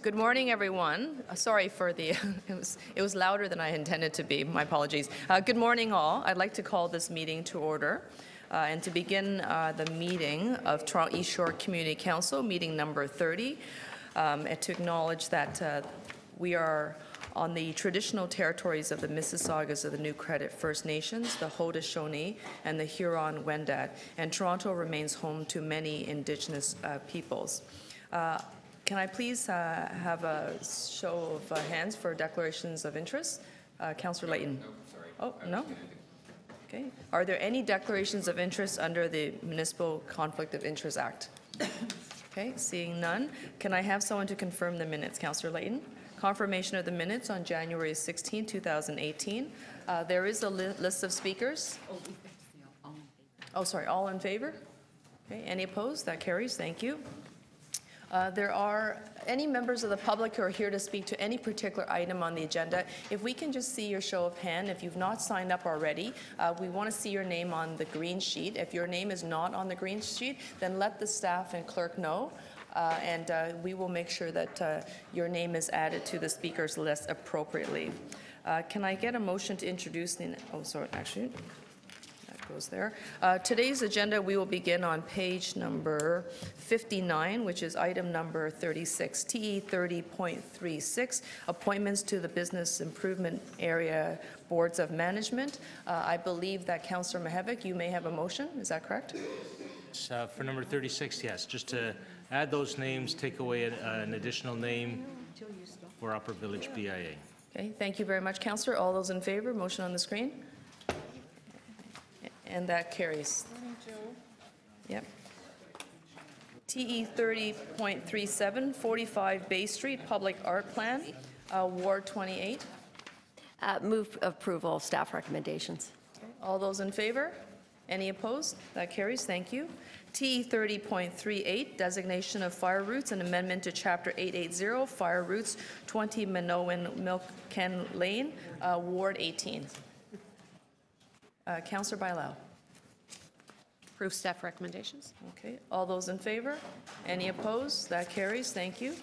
Good morning, everyone. Sorry for the, it was louder than I intended to be. My apologies. Good morning, all. I'd like to call this meeting to order. And to begin the meeting of Toronto East Shore Community Council, meeting number 30, and to acknowledge that we are on the traditional territories of the Mississaugas of the New Credit First Nations, the Haudenosaunee, and the Huron-Wendat, and Toronto remains home to many Indigenous peoples. Can I please have a show of hands for declarations of interest? Councillor Layton. No, sorry. Oh, no? Okay. Are there any declarations of interest under the Municipal Conflict of Interest Act? Okay, seeing none. Can I have someone to confirm the minutes? Councillor Layton. Confirmation of the minutes on January 16, 2018. There is a list of speakers. Oh, sorry, all in favor? Okay, any opposed? That carries, thank you. There are any members of the public who are here to speak to any particular item on the agenda. If we can just see your show of hand, if you've not signed up already, we want to see your name on the green sheet. If your name is not on the green sheet, then let the staff and clerk know, and we will make sure that your name is added to the speakers list appropriately. Can I get a motion to introduce the, oh, sorry, actually, goes there. Today's agenda, we will begin on page number 59, which is item number 36, TE 30.36, appointments to the Business Improvement Area Boards of Management. I believe that Councillor Mihevc, you may have a motion. Is that correct? For number 36, yes. Just to add those names, take away an additional name for Upper Village BIA. Okay, thank you very much, Councillor. All those in favor, motion on the screen. And that carries. Yep. TE 30.37, 45 Bay Street, Public Art Plan, Ward 28. Move approval of staff recommendations. Okay. All those in favor? Any opposed? That carries. Thank you. TE 30.38, designation of fire routes and amendment to Chapter 880, fire routes, 20 Minoan Milken Lane, Ward 18. Councillor Bailao. Approve staff recommendations. Okay. All those in favor? Any opposed? That carries. Thank you.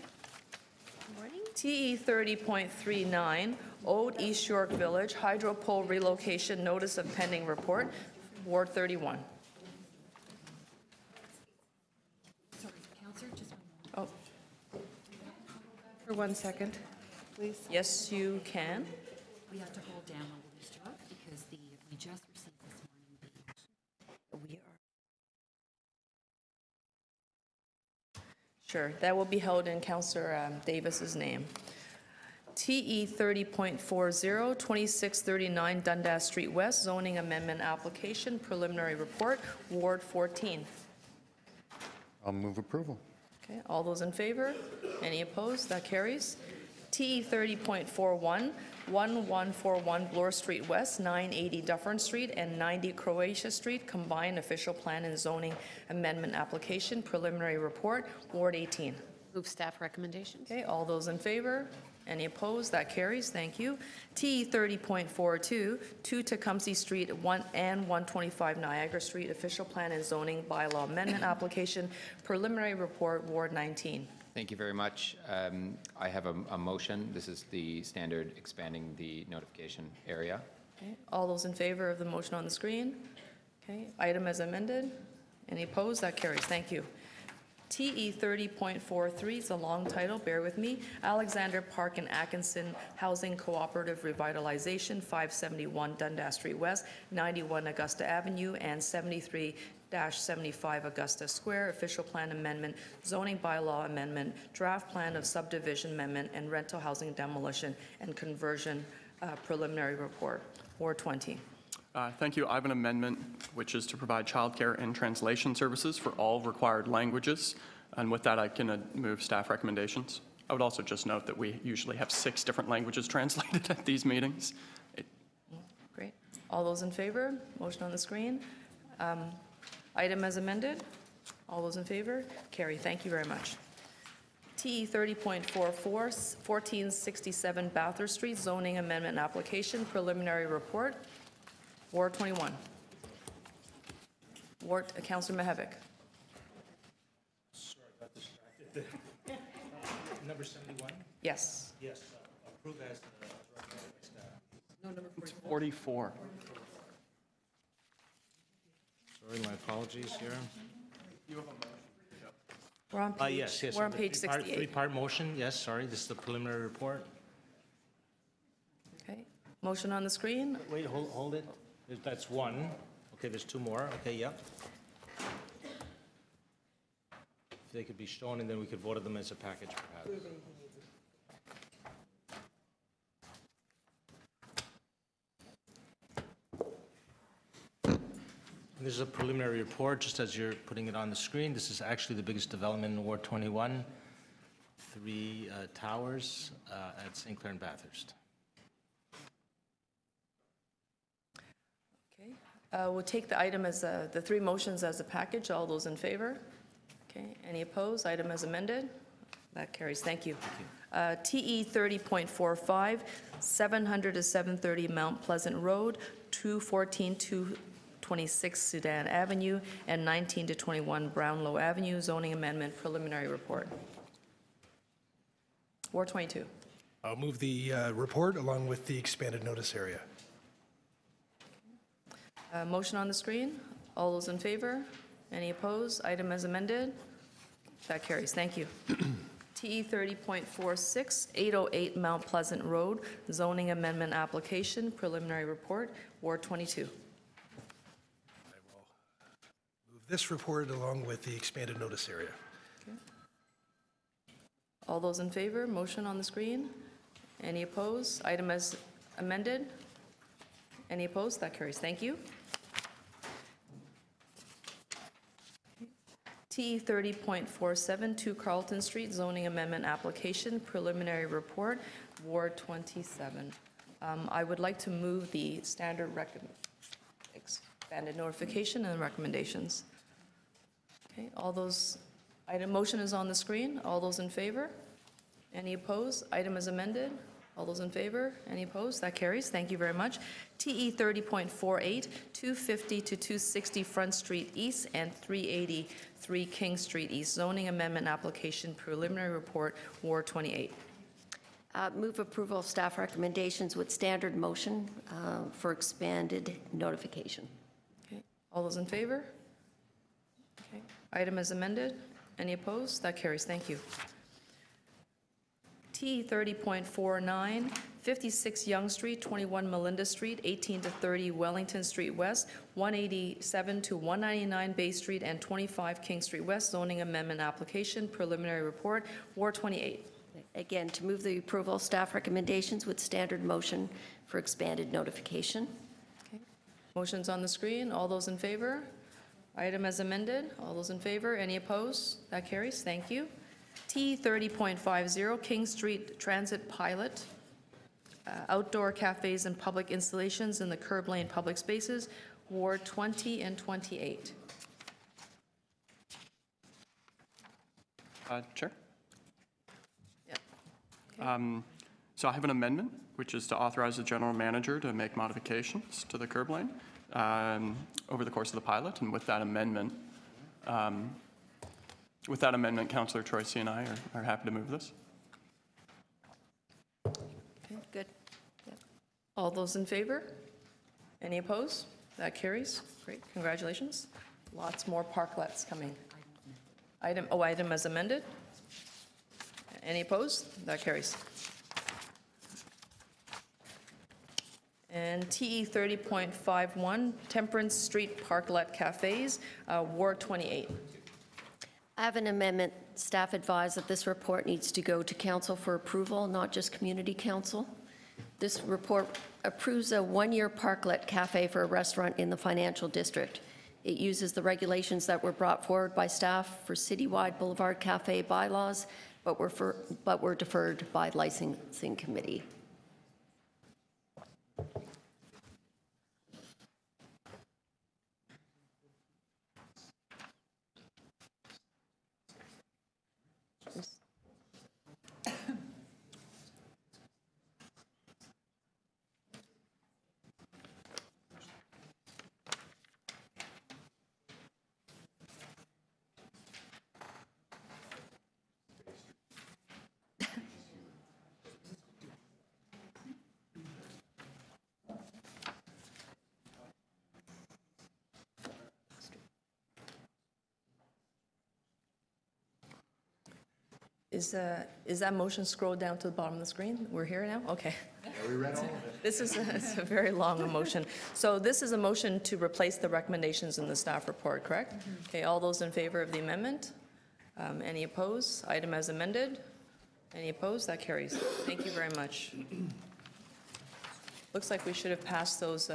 Morning. TE 30.39, Old East York Village, hydro pole relocation notice of pending report, Ward 31. Sorry, Councillor, just one moment. Oh. For 1 second, please. Yes, you can. We have to hold down on East York because we just received this morning. We are. Sure, that will be held in Councillor Davis's name. TE 30.40, 2639 Dundas Street West, zoning amendment application, preliminary report, Ward 14. I'll move approval. Okay, all those in favor? Any opposed? That carries. TE 30.41, 1141 Bloor Street West, 980 Dufferin Street, and 90 Croatia Street, combined official plan and zoning amendment application, preliminary report, Ward 18. Move staff recommendations. Okay, all those in favor? Any opposed? That carries. Thank you. TE 30.42, 2 Tecumseh Street 1 and 125 Niagara Street, official plan and zoning bylaw amendment application, preliminary report, Ward 19. Thank you very much. I have a motion. This is the standard expanding the notification area. Okay. All those in favor of the motion on the screen? Okay. Item as amended. Any opposed? That carries. Thank you. TE 30.43 is a long title. Bear with me. Alexander Park and Atkinson Housing Cooperative Revitalization, 571 Dundas Street West, 91 Augusta Avenue, and 73 75 Augusta Square, official plan amendment, zoning bylaw amendment, draft plan of subdivision amendment, and rental housing demolition and conversion preliminary report, Ward 20. Thank you. I have an amendment which is to provide childcare and translation services for all required languages. And with that, I can move staff recommendations. I would also just note that we usually have 6 different languages translated at these meetings. Great. All those in favor? Motion on the screen. Item as amended. All those in favor? Carry. Thank you very much. TE 30.44, 1467 Bathurst Street, zoning amendment application, preliminary report, Ward 21. Councillor Mihevc. Sorry, got distracted there. number 71? Yes. Yes, approve as recommended by staff. No, number It's 44. 44. Sorry, my apologies here. We're on page, Yes. we're on the page three-part- 68. Three-part motion, yes, sorry, this is the preliminary report. Okay. Motion on the screen. Wait, hold it. That's one. Okay, there's two more. Okay, yep. If they could be shown, and then we could vote on them as a package, perhaps. And this is a preliminary report, just as you're putting it on the screen. This is actually the biggest development in Ward 21, 3 towers at St. Clair and Bathurst. Okay. We'll take the item as, the three motions as a package. All those in favor? Okay. Any opposed? Item as amended? That carries. Thank you. TE 30.45, 700 to 730 Mount Pleasant Road, 214 to 26 Sudan Avenue, and 19 to 21 Brownlow Avenue, zoning amendment preliminary report. Ward 22. I'll move the report along with the expanded notice area. Motion on the screen. All those in favor? Any opposed? Item as amended? That carries. Thank you. TE 30.46, 808 Mount Pleasant Road, zoning amendment application, preliminary report, Ward 22. Move this report along with the expanded notice area. All those in favor? Motion on the screen. Any opposed? Item as amended? Any opposed? That carries. Thank you. TE 30.47, 2 Carlton Street, zoning amendment application, preliminary report, Ward 27. I would like to move the standard expanded notification and recommendations. Okay, all those, motion is on the screen. All those in favor? Any opposed? Item is amended. All those in favor? Any opposed? That carries. Thank you very much. TE 30.48, 250 to 260 Front Street East and 383 King Street East, zoning amendment application, preliminary report, Ward 28. Move approval of staff recommendations with standard motion for expanded notification. Okay. All those in favor? Okay. Item is amended. Any opposed? That carries. Thank you. T 30.49, 56 Yonge Street, 21 Melinda Street, 18 to 30 Wellington Street West, 187 to 199 Bay Street, and 25 King Street West, zoning amendment application, preliminary report, Ward 28. Again, to move the approval of staff recommendations with standard motion for expanded notification. Okay. Motion's on the screen. All those in favor? Item as amended. All those in favor? Any opposed? That carries. Thank you. T 30.50, King Street Transit Pilot, outdoor cafes and public installations in the curb lane public spaces, Ward 20 and 28. Chair? Yeah. So I have an amendment, which is to authorize the general manager to make modifications to the curb lane over the course of the pilot. And with that amendment, Councillor Troisi and I are happy to move this. Okay, good. Yep. All those in favor? Any opposed? That carries. Great, congratulations. Lots more parklets coming. Item as amended. Any opposed? That carries. And TE 30.51, Temperance Street Parklet Cafes, Ward 28. I have an amendment. Staff advised that this report needs to go to council for approval, not just community council. This report approves a one-year parklet cafe for a restaurant in the financial district. It uses the regulations that were brought forward by staff for citywide boulevard cafe bylaws, but were deferred by licensing committee. Is that motion scrolled down to the bottom of the screen? We're here now? Okay. Yeah, we read all of it. This is it's a very long motion. So this is a motion to replace the recommendations in the staff report, correct? Okay, all those in favor of the amendment? Any opposed? Item as amended? Any opposed? That carries. Thank you very much. Looks like we should have passed those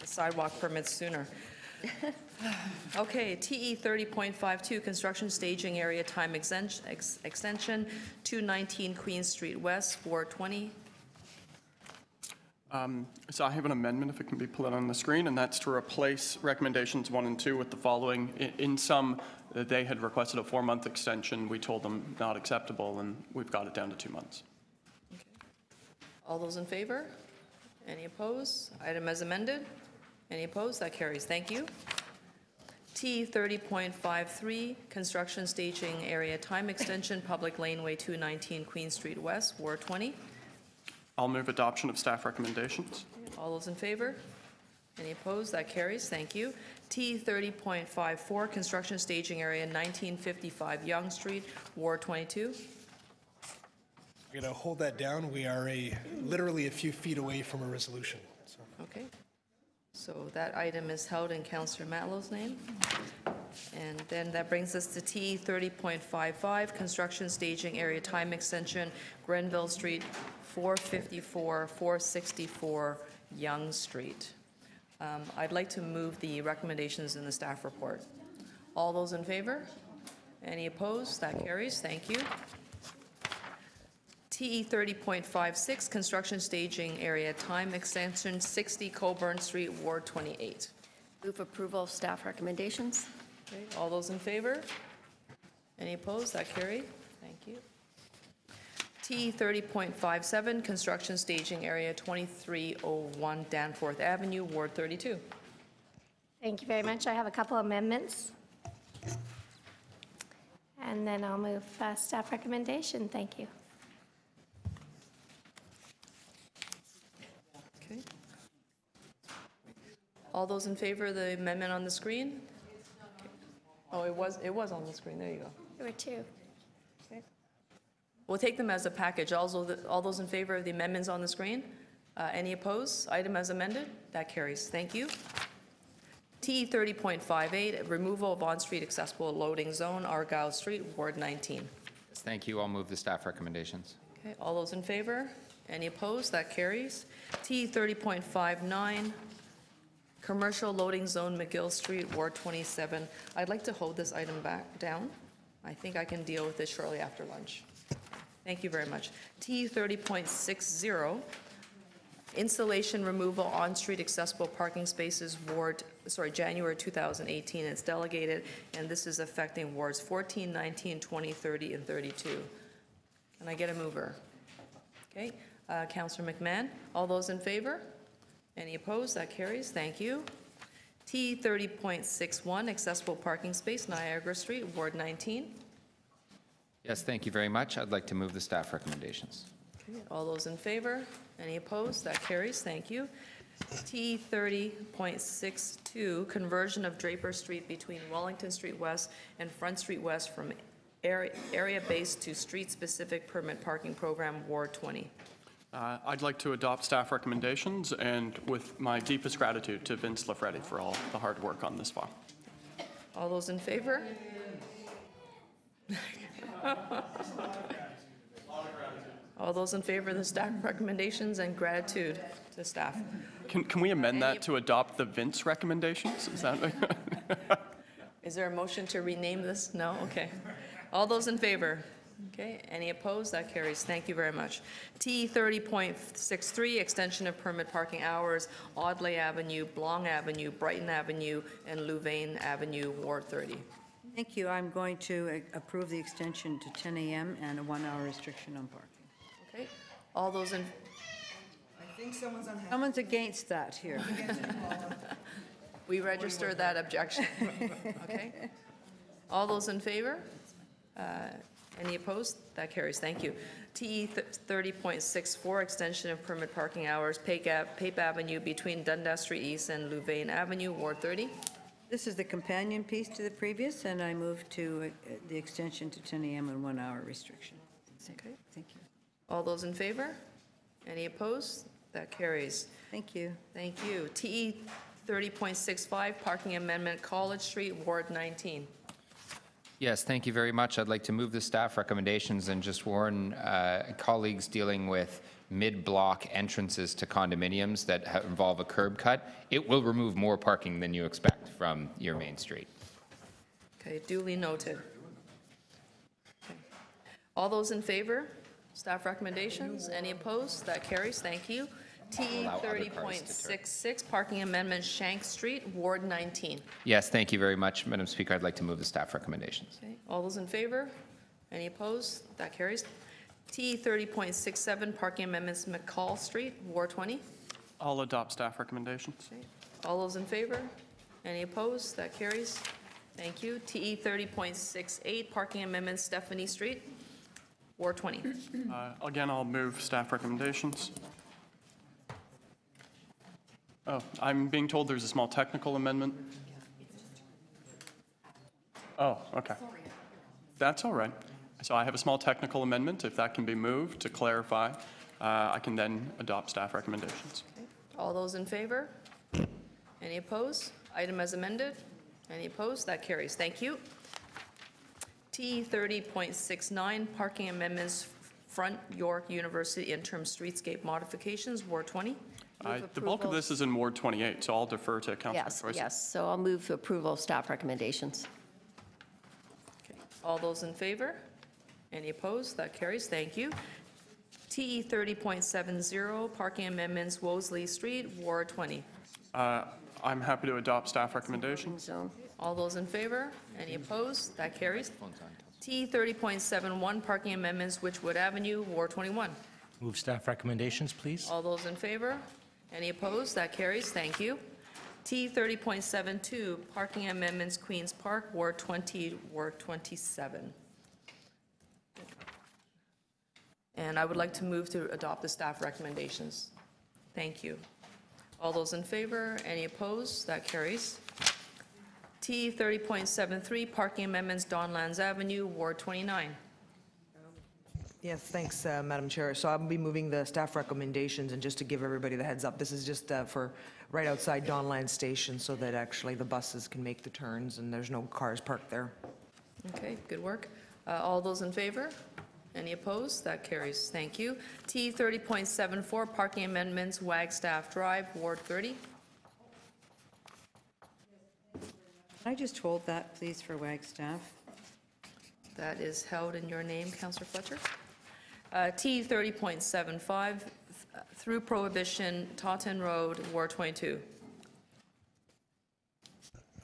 sidewalk permits sooner. Okay, TE 30.52, construction staging area time extension, 219 Queen Street West, Ward 20. So I have an amendment, if it can be pulled on the screen, and that's to replace recommendations 1 and 2 with the following. In some, they had requested a 4-month extension. We told them not acceptable, and we've got it down to 2 months. Okay. All those in favor? Any opposed? Item as amended? Any opposed? That carries. Thank you. T 30.53, construction staging area time extension, public laneway 219 Queen Street West, Ward 20. I'll move adoption of staff recommendations. All those in favor? Any opposed? That carries. Thank you. T 30.54, construction staging area 1955 Yonge Street, Ward 22. I'm going to hold that down. We are literally a few feet away from a resolution. So. Okay. So that item is held in Councillor Matlow's name. And then that brings us to T 30.55, construction staging area time extension, Grenville Street, 454, 464 Yonge Street. I'd like to move the recommendations in the staff report. All those in favor? Any opposed? That carries. Thank you. TE 30.56, construction staging area time extension, 60 Coburn Street, Ward 28. Move approval of staff recommendations. Okay, all those in favor? Any opposed? That carried. Thank you. TE 30.57, construction staging area 2301 Danforth Avenue, Ward 32. Thank you very much. I have a couple amendments. And then I'll move staff recommendation. Thank you. Okay. All those in favor of the amendment on the screen? Okay. Oh, it was on the screen. There you go. There were two. Okay. We'll take them as a package. Also, all those in favor of the amendments on the screen? Any opposed? Item as amended? That carries. Thank you. T 30.58, removal of on-street accessible loading zone, Argyle Street, Ward 19. Thank you. I'll move the staff recommendations. Okay. All those in favor? Any opposed? That carries. T 30.59, commercial loading zone, McGill Street, Ward 27. I'd like to hold this item back down. I think I can deal with this shortly after lunch. Thank you very much. T 30.60, installation removal on-street accessible parking spaces, January 2018. It's delegated, and this is affecting wards 14, 19, 20, 30, and 32. Can I get a mover? Okay. Councillor McMahon, all those in favor? Any opposed? That carries. Thank you. T 30.61, accessible parking space, Niagara Street, Ward 19. Yes, thank you very much. I'd like to move the staff recommendations. Okay. All those in favor? Any opposed? That carries. Thank you. T 30.62, conversion of Draper Street between Wellington Street West and Front Street West from area-based to street-specific permit parking program, Ward 20. I'd like to adopt staff recommendations, and with my deepest gratitude to Vince Lafretti for all the hard work on this file. All those in favor? All those in favor of the staff recommendations and gratitude to staff. Can we amend that to adopt the Vince recommendations? Is that? Is there a motion to rename this? No? Okay. All those in favor? Okay. Any opposed? That carries. Thank you very much. T 30.63, extension of permit parking hours, Audley Avenue, Blong Avenue, Brighton Avenue, and Louvain Avenue, Ward 30. Thank you. I'm going to approve the extension to 10 a.m. and a 1-hour restriction on parking. Okay. All those in... I think someone's against that here. We register that objection. Okay. All those in favor? Any opposed? That carries. Thank you. TE 30.64, extension of permit parking hours, Pape Avenue between Dundas Street East and Louvain Avenue, Ward 30. This is the companion piece to the previous, and I move to the extension to 10 a.m. and 1 hour restriction. Okay. Thank you. All those in favor? Any opposed? That carries. Thank you. Thank you. TE 30.65, parking amendment, College Street, Ward 19. Yes, thank you very much. I'd like to move the staff recommendations and just warn colleagues dealing with mid-block entrances to condominiums that involve a curb cut. It will remove more parking than you expect from your main street. Okay, duly noted. Okay. All those in favor? Staff recommendations? Any opposed? That carries. Thank you. TE Allow other cars to 30.66, parking amendment, Shank Street, Ward 19. Yes, thank you very much, Madam Speaker. I'd like to move the staff recommendations. Okay. All those in favor? Any opposed? That carries. TE 30.67, parking amendments, McCall Street, Ward 20. I'll adopt staff recommendations. Okay. All those in favor? Any opposed? That carries. Thank you. TE 30.68, parking amendments, Stephanie Street, Ward 20. Again, I'll move staff recommendations. Oh, I'm being told there's a small technical amendment. Oh, okay. That's all right. So I have a small technical amendment. If that can be moved to clarify, I can then adopt staff recommendations. Okay. All those in favor? Any opposed? Item as amended. Any opposed? That carries. Thank you. T 30.69, parking amendments, Front York University interim streetscape modifications, Ward 20. The bulk of this is in Ward 28, so I'll defer to Councillor Yes, Troisi. yes. So I'll move approval of staff recommendations. Okay. All those in favor? Any opposed? That carries. Thank you. TE 30.70, parking amendments, Wolseley Street, Ward 20. I'm happy to adopt staff recommendations. Zone. All those in favor? Any opposed? That carries. T 30.71, parking amendments, Witchwood Avenue, Ward 21. Move staff recommendations, please. All those in favor? Any opposed? That carries. Thank you. T 30.72, parking amendments, Queen's Park, Ward 20, Ward 27. And I would like to move to adopt the staff recommendations. Thank you. All those in favor? Any opposed? That carries. T 30.73, parking amendments, Donlands Avenue, Ward 29. Yes, thanks, Madam Chair. So I'll be moving the staff recommendations, and just to give everybody the heads up, this is just for right outside Donlands Station so that actually the buses can make the turns and there's no cars parked there. Okay, good work. All those in favor? Any opposed? That carries. Thank you. T 30.74, parking amendments, Wagstaff Drive, Ward 30. Can I just hold that, please, for Wagstaff? That is held in your name, Councillor Fletcher. T 30.75, through Prohibition, Taunton Road, Ward 22.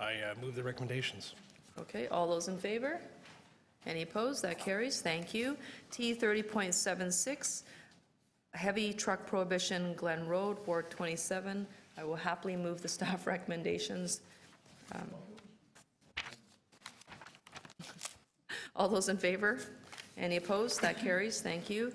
I move the recommendations. Okay, all those in favor? Any opposed? That carries. Thank you. T 30.76, heavy truck prohibition, Glen Road, Ward 27. I will happily move the staff recommendations. All those in favor? Any opposed? That carries. Thank you.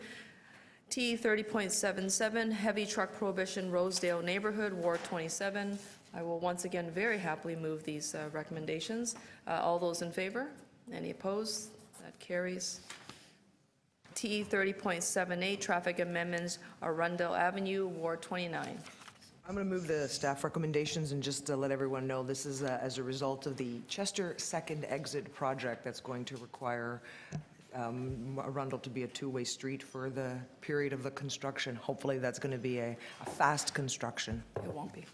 T 30.77, heavy truck prohibition, Rosedale Neighborhood, Ward 27. I will once again very happily move these recommendations. All those in favor? Any opposed? That carries. T 30.78, traffic amendments, Arundel Avenue, Ward 29. I'm going to move the staff recommendations, and just to let everyone know, this is as a result of the Chester Second Exit project that's going to require Arundel to be a two-way street for the period of the construction. Hopefully that's going to be a fast construction. It won't be.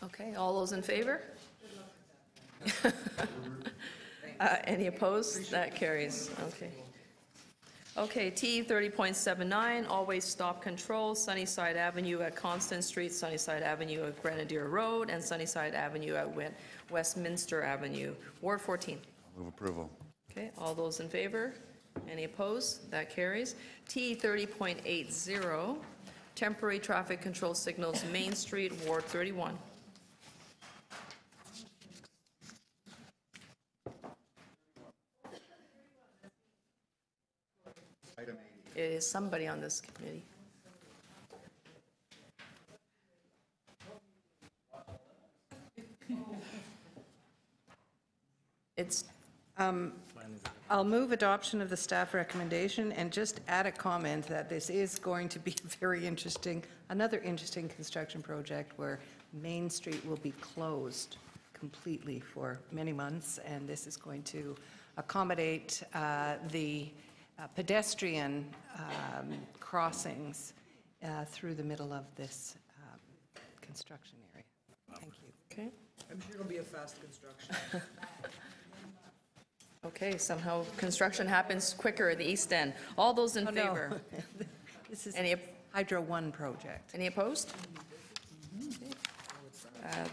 Okay, all those in favor? Any opposed? That carries. Okay. Okay, T 30.79, always stop control, Sunnyside Avenue at Constant Street, Sunnyside Avenue at Grenadier Road, and Sunnyside Avenue at Westminster Avenue, Ward 14. Move approval. Okay, all those in favor? Any opposed? That carries. T 30.80, temporary traffic control signals, Main Street, Ward 31. It is somebody on this committee. It's, I'll move adoption of the staff recommendation and just add a comment that this is going to be very interesting, another interesting construction project where Main Street will be closed completely for many months, and this is going to accommodate the pedestrian crossings through the middle of this construction area. Thank you. okay. I'm sure it'll be a fast construction. Okay, somehow construction happens quicker at the East End. All those in favor? This is Any, Hydro One project. any opposed?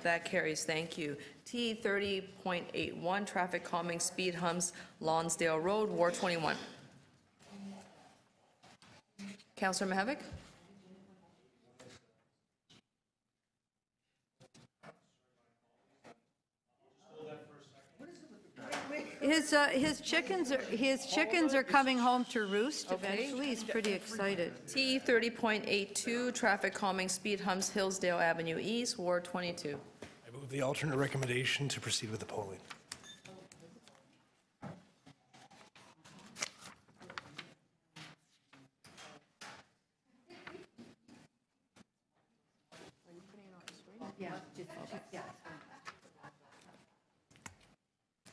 That carries, thank you. T 30.81, traffic calming speed humps, Lonsdale Road, Ward 21. Councillor Mihevik? His chickens are coming home to roost eventually. He's pretty excited. T 30.82, traffic calming speed humps, Hillsdale Avenue East, Ward 22. I move the alternate recommendation to proceed with the polling.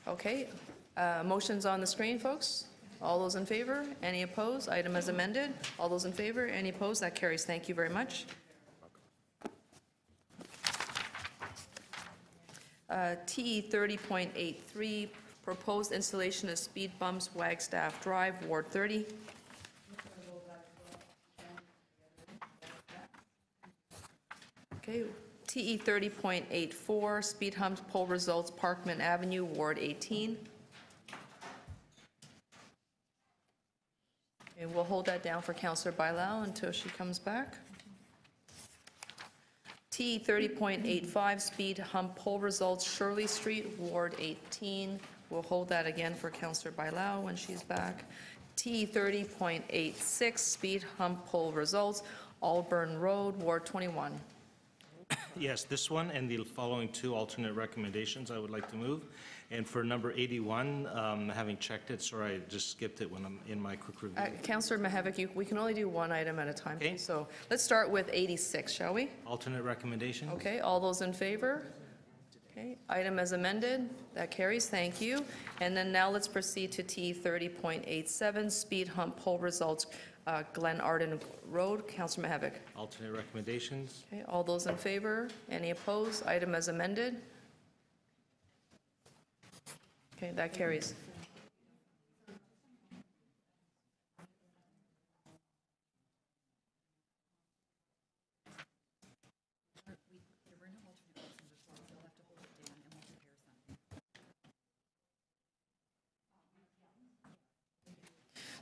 Okay, motion's on the screen, folks. All those in favor? Any opposed? Item as amended. All those in favor? Any opposed? That carries. Thank you very much. T 30.83, proposed installation of speed bumps, Wagstaff Drive, Ward 30. Okay, TE 30.84, speed humps, poll results, Parkman Avenue, Ward 18. And we'll hold that down for Councillor Bailao until she comes back. T 30.85, speed hump poll results, Shirley Street, Ward 18. We'll hold that again for Councillor Bailao when she's back. T 30.86, speed hump poll results, Allburn Road, Ward 21. Yes, this one and the following two alternate recommendations I would like to move. And for number 81, having checked it, sorry, I just skipped it when I'm in my quick review. Councillor Mihevik, we can only do one item at a time. Okay. So let's start with 86, shall we? Alternate recommendations? Okay, all those in favor? Okay, item as amended, that carries, thank you. And then now let's proceed to T 30.87, speed hump poll results, Glen Arden Road. Councillor Mihevik. Alternate recommendations? Okay, all those in favor? Any opposed? Item as amended. Okay, that carries.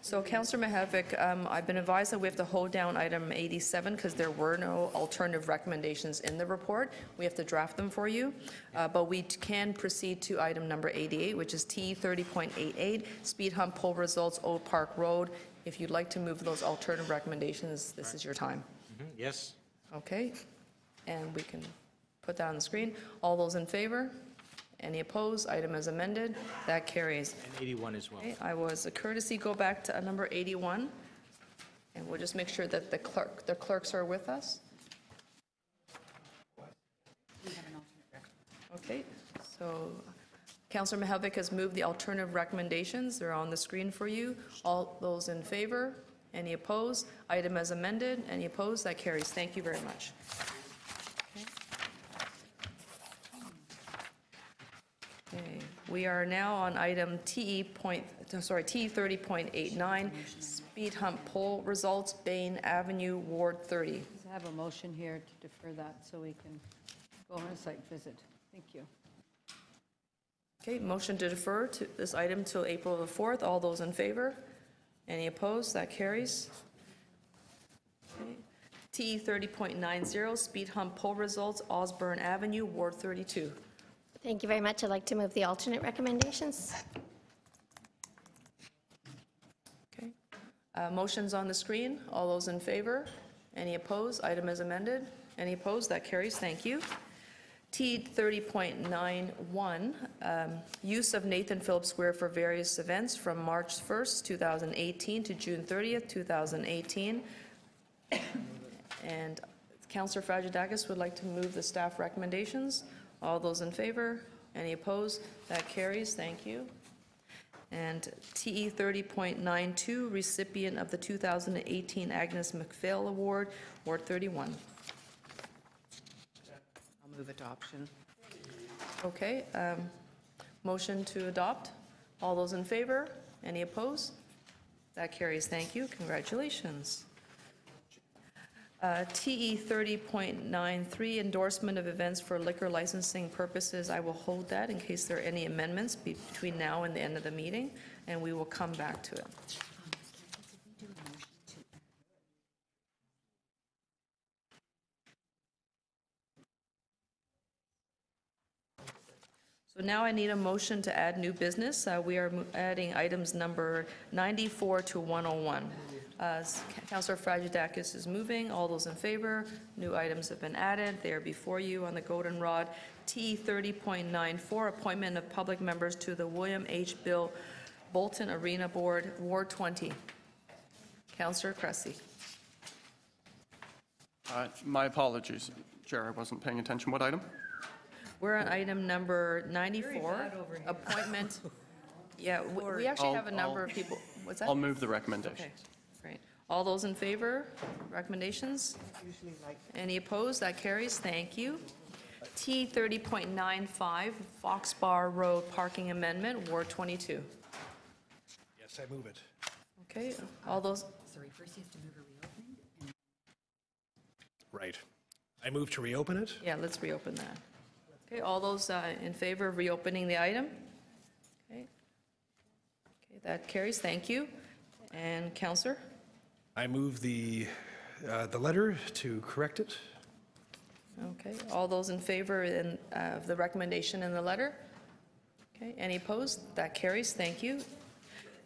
So, Councillor Mihevik, I've been advised that we have to hold down item 87 because there were no alternative recommendations in the report. We have to draft them for you, but we can proceed to item number 88, which is T 30.88, speed hump poll results, Old Park Road. If you'd like to move those alternative recommendations, this is your time. Yes. Okay, and we can put that on the screen. All those in favor? Any opposed? Item as amended. That carries. And 81 as well. Okay, I was a courtesy go back to number 81, and we'll just make sure that the clerks are with us. Okay, so Councillor Mihevik has moved the alternative recommendations. They're on the screen for you. All those in favor? Any opposed? Item as amended. Any opposed? That carries. Thank you very much. Okay, we are now on item T 30.89, speed hump poll results, Bain Avenue, Ward 30. I have a motion here to defer that so we can go on a site visit. Thank you. Okay, motion to defer to this item till April the 4th. All those in favor? Any opposed? That carries. Okay. T 30.90, speed hump poll results, Osborne Avenue, Ward 32. Thank you very much. I'd like to move the alternate recommendations. Okay. Motion's on the screen. All those in favor? Any opposed? Item is amended. Any opposed? That carries. Thank you. T T 30.91, use of Nathan Phillips Square for various events from March 1st, 2018 to June 30th, 2018. And Councillor Fragedakis would like to move the staff recommendations. All those in favor? Any opposed? That carries. Thank you. And TE 30.92, recipient of the 2018 Agnes McPhail Award, Ward 31. I'll move adoption. Okay. Motion to adopt. All those in favor? Any opposed? That carries. Thank you. Congratulations. TE 30.93, endorsement of events for liquor licensing purposes. I will hold that in case there are any amendments between now and the end of the meeting, and we will come back to it. So now I need a motion to add new business. We are adding items number 94 to 101. Councillor Fragedakis is moving. All those in favor? New items have been added. They are before you on the goldenrod. T 30.94, appointment of public members to the William H. Bill Bolton Arena Board, Ward 20. Councillor Cressy. My apologies, Chair, I wasn't paying attention. What item? We're on item number 94, appointment. Yeah, we actually have a number of people. What's that? I'll move the recommendation. Okay, great. All those in favor? Recommendations? Any opposed? That carries. Thank you. T 30.95, Fox Bar Road Parking Amendment, Ward 22. Yes, I move it. Okay, all those, Sorry, first you have to move a reopening. Right. I move to reopen it. yeah, let's reopen that. Okay, all those in favor of reopening the item? Okay. Okay, that carries. Thank you. And Councillor? I move the letter to correct it. Okay, all those in favor of the recommendation in the letter? Okay, any opposed? That carries. Thank you.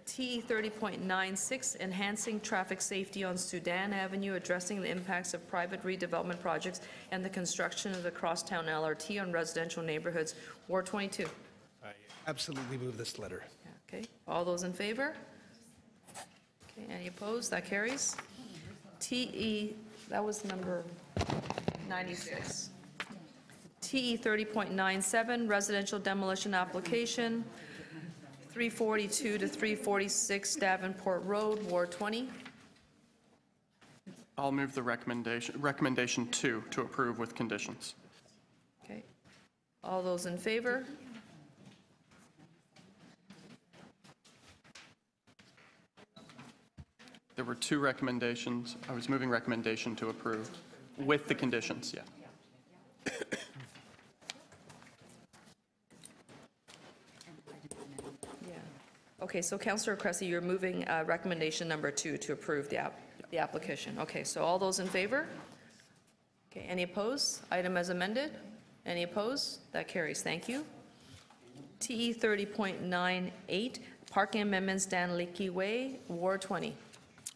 T 30.96, enhancing traffic safety on Sudan Avenue, addressing the impacts of private redevelopment projects and the construction of the Crosstown LRT on residential neighborhoods, Ward 22. I absolutely move this letter. Okay, all those in favor? Okay, any opposed? That carries. TE, that was number 96. TE 30.97, residential demolition application, 342 to 346 Davenport Road, Ward 20. I'll move the recommendation 2 to approve with conditions. Okay. All those in favor? There were 2 recommendations. I was moving recommendation to approve with the conditions, yeah. Okay, so Councillor Cressy, you're moving recommendation number 2 to approve the application. Okay, so all those in favor? Okay, any opposed? Item as amended? Any opposed? That carries. Thank you. TE 30.98, parking amendments Dan Leakey Way, Ward 20.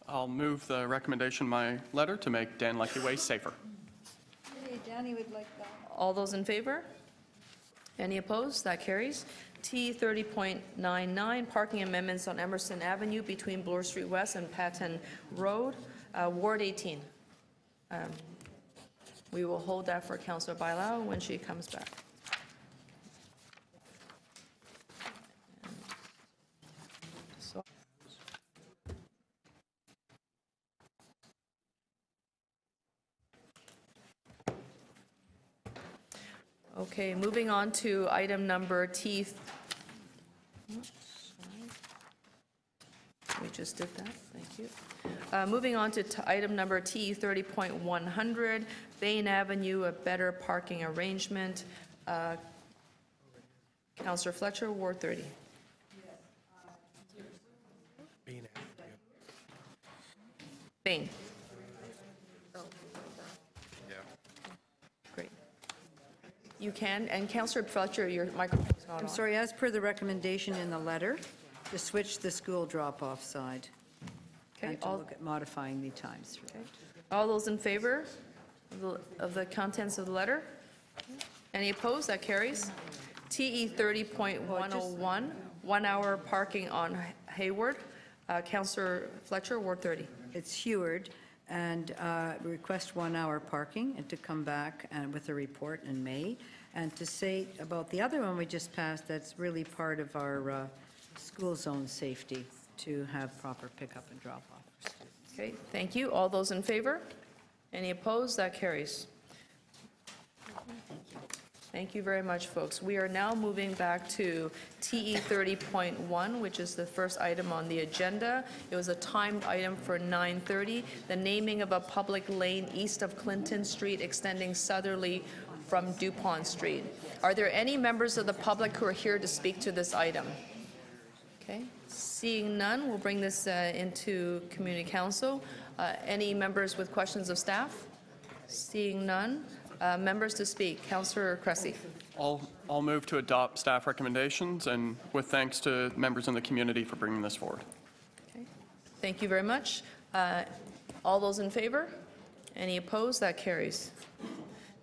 I'll move the recommendation in my letter to make Dan Leakey Way safer. Hey, Danny would like that. All those in favor? Any opposed? That carries. T 30.99, parking amendments on Emerson Avenue between Bloor Street West and Patton Road, Ward 18. We will hold that for Councillor Bailao when she comes back. So, okay, moving on to item number T. We just did that, thank you. Moving on to item number T 30.100, Bain Avenue, a better parking arrangement. Councillor Fletcher, Ward 30. Bain. Great. You can, and Councillor Fletcher, your microphone's not on. I'm sorry, as per the recommendation in the letter, to switch the school drop-off side. Okay, And to look at modifying the times. All those in favor of the contents of the letter? Any opposed? That carries. TE 30.101, 1 hour parking on Hayward. Councillor Fletcher, Ward 30. It's Heward, and request 1 hour parking and to come back with a report in May. And to say about the other one we just passed, that's really part of our school zone safety to have proper pickup and drop off for students. Okay, thank you. All those in favor? Any opposed? That carries. Thank you very much, folks. We are now moving back to TE 30.1, which is the first item on the agenda. It was a timed item for 9:30, the naming of a public lane east of Clinton Street extending southerly from DuPont Street. Are there any members of the public who are here to speak to this item? Okay, seeing none, we'll bring this into Community Council. Any members with questions of staff? Seeing none. Members to speak. Councillor Cressy. I'll move to adopt staff recommendations, and with thanks to members in the community for bringing this forward. Okay. Thank you very much. All those in favor? Any opposed? That carries.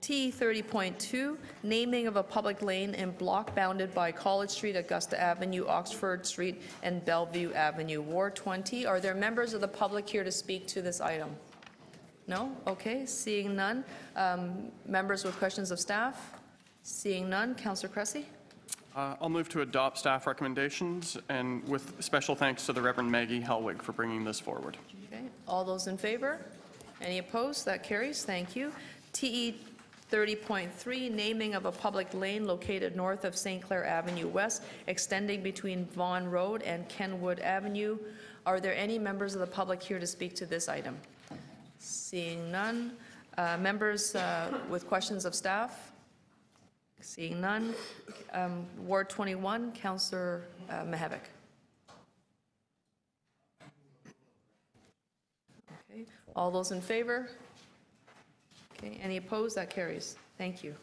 T 30.2, naming of a public lane in block bounded by College Street, Augusta Avenue, Oxford Street, and Bellevue Avenue, Ward 20. Are there members of the public here to speak to this item? No? Okay, seeing none. Members with questions of staff? Seeing none. Councillor Cressy? I'll move to adopt staff recommendations, and with special thanks to the Reverend Maggie Helwig for bringing this forward. Okay. All those in favor? Any opposed? That carries. Thank you. TE 30.3, naming of a public lane located north of St. Clair Avenue West, extending between Vaughan Road and Kenwood Avenue. Are there any members of the public here to speak to this item? Seeing none. Members with questions of staff? Seeing none. Ward 21, Councillor Mihevc. Okay. All those in favor? Okay. Any opposed? That carries. Thank you.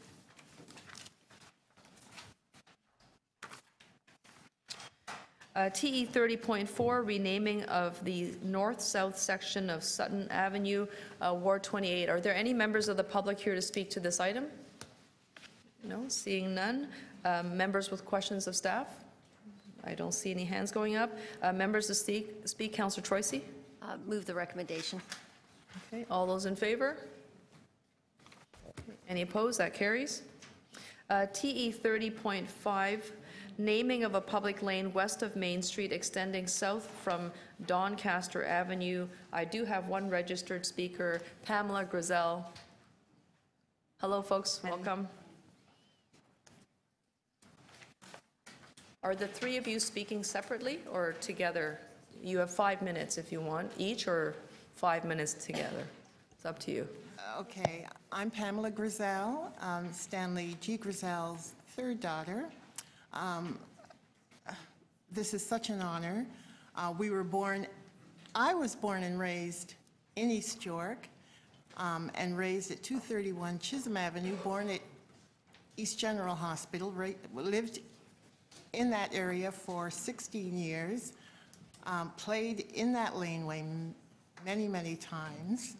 TE 30.4, renaming of the north-south section of Sutton Avenue, Ward 28. Are there any members of the public here to speak to this item? No, seeing none. Members with questions of staff? I don't see any hands going up. Members to speak, Councillor Troisi? Move the recommendation. Okay, all those in favor? Any opposed? That carries. TE 30.5, naming of a public lane west of Main Street extending south from Doncaster Avenue. I do have one registered speaker, Pamela Grizel. Hello, folks. Welcome. Are the three of you speaking separately or together? You have 5 minutes if you want each, or 5 minutes together. It's up to you. Okay. I'm Pamela Grizel, Stanley G. Grizel's third daughter. This is such an honor. I was born and raised in East York, and raised at 231 Chisholm Avenue, born at East General Hospital, lived in that area for 16 years, played in that laneway many, many times,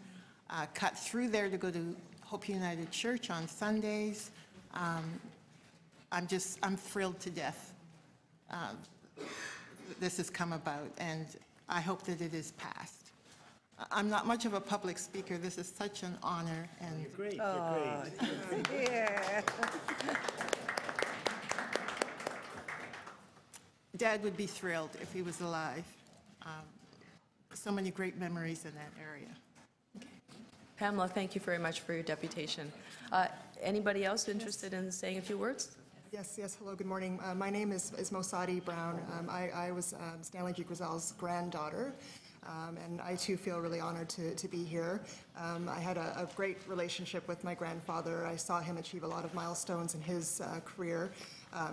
cut through there to go to Hope United Church on Sundays. I'm thrilled to death this has come about, and I hope that it is passed. I'm not much of a public speaker. This is such an honor. And you're great. You're great. Yeah. Dad would be thrilled if he was alive. So many great memories in that area. Pamela, thank you very much for your deputation. Anybody else interested in saying a few words? Yes, hello, good morning. My name is Mosadi Brown. I was Stanley G. Grizel's granddaughter, and I too feel really honored to be here. I had a great relationship with my grandfather. I saw him achieve a lot of milestones in his career,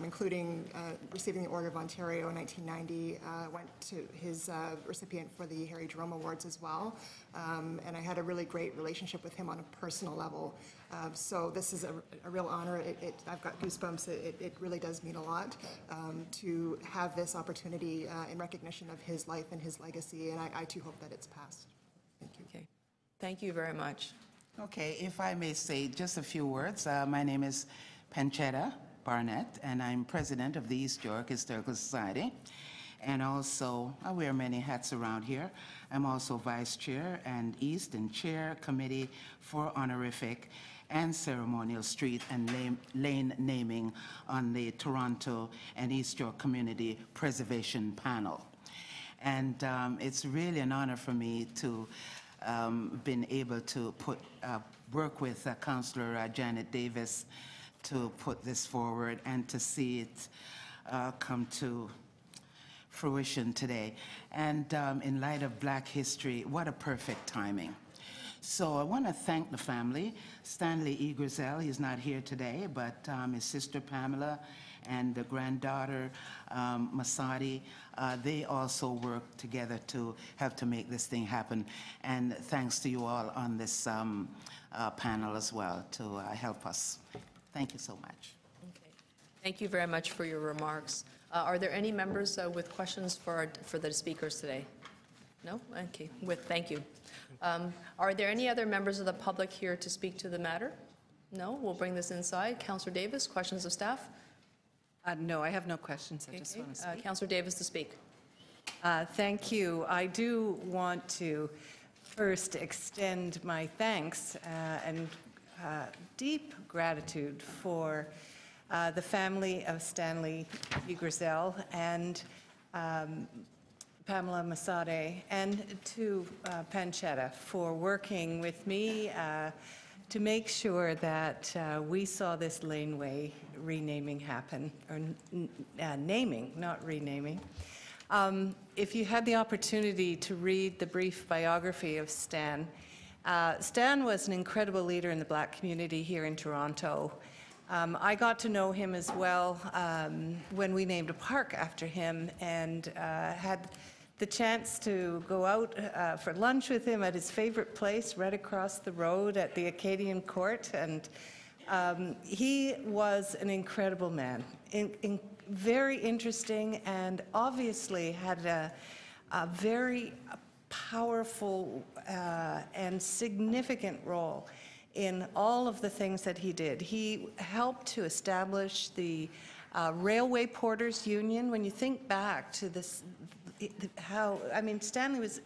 including receiving the Order of Ontario in 1990, went to his recipient for the Harry Jerome Awards as well, and I had a really great relationship with him on a personal level. So this is a real honor. I've got goosebumps. It really does mean a lot to have this opportunity in recognition of his life and his legacy, and I too hope that it's passed. Thank you. Okay. Thank you very much. Okay, if I may say just a few words. My name is Panchetta Barnett, and I'm president of the East York Historical Society. And also, I wear many hats around here. I'm also vice chair and East and chair committee for honorific and ceremonial street and lane naming on the Toronto and East York Community Preservation Panel. And it's really an honor for me to been able to work with Councillor Janet Davis to put this forward and to see it come to fruition today. And in light of Black history, what a perfect timing. So I want to thank the family. Stanley E. Grizel, he's not here today, but his sister Pamela and the granddaughter Masadi, they also worked together to help to make this thing happen. And thanks to you all on this panel as well to help us. Thank you so much. Okay. Thank you very much for your remarks. Are there any members with questions for the speakers today? No? Okay. Thank you. Are there any other members of the public here to speak to the matter? No? We'll bring this inside. Councillor Davis, questions of staff? No, I have no questions. I just want to speak. Councillor Davis to speak. Thank you. I do want to first extend my thanks and deep gratitude for the family of Stanley E. Grizel and Pamela Masade, and to Panchetta for working with me to make sure that we saw this laneway renaming happen, or naming, not renaming. If you had the opportunity to read the brief biography of Stan, Stan was an incredible leader in the Black community here in Toronto. I got to know him as well when we named a park after him, and had the chance to go out for lunch with him at his favorite place right across the road at the Acadian Court. And he was an incredible man, very interesting, and obviously had a very powerful and significant role in all of the things that he did. He helped to establish the Railway Porters Union. When you think back to this, Stanley was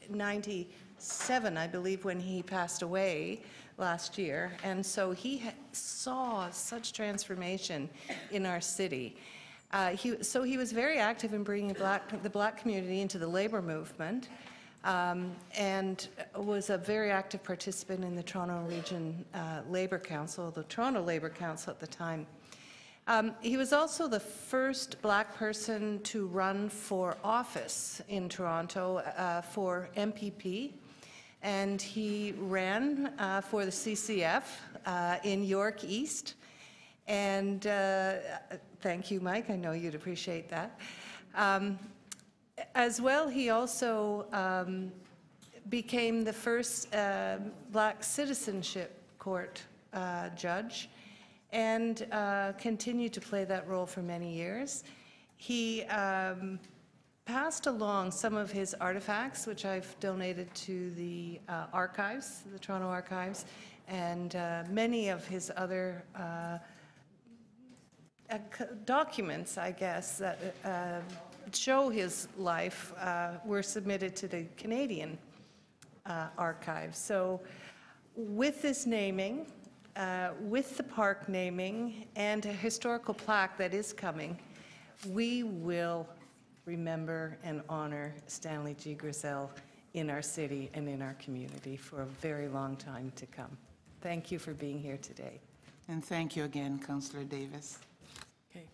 97, I believe, when he passed away last year, and so he saw such transformation in our city. So he was very active in bringing the Black community into the labor movement, and was a very active participant in the Toronto Region Labour Council, the Toronto Labour Council at the time. He was also the first Black person to run for office in Toronto for MPP, and he ran for the CCF in York East. And thank you, Mike, I know you'd appreciate that. As well, he also became the first Black Citizenship Court judge, and continued to play that role for many years. He passed along some of his artifacts, which I've donated to the archives, the Toronto Archives, and many of his other documents, I guess, that show his life were submitted to the Canadian archives. So with this naming, with the park naming, and a historical plaque that is coming, we will remember and honor Stanley G. Grizel in our city and in our community for a very long time to come. Thank you for being here today. And thank you again, Councillor Davis. Okay.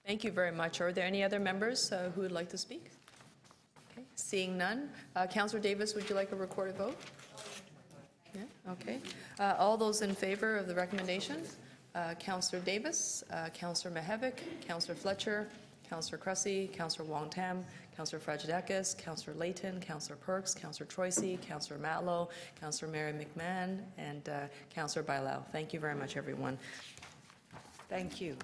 Thank you very much. Are there any other members who would like to speak? Okay. Seeing none. Councillor Davis, would you like a recorded vote? Yeah, okay. All those in favor of the recommendation? Councillor Davis, Councillor Mihevc, Councillor Fletcher, Councillor Cressy, Councillor Wong-Tam, Councillor Fragedakis, Councillor Layton, Councillor Perks, Councillor Troisi, Councillor Matlow, Councillor Mary McMahon, and Councillor Bailao. Thank you very much, everyone. Thank you.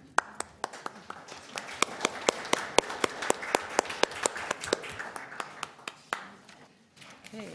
Okay.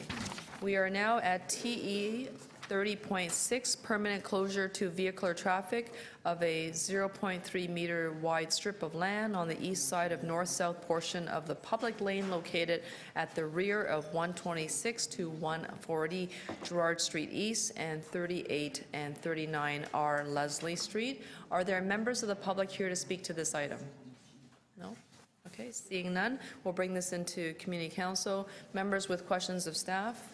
We are now at TE 30.6, permanent closure to vehicular traffic of a 0.3 meter wide strip of land on the east side of north-south portion of the public lane located at the rear of 126 to 140 Gerrard Street East and 38 and 39 R Leslie Street. Are there members of the public here to speak to this item? No? Okay, seeing none, we'll bring this into Community Council. Members with questions of staff?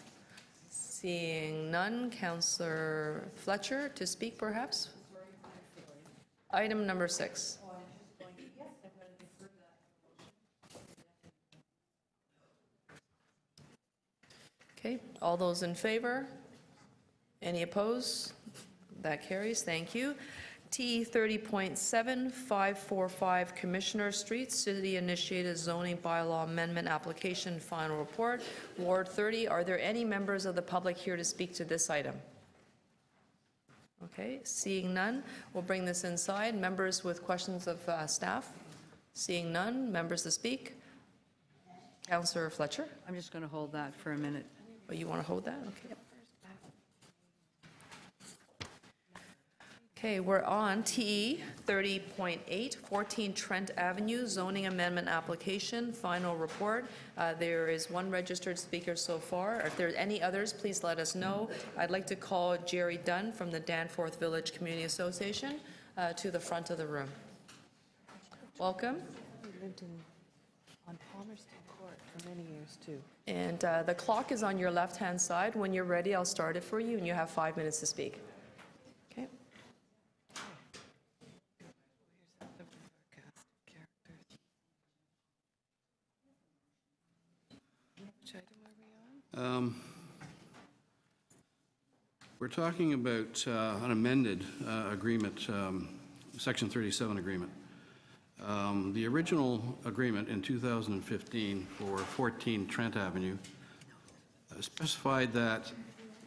Seeing none, Councillor Fletcher to speak, perhaps? Item number 6. Okay, all those in favor? Any opposed? That carries, thank you. T 30.7545 Commissioner Street, City-Initiated Zoning Bylaw Amendment Application Final Report, Ward 30. Are there any members of the public here to speak to this item? Okay, seeing none, we'll bring this inside. Members with questions of staff? Seeing none, members to speak? Councillor Fletcher? I'm just going to hold that for a minute. Oh, you want to hold that? Okay. Okay, we're on T 30.8, 14 Trent Avenue, zoning amendment application, final report. There is one registered speaker so far. If there are any others, please let us know. I'd like to call Jerry Dunn from the Danforth Village Community Association to the front of the room. Welcome. We lived on Palmerston Court for many years, too. And the clock is on your left-hand side. When you're ready, I'll start it for you, and you have 5 minutes to speak. Okay. We're talking about an amended agreement, Section 37 agreement. The original agreement in 2015 for 14 Trent Avenue specified that,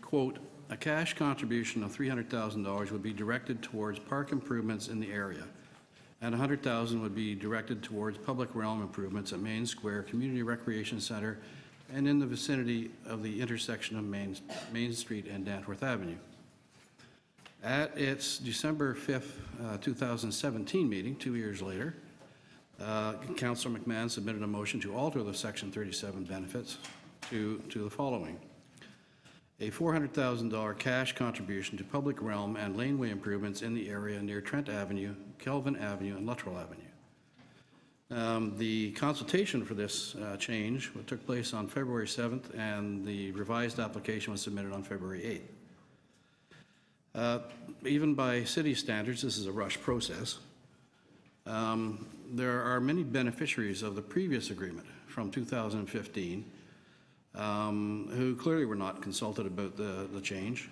quote, a cash contribution of $300,000 would be directed towards park improvements in the area, and $100,000 would be directed towards public realm improvements at Main Square Community Recreation Center and in the vicinity of the intersection of Main Street and Danforth Avenue. At its December 5th, 2017 meeting, 2 years later, Councillor McMahon submitted a motion to alter the Section 37 benefits to the following. A $400,000 cash contribution to public realm and laneway improvements in the area near Trent Avenue, Kelvin Avenue, and Luttrell Avenue. The consultation for this change took place on February 7th, and the revised application was submitted on February 8th. Even by city standards, this is a rush process. There are many beneficiaries of the previous agreement from 2015 who clearly were not consulted about the change.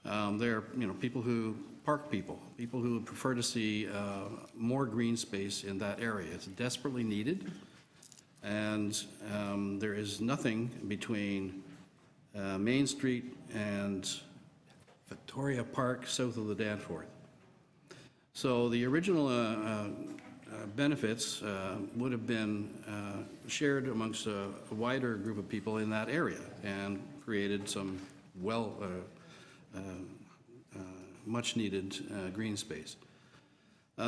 They're people who park people who would prefer to see more green space in that area. It's desperately needed, and there is nothing between Main Street and Victoria Park south of the Danforth. So the original benefits would have been shared amongst a wider group of people in that area and created some much needed green space. There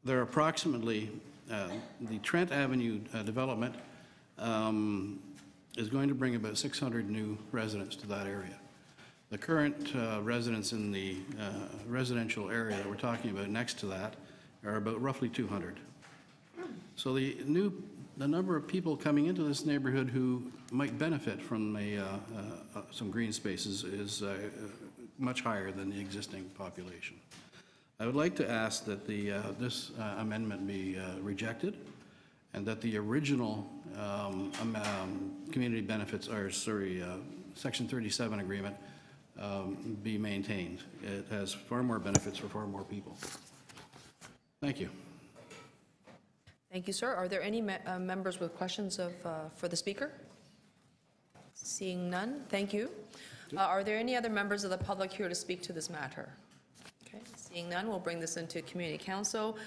are approximately, the Trent Avenue development is going to bring about 600 new residents to that area. The current residents in the residential area that we're talking about next to that are about roughly 200. So the number of people coming into this neighborhood who might benefit from some green spaces is much higher than the existing population. I would like to ask that this amendment be rejected, and that the original community benefits, Section 37 agreement be maintained. It has far more benefits for far more people. Thank you. Thank you, sir. Are there any members with questions for the speaker? Seeing none, thank you. Are there any other members of the public here to speak to this matter? Okay, seeing none, we'll bring this into Community Council.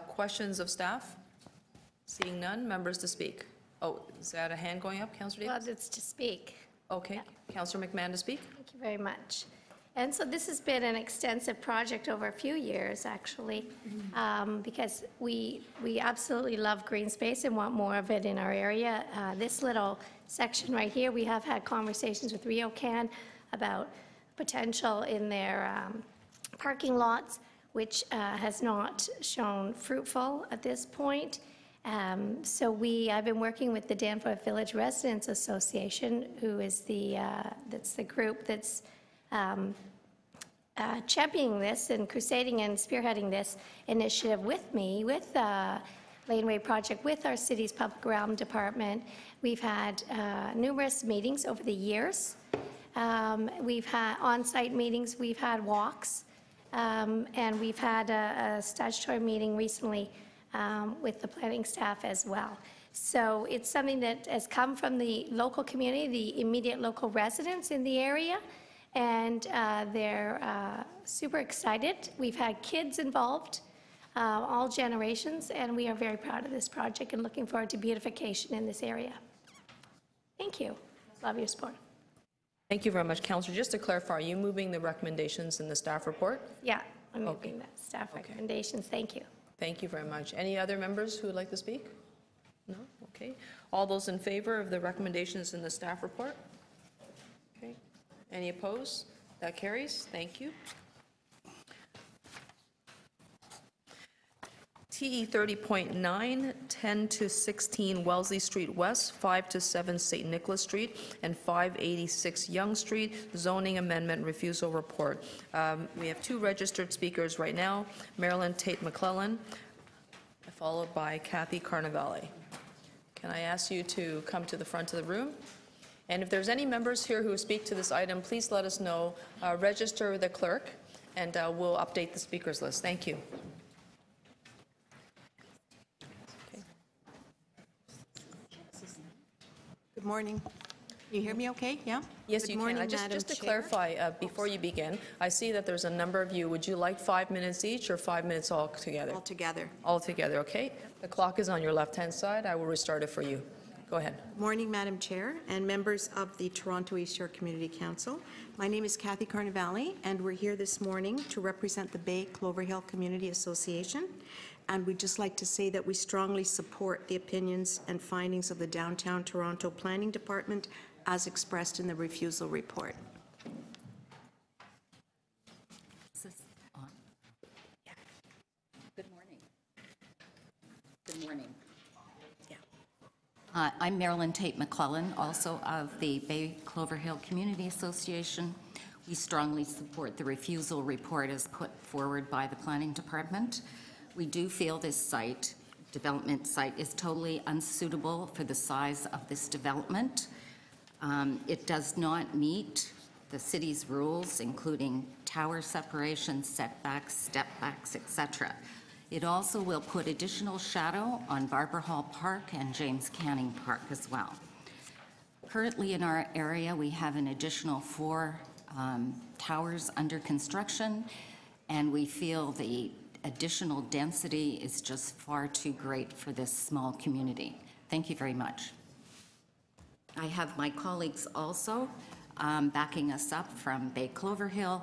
Questions of staff? Seeing none, members to speak. Oh, is that a hand going up, Councillor Davis? Well, it's to speak. Okay, Councillor McMahon to speak. Thank you very much. And so this has been an extensive project over a few years, actually, because we absolutely love green space and want more of it in our area. This little section right here, we have had conversations with RioCan about potential in their parking lots, which has not shown fruitful at this point. So I've been working with the Danforth Village Residents Association, who is that's the group that's championing this and crusading and spearheading this initiative with me, with the Laneway Project, with our city's public realm department. We've had numerous meetings over the years. We've had on-site meetings, we've had walks, and we've had a statutory meeting recently with the planning staff as well. So it's something that has come from the local community, the immediate local residents in the area, and they're super excited. We've had kids involved, all generations, and we are very proud of this project and looking forward to beautification in this area. Thank you. Love your support. Thank you very much, Councillor. Just to clarify, are you moving the recommendations in the staff report? Yeah, I'm moving the staff recommendations. Thank you. Thank you very much. Any other members who would like to speak? No? Okay. All those in favor of the recommendations in the staff report? Okay. Any opposed? That carries. Thank you. TE 30.9, 10 to 16 Wellesley Street West, 5 to 7 St. Nicholas Street, and 586 Yonge Street, zoning amendment refusal report. We have two registered speakers right now, Marilyn Tate McClellan, followed by Kathy Carnevale. Can I ask you to come to the front of the room? And if there's any members here who speak to this item, please let us know. Register with the clerk, and we'll update the speakers list. Thank you. Good morning. You hear me okay? Yeah? Yes, Good you morning, can. Madam Just to Chair. clarify, before you begin, I see that there's a number of you. Would you like 5 minutes each or 5 minutes all together? All together. All together, okay. The clock is on your left-hand side. I will restart it for you. Go ahead. Morning, Madam Chair and members of the Toronto East York Community Council. My name is Kathy Carnevale, and we're here this morning to represent the Bay Clover Hill Community Association. And we'd just like to say that we strongly support the opinions and findings of the Downtown Toronto Planning Department as expressed in the refusal report. Is this on? Yeah. Good morning. Good morning. Yeah. I'm Marilyn Tate McClellan, also of the Bay Clover Hill Community Association. We strongly support the refusal report as put forward by the Planning Department. We do feel this development site is totally unsuitable for the size of this development. It does not meet the city's rules, including tower separation, setbacks, step backs, etc. It also will put additional shadow on Barber Hall Park and James Canning Park as well. Currently in our area, we have an additional 4 towers under construction, and we feel the additional density is just far too great for this small community. Thank you very much. I have my colleagues also backing us up from Bay Clover Hill,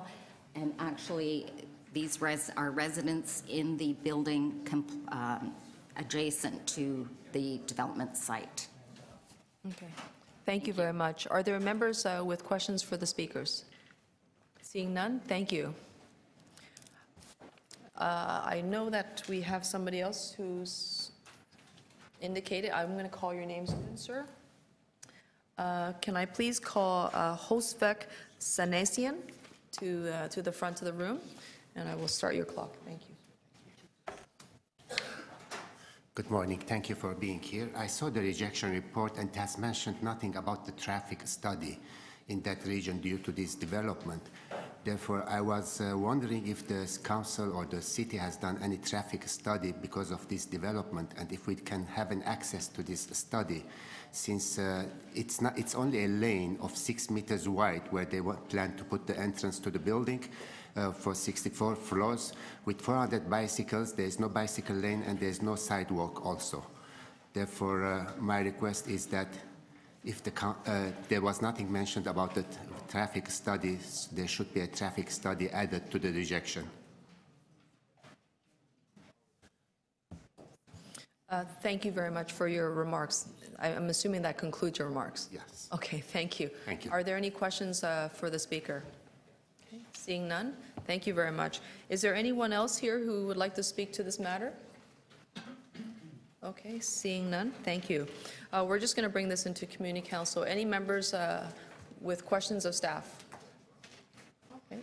and actually these are residents in the building adjacent to the development site. Okay. Thank you very much. Are there members with questions for the speakers? Seeing none, thank you. I know that we have somebody else who's indicated. I'm going to call your names again, sir. Can I please call Hosvek Sanesian to the front of the room, and I will start your clock. Thank you. Good morning. Thank you for being here. I saw the rejection report, and it has mentioned nothing about the traffic study in that region due to this development. Therefore, I was wondering if the council or the city has done any traffic study because of this development, and if we can have an access to this study, since it's only a lane of 6 meters wide where they plan to put the entrance to the building for 64 floors. With 400 bicycles, there is no bicycle lane and there is no sidewalk also. Therefore, my request is that if there was nothing mentioned about the traffic studies, there should be a traffic study added to the rejection. Thank you very much for your remarks. I'm assuming that concludes your remarks. Yes. Okay, thank you. Thank you. Are there any questions for the speaker? Okay, seeing none, thank you very much. Is there anyone else here who would like to speak to this matter? Okay, seeing none, thank you. We're just going to bring this into Community Council. Any members with questions of staff? Okay,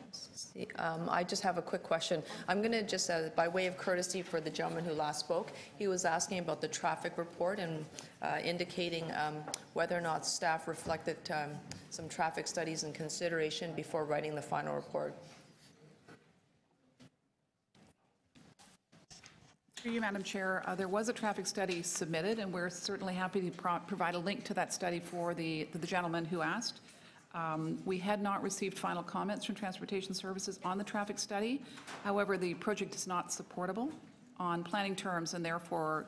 I just have a quick question. I'm going to just, by way of courtesy for the gentleman who last spoke, he was asking about the traffic report and indicating whether or not staff reflected some traffic studies in consideration before writing the final report. Through you, Madam Chair, there was a traffic study submitted, and we're certainly happy to provide a link to that study for the gentleman who asked. We had not received final comments from Transportation Services on the traffic study. However, the project is not supportable on planning terms, and therefore,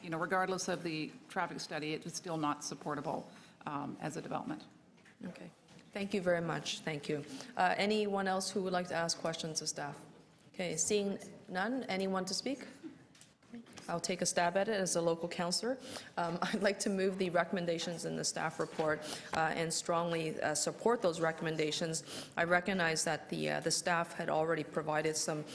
regardless of the traffic study, it is still not supportable as a development. Okay. Thank you very much. Thank you. Anyone else who would like to ask questions of staff? Okay. Seeing none, anyone to speak? I'll take a stab at it as a local councillor. I'd like to move the recommendations in the staff report and strongly support those recommendations. I recognize that the staff had already provided some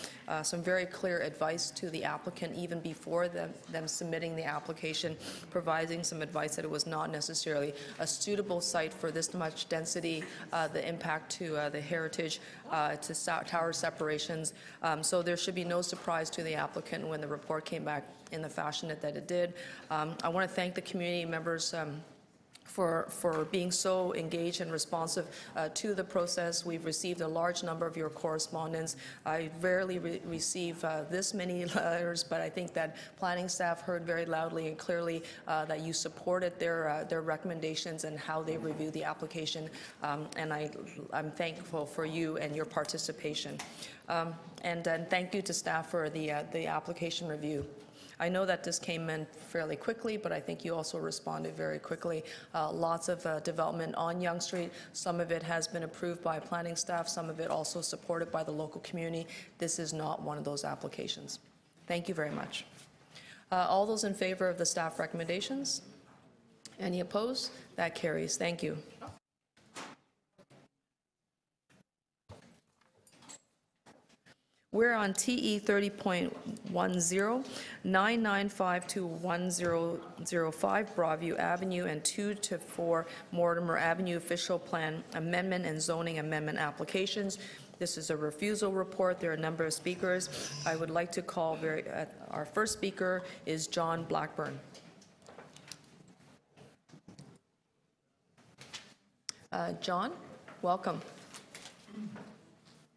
very clear advice to the applicant even before them submitting the application, providing some advice that it was not necessarily a suitable site for this much density, the impact to the heritage, to tower separations. So there should be no surprise to the applicant when the report came back in the fashion that it did. I want to thank the community members for being so engaged and responsive to the process. We've received a large number of your correspondence. I rarely receive this many letters, but I think that planning staff heard very loudly and clearly that you supported their recommendations and how they reviewed the application, and I'm thankful for you and your participation. And thank you to staff for the application review. I know that this came in fairly quickly, but I think you also responded very quickly. Lots of development on Yonge Street. Some of it has been approved by planning staff, some of it also supported by the local community. This is not one of those applications. Thank you very much. All those in favor of the staff recommendations? Any opposed? That carries. Thank you. We're on TE 30.10, 995 to 1005 Broadview Avenue and 2 to 4 Mortimer Avenue official plan amendment and zoning amendment applications. This is a refusal report. There are a number of speakers. I would like to call our first speaker is John Blackburn. John, welcome.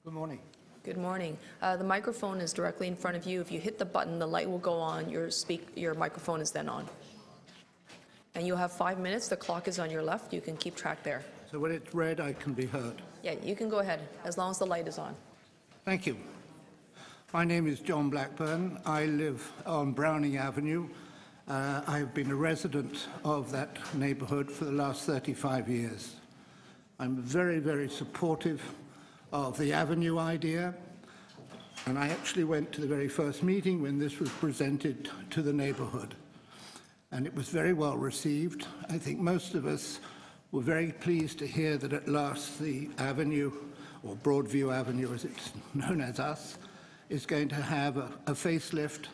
Good morning. Good morning. The microphone is directly in front of you. If you hit the button, the light will go on. Your microphone is then on. And you'll have 5 minutes. The clock is on your left. You can keep track there. So when it's red, I can be heard. Yeah, you can go ahead, as long as the light is on. Thank you. My name is John Blackburn. I live on Browning Avenue. I've been a resident of that neighborhood for the last 35 years. I'm very, very supportive of the avenue idea, and I actually went to the very first meeting when this was presented to the neighborhood, and it was very well received. I think most of us were very pleased to hear that at last the avenue, or Broadview Avenue as it's known as us, is going to have a facelift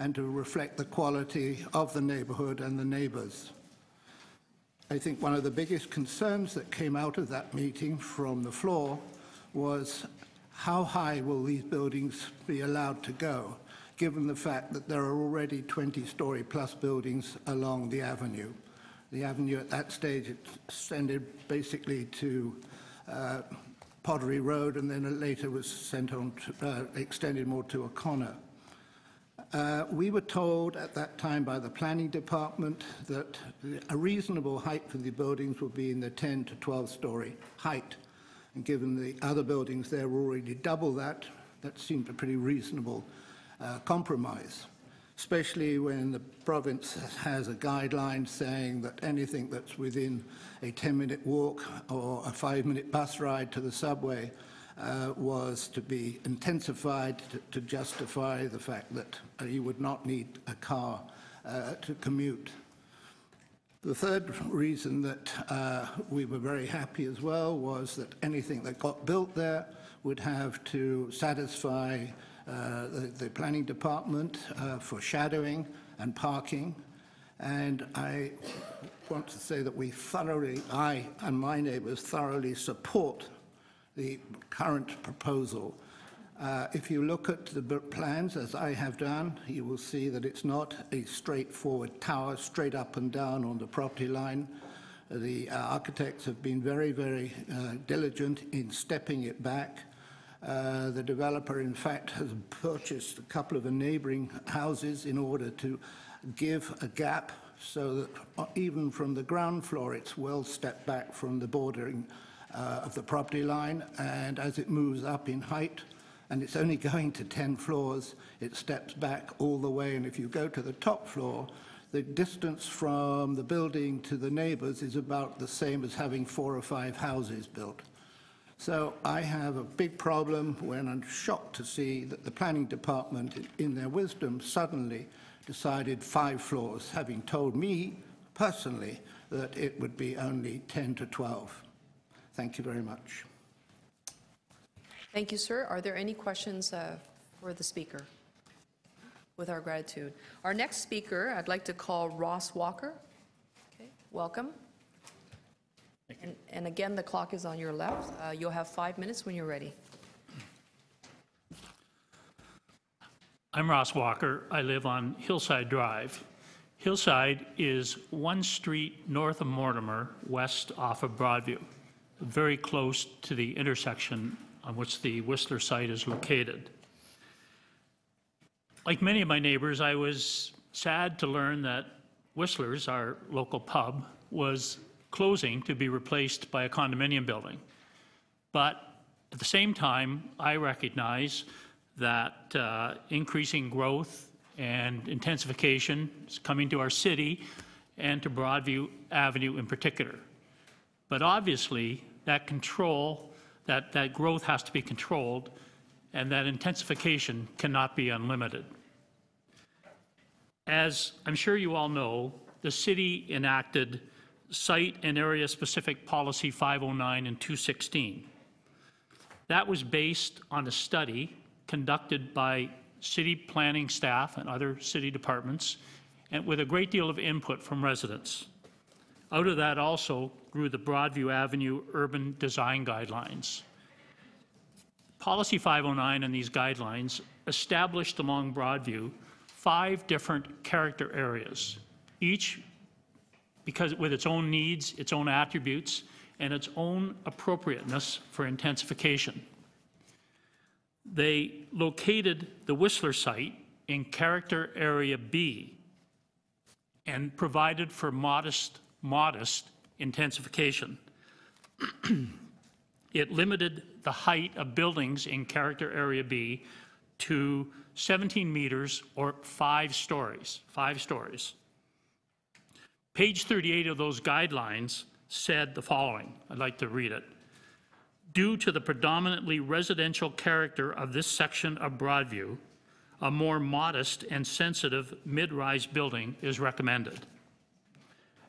and to reflect the quality of the neighborhood and the neighbors. I think one of the biggest concerns that came out of that meeting from the floor was how high will these buildings be allowed to go, given the fact that there are already 20-story plus buildings along the avenue. The avenue at that stage extended basically to Pottery Road, and then it later was sent on to, extended more to O'Connor. We were told at that time by the planning department that a reasonable height for the buildings would be in the 10 to 12-story height. And given the other buildings there were already double that, that seemed a pretty reasonable compromise. especially when the province has a guideline saying that anything that's within a 10-minute walk or a 5-minute bus ride to the subway was to be intensified to justify the fact that you would not need a car to commute. The third reason that we were very happy as well was that anything that got built there would have to satisfy the planning department for shadowing and parking. And I want to say that we thoroughly, I and my neighbours thoroughly support the current proposal. If you look at the plans, as I have done, you will see that it's not a straightforward tower straight up and down on the property line. The architects have been very, very diligent in stepping it back. The developer, in fact, has purchased a couple of the neighbouring houses in order to give a gap so that even from the ground floor it's well stepped back from the bordering of the property line, and as it moves up in height, and it's only going to 10 floors, it steps back all the way. And if you go to the top floor, the distance from the building to the neighbours is about the same as having 4 or 5 houses built. So I have a big problem when I'm shocked to see that the planning department, in their wisdom, suddenly decided 5 floors, having told me personally that it would be only 10 to 12. Thank you very much. Thank you, sir. Are there any questions for the speaker? With our gratitude. Our next speaker, I'd like to call Ross Walker. Okay, welcome. And again, the clock is on your left. You'll have 5 minutes when you're ready. I'm Ross Walker. I live on Hillside Drive. Hillside is one street north of Mortimer, west off of Broadview, very close to the intersection on which the Whistler site is located. Like many of my neighbors, I was sad to learn that Whistler's, our local pub, was closing to be replaced by a condominium building. But at the same time, I recognize that increasing growth and intensification is coming to our city and to Broadview Avenue in particular. But obviously, that growth has to be controlled, and that intensification cannot be unlimited. As I'm sure you all know, the city enacted Site and Area Specific Policy 509 and 216. That was based on a study conducted by city planning staff and other city departments, and with a great deal of input from residents. Out of that also grew the Broadview Avenue Urban Design Guidelines. Policy 509 and these guidelines established along Broadview 5 different character areas, each because with its own needs, its own attributes, and its own appropriateness for intensification. They located the Whistler site in Character Area B and provided for modest intensification. It limited the height of buildings in Character Area B to 17 meters or 5 stories. Page 38 of those guidelines said the following. I'd like to read it. Due to the predominantly residential character of this section of Broadview, a more modest and sensitive mid-rise building is recommended.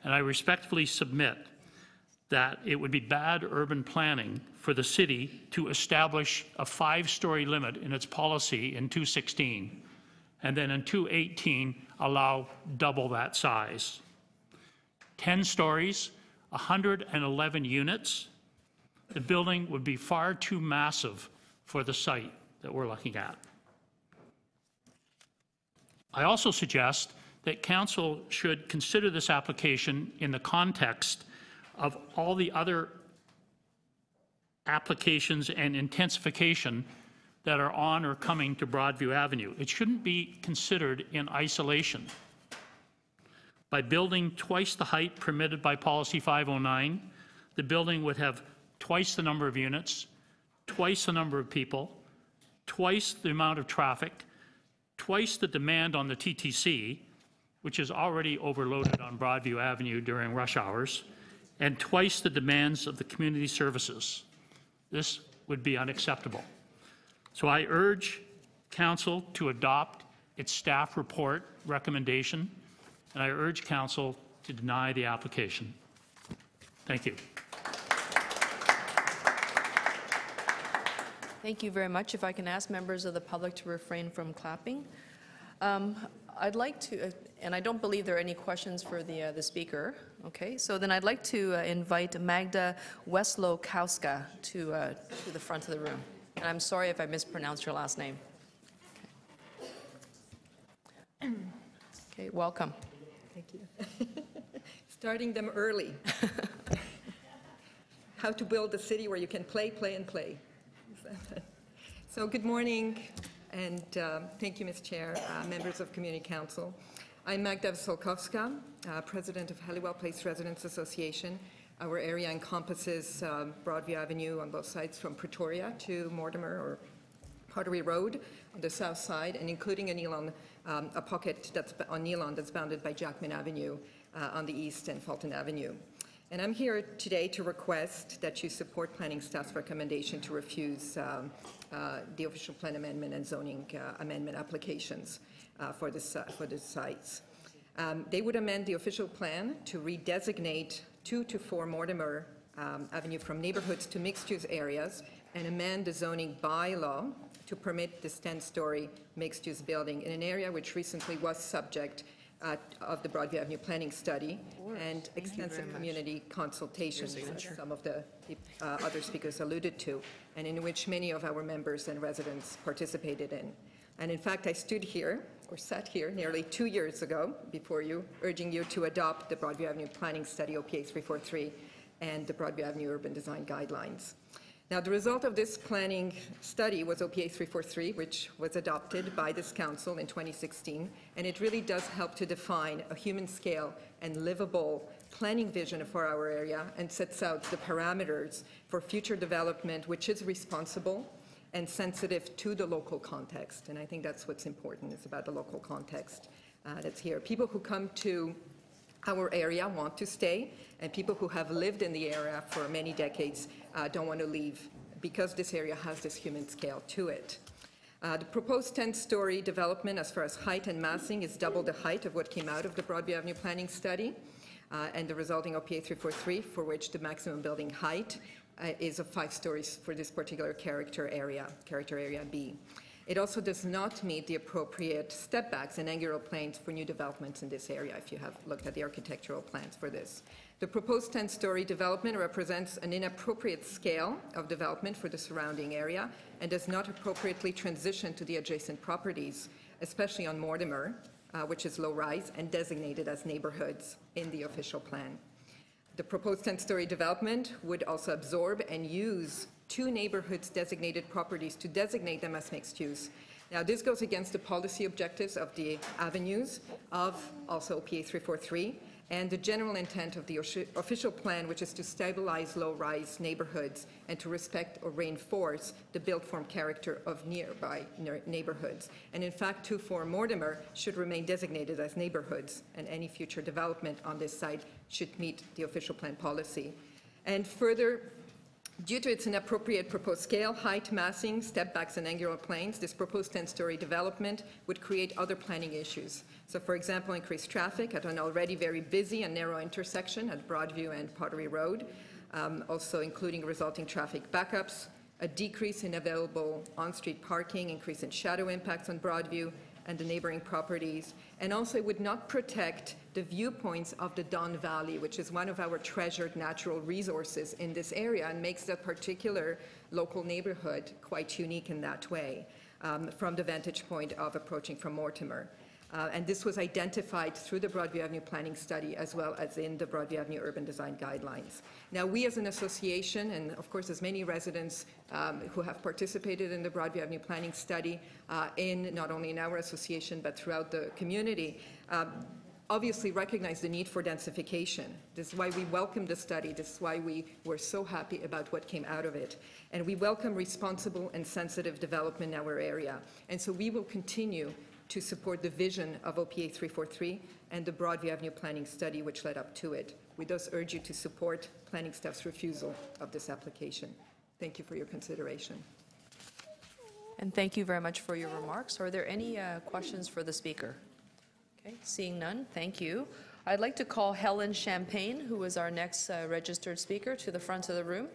And I respectfully submit that it would be bad urban planning for the city to establish a 5-story limit in its policy in 216, and then in 218 allow double that size. 10 stories, 111 units, the building would be far too massive for the site that we're looking at. I also suggest that Council should consider this application in the context of all the other applications and intensification that are on or coming to Broadview Avenue. It shouldn't be considered in isolation. By building twice the height permitted by Policy 509, the building would have twice the number of units, twice the number of people, twice the amount of traffic, twice the demand on the TTC, which is already overloaded on Broadview Avenue during rush hours, and twice the demands of the community services. This would be unacceptable. So I urge Council to adopt its staff report recommendation, and I urge Council to deny the application. Thank you. Thank you very much. If I can ask members of the public to refrain from clapping. I'd like to, and I don't believe there are any questions for the speaker. Okay, so then I'd like to invite Magda Weslow-Kauska to the front of the room. And I'm sorry if I mispronounced your last name. Okay, welcome. Thank you. Starting them early. How to build a city where you can play, play, and play. So good morning, and thank you, Ms. Chair, members of Community Council. I'm Magda Weslow-Kauska, President of Holywell Place Residents Association. Our area encompasses Broadview Avenue on both sides from Pretoria to Mortimer or Pottery Road on the south side, and including a pocket that's on Nealon that's bounded by Jackman Avenue on the east and Fulton Avenue. And I'm here today to request that you support planning staff's recommendation to refuse the official plan amendment and zoning amendment applications for the sites. They would amend the official plan to redesignate 2 to 4 Mortimer Avenue from neighborhoods to mixed-use areas and amend the zoning bylaw to permit this 10-story mixed-use building in an area which recently was subject of the Broadview Avenue planning study and extensive community consultations, as some of the other speakers alluded to, and in which many of our members and residents participated in. And in fact, I stood here, or sat here, nearly 2 years ago before you, urging you to adopt the Broadview Avenue planning study, OPA 343, and the Broadview Avenue urban design guidelines. Now, the result of this planning study was OPA 343, which was adopted by this council in 2016, and it really does help to define a human scale and livable planning vision for our area and sets out the parameters for future development, which is responsible and sensitive to the local context. And I think that's what's important, is about the local context that's here. People who come to our area want to stay, and people who have lived in the area for many decades don't want to leave, because this area has this human scale to it. The proposed 10-story development, as far as height and massing, is double the height of what came out of the Broadview Avenue planning study, and the resulting OPA 343, for which the maximum building height is of 5 stories for this particular character area B. It also does not meet the appropriate stepbacks and angular planes for new developments in this area, if you have looked at the architectural plans for this. The proposed 10-story development represents an inappropriate scale of development for the surrounding area and does not appropriately transition to the adjacent properties, especially on Mortimer, which is low-rise and designated as neighborhoods in the official plan. The proposed 10-story development would also absorb and use 2 neighborhoods designated properties to designate them as mixed use. Now, this goes against the policy objectives of the avenues of also OPA 343 and the general intent of the official plan, which is to stabilize low-rise neighborhoods and to respect or reinforce the built form character of nearby neighborhoods. And in fact, 2-4 Mortimer should remain designated as neighborhoods, and any future development on this site should meet the official plan policy. And further, due to its inappropriate proposed scale, height, massing, stepbacks, and angular planes, this proposed 10-story development would create other planning issues. So, for example, increased traffic at an already very busy and narrow intersection at Broadview and Pottery Road, also including resulting traffic backups, a decrease in available on-street parking, increase in shadow impacts on Broadview and the neighboring properties, and also it would not protect the viewpoints of the Don Valley, which is one of our treasured natural resources in this area and makes that particular local neighborhood quite unique in that way, from the vantage point of approaching from Mortimer. And this was identified through the Broadview Avenue planning study as well as in the Broadview Avenue urban design guidelines. Now, we as an association, and of course as many residents who have participated in the Broadview Avenue planning study, not only in our association but throughout the community, obviously recognize the need for densification. This is why we welcome the study. This is why we were so happy about what came out of it. And we welcome responsible and sensitive development in our area. And so we will continue to support the vision of OPA 343 and the Broadview Avenue planning study which led up to it. We thus urge you to support planning staff's refusal of this application. Thank you for your consideration. And thank you very much for your remarks. Are there any questions for the speaker? Okay, seeing none, thank you. I'd like to call Helen Champagne, who is our next registered speaker, to the front of the room.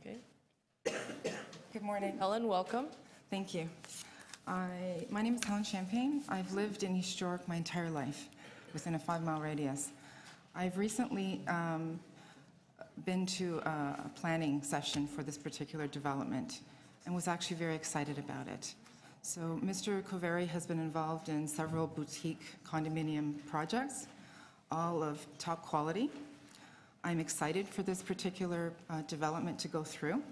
Okay. Good morning. Helen, welcome. Thank you. My name is Helen Champagne. I've lived in East York my entire life, within a 5-mile radius. I've recently been to a planning session for this particular development and was actually very excited about it. So Mr. Coveri has been involved in several boutique condominium projects, all of top quality. I'm excited for this particular development to go through.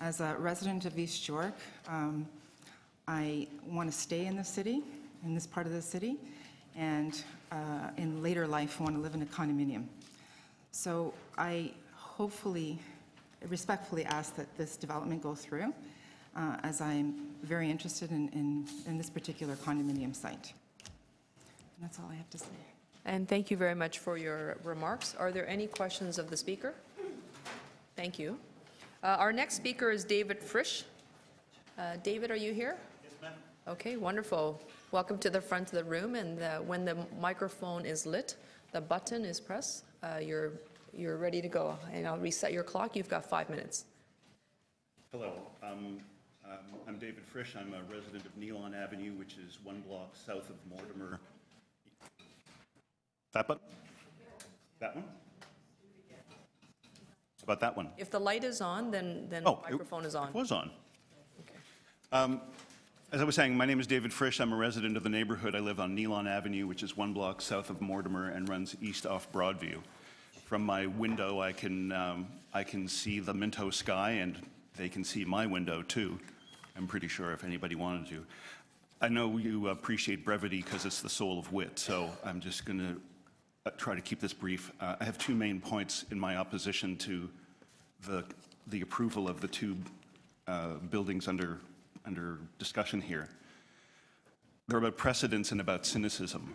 As a resident of East York, I want to stay in the city, in this part of the city, and in later life want to live in a condominium. So I respectfully ask that this development go through, as I'm very interested in this particular condominium site. And that's all I have to say. And thank you very much for your remarks. Are there any questions of the speaker? Thank you. Our next speaker is David Frisch. David, are you here? Yes, ma'am. Okay, wonderful. Welcome to the front of the room, and when the microphone is lit, the button is pressed, you're ready to go. And I'll reset your clock. You've got 5 minutes. Hello. I'm David Frisch. I'm a resident of Nealon Avenue, which is 1 block south of Mortimer. That button? That one? How about that one? If the light is on, then the microphone is on. It was on. As I was saying, my name is David Frisch. I'm a resident of the neighborhood. I live on Nealon Avenue, which is 1 block south of Mortimer and runs east off Broadview. From my window, I can see the Minto sky, and they can see my window too. I'm pretty sure if anybody wanted to. I know you appreciate brevity because it's the soul of wit, so I'm just going to try to keep this brief. I have 2 main points in my opposition to the approval of the 2 buildings under discussion here. They're about precedence and about cynicism.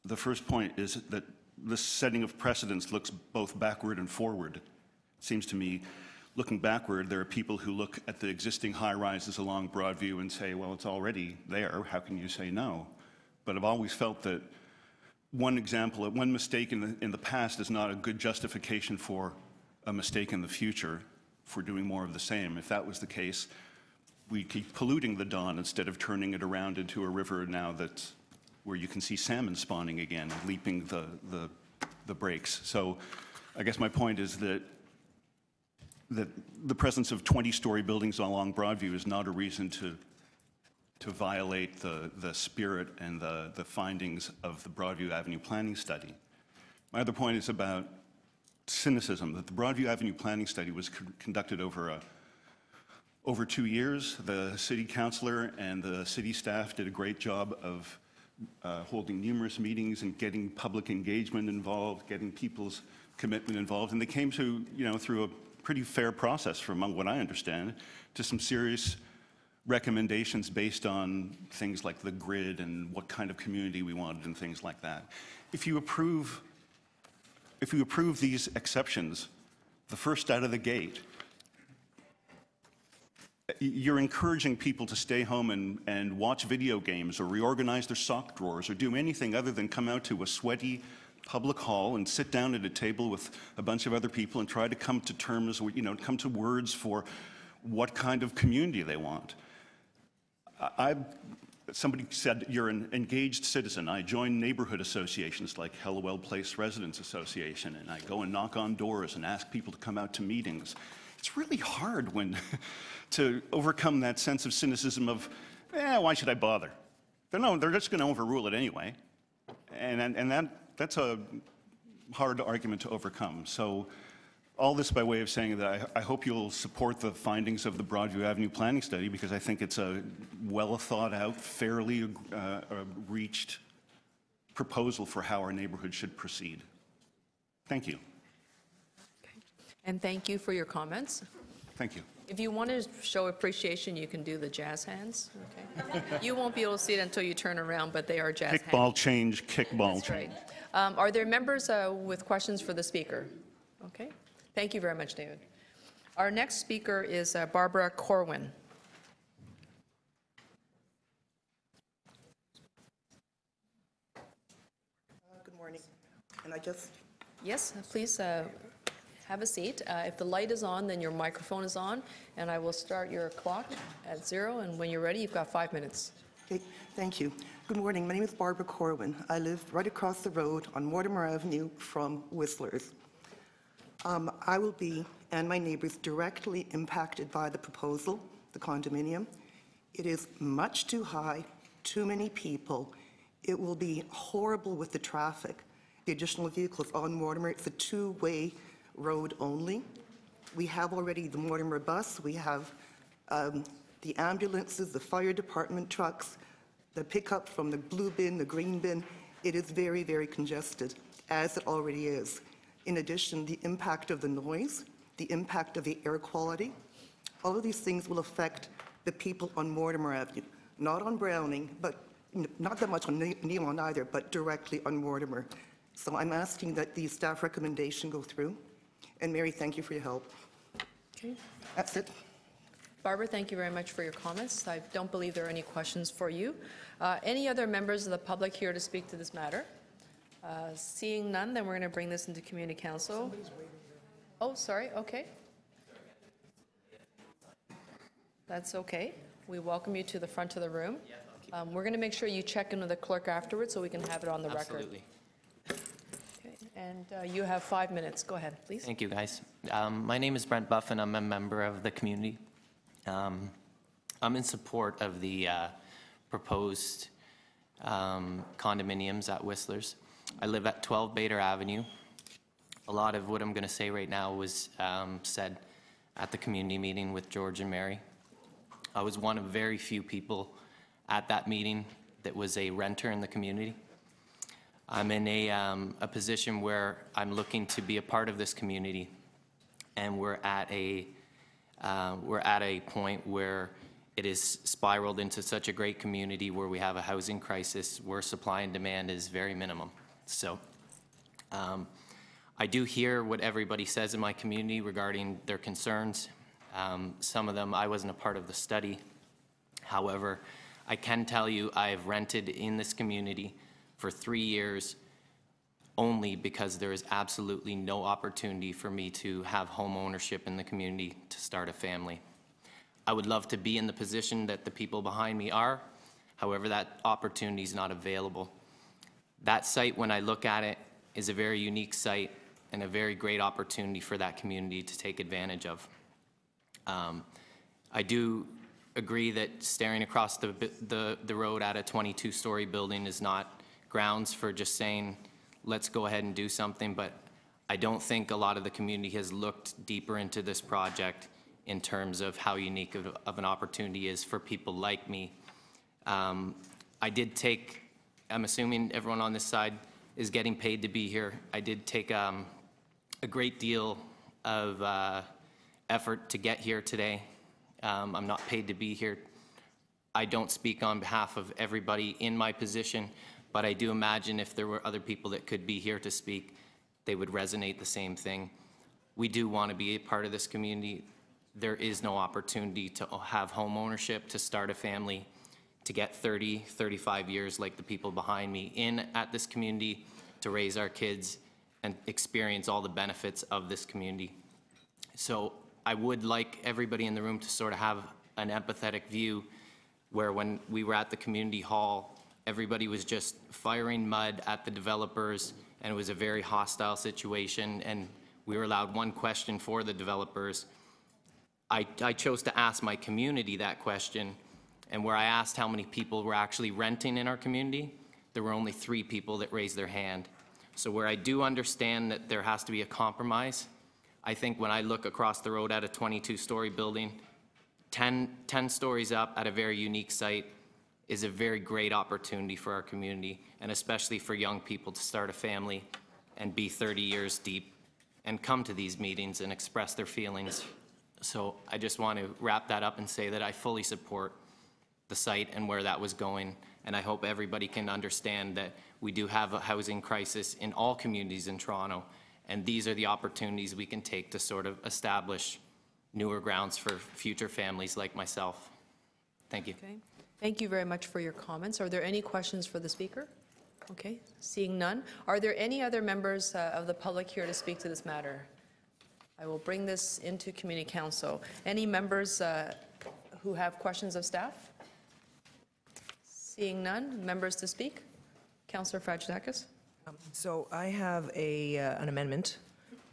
The first point is that this setting of precedence looks both backward and forward. It seems to me, looking backward, there are people who look at the existing high-rises along Broadview and say, well, it's already there, how can you say no? But I've always felt that one mistake in the past is not a good justification for a mistake in the future for doing more of the same. If that was the case, we keep polluting the Don instead of turning it around into a river now that's where you can see salmon spawning again, leaping the breaks. So I guess my point is that the presence of 20-story buildings along Broadview is not a reason to violate the spirit and the findings of the Broadview Avenue planning study. My other point is about cynicism, that the Broadview Avenue planning study was conducted over 2 years. The city councilor and the city staff did a great job of holding numerous meetings and getting public engagement involved, getting people's commitment involved, and they came to, through a pretty fair process, from what I understand, to some serious recommendations based on things like the grid and what kind of community we wanted and things like that. If you approve these exceptions, the first out of the gate, you're encouraging people to stay home and watch video games or reorganize their sock drawers or do anything other than come out to a sweaty public hall and sit down at a table with a bunch of other people and try to come to terms, come to words for what kind of community they want. Somebody said you're an engaged citizen. I join neighborhood associations like Holywell Place Residents Association, and I go and knock on doors and ask people to come out to meetings. It's really hard to overcome that sense of cynicism of, why should I bother? They're just going to overrule it anyway. And that's a hard argument to overcome. So all this by way of saying that I hope you'll support the findings of the Broadview Avenue planning study, because I think it's a well thought out, fairly reached proposal for how our neighborhood should proceed. Thank you. And thank you for your comments. Thank you. If you want to show appreciation, you can do the jazz hands, okay? You won't be able to see it until you turn around, but they are jazz hands. Kickball change, kickball That's change. right. Are there members with questions for the speaker? Okay. Thank you very much, David. Our next speaker is Barbara Corwin. Good morning. And I just... Yes, please have a seat. If the light is on, then your microphone is on, and I will start your clock at 0, and when you're ready, you've got 5 minutes. Okay, thank you. Good morning. My name is Barbara Corwin. I live right across the road on Mortimer Avenue from Whistler's. I will be, and my neighbors, directly impacted by the proposal, the condominium. It is much too high, too many people. It will be horrible with the traffic. The additional vehicles on Mortimer, it's a two-way road only. We have already the Mortimer bus, we have the ambulances, the fire department trucks, the pickup from the blue bin, the green bin. It is very, very congested, as it already is. In addition, the impact of the noise, the impact of the air quality, all of these things will affect the people on Mortimer Avenue, not on Browning, but not that much on Nealon either, but directly on Mortimer. So I'm asking that the staff recommendation go through. And Mary, thank you for your help. Okay. That's it. Barbara, thank you very much for your comments. I don't believe there are any questions for you. Any other members of the public here to speak to this matter? Seeing none, then we're going to bring this into Community Council. Oh, sorry, okay. That's okay. We welcome you to the front of the room. We're going to make sure you check in with the clerk afterwards so we can have it on the record. Absolutely. Okay. And you have 5 minutes. Go ahead, please. Thank you, guys. My name is Brent Buff, and I'm a member of the community. I'm in support of the proposed condominiums at Whistler's. I live at 12 Bader Avenue. A lot of what I'm going to say right now was said at the community meeting with George and Mary. I was one of very few people at that meeting that was a renter in the community. I'm in a position where I'm looking to be a part of this community, and we're at a point where it is spiraled into such a great community where we have a housing crisis where supply and demand is very minimum. So I do hear what everybody says in my community regarding their concerns. Some of them, I wasn't a part of the study. However, I can tell you I've rented in this community for 3 years only because there is absolutely no opportunity for me to have home ownership in the community to start a family. I would love to be in the position that the people behind me are. However, that opportunity is not available. That site, when I look at it, is a very unique site and a very great opportunity for that community to take advantage of. I do agree that staring across the road at a 22-story building is not grounds for just saying, let's go ahead and do something, but I don't think a lot of the community has looked deeper into this project in terms of how unique of an opportunity is for people like me. I'm assuming everyone on this side is getting paid to be here. I did take a great deal of effort to get here today. I'm not paid to be here. I don't speak on behalf of everybody in my position, but I do imagine if there were other people that could be here to speak, they would resonate the same thing. We do want to be a part of this community. There is no opportunity to have home ownership, to start a family, to get 30, 35 years like the people behind me in at this community, to raise our kids and experience all the benefits of this community. So I would like everybody in the room to sort of have an empathetic view where when we were at the community hall, everybody was just firing mud at the developers, and it was a very hostile situation, and we were allowed one question for the developers. I chose to ask my community that question, and where I asked how many people were actually renting in our community, there were only 3 people that raised their hand. So where I do understand that there has to be a compromise, I think when I look across the road at a 22-story building, 10 stories up at a very unique site is a very great opportunity for our community, and especially for young people to start a family and be 30 years deep and come to these meetings and express their feelings So I just want to wrap that up and say that I fully support the site and where that was going, and I hope everybody can understand that we do have a housing crisis in all communities in Toronto, and these are the opportunities we can take to sort of establish newer grounds for future families like myself. Thank you. Okay. Thank you very much for your comments. Are there any questions for the speaker? Okay, seeing none. Are there any other members of the public here to speak to this matter? I will bring this into Community Council. Any members who have questions of staff? Seeing none. Members to speak? Councillor Fragedakis. So I have an amendment,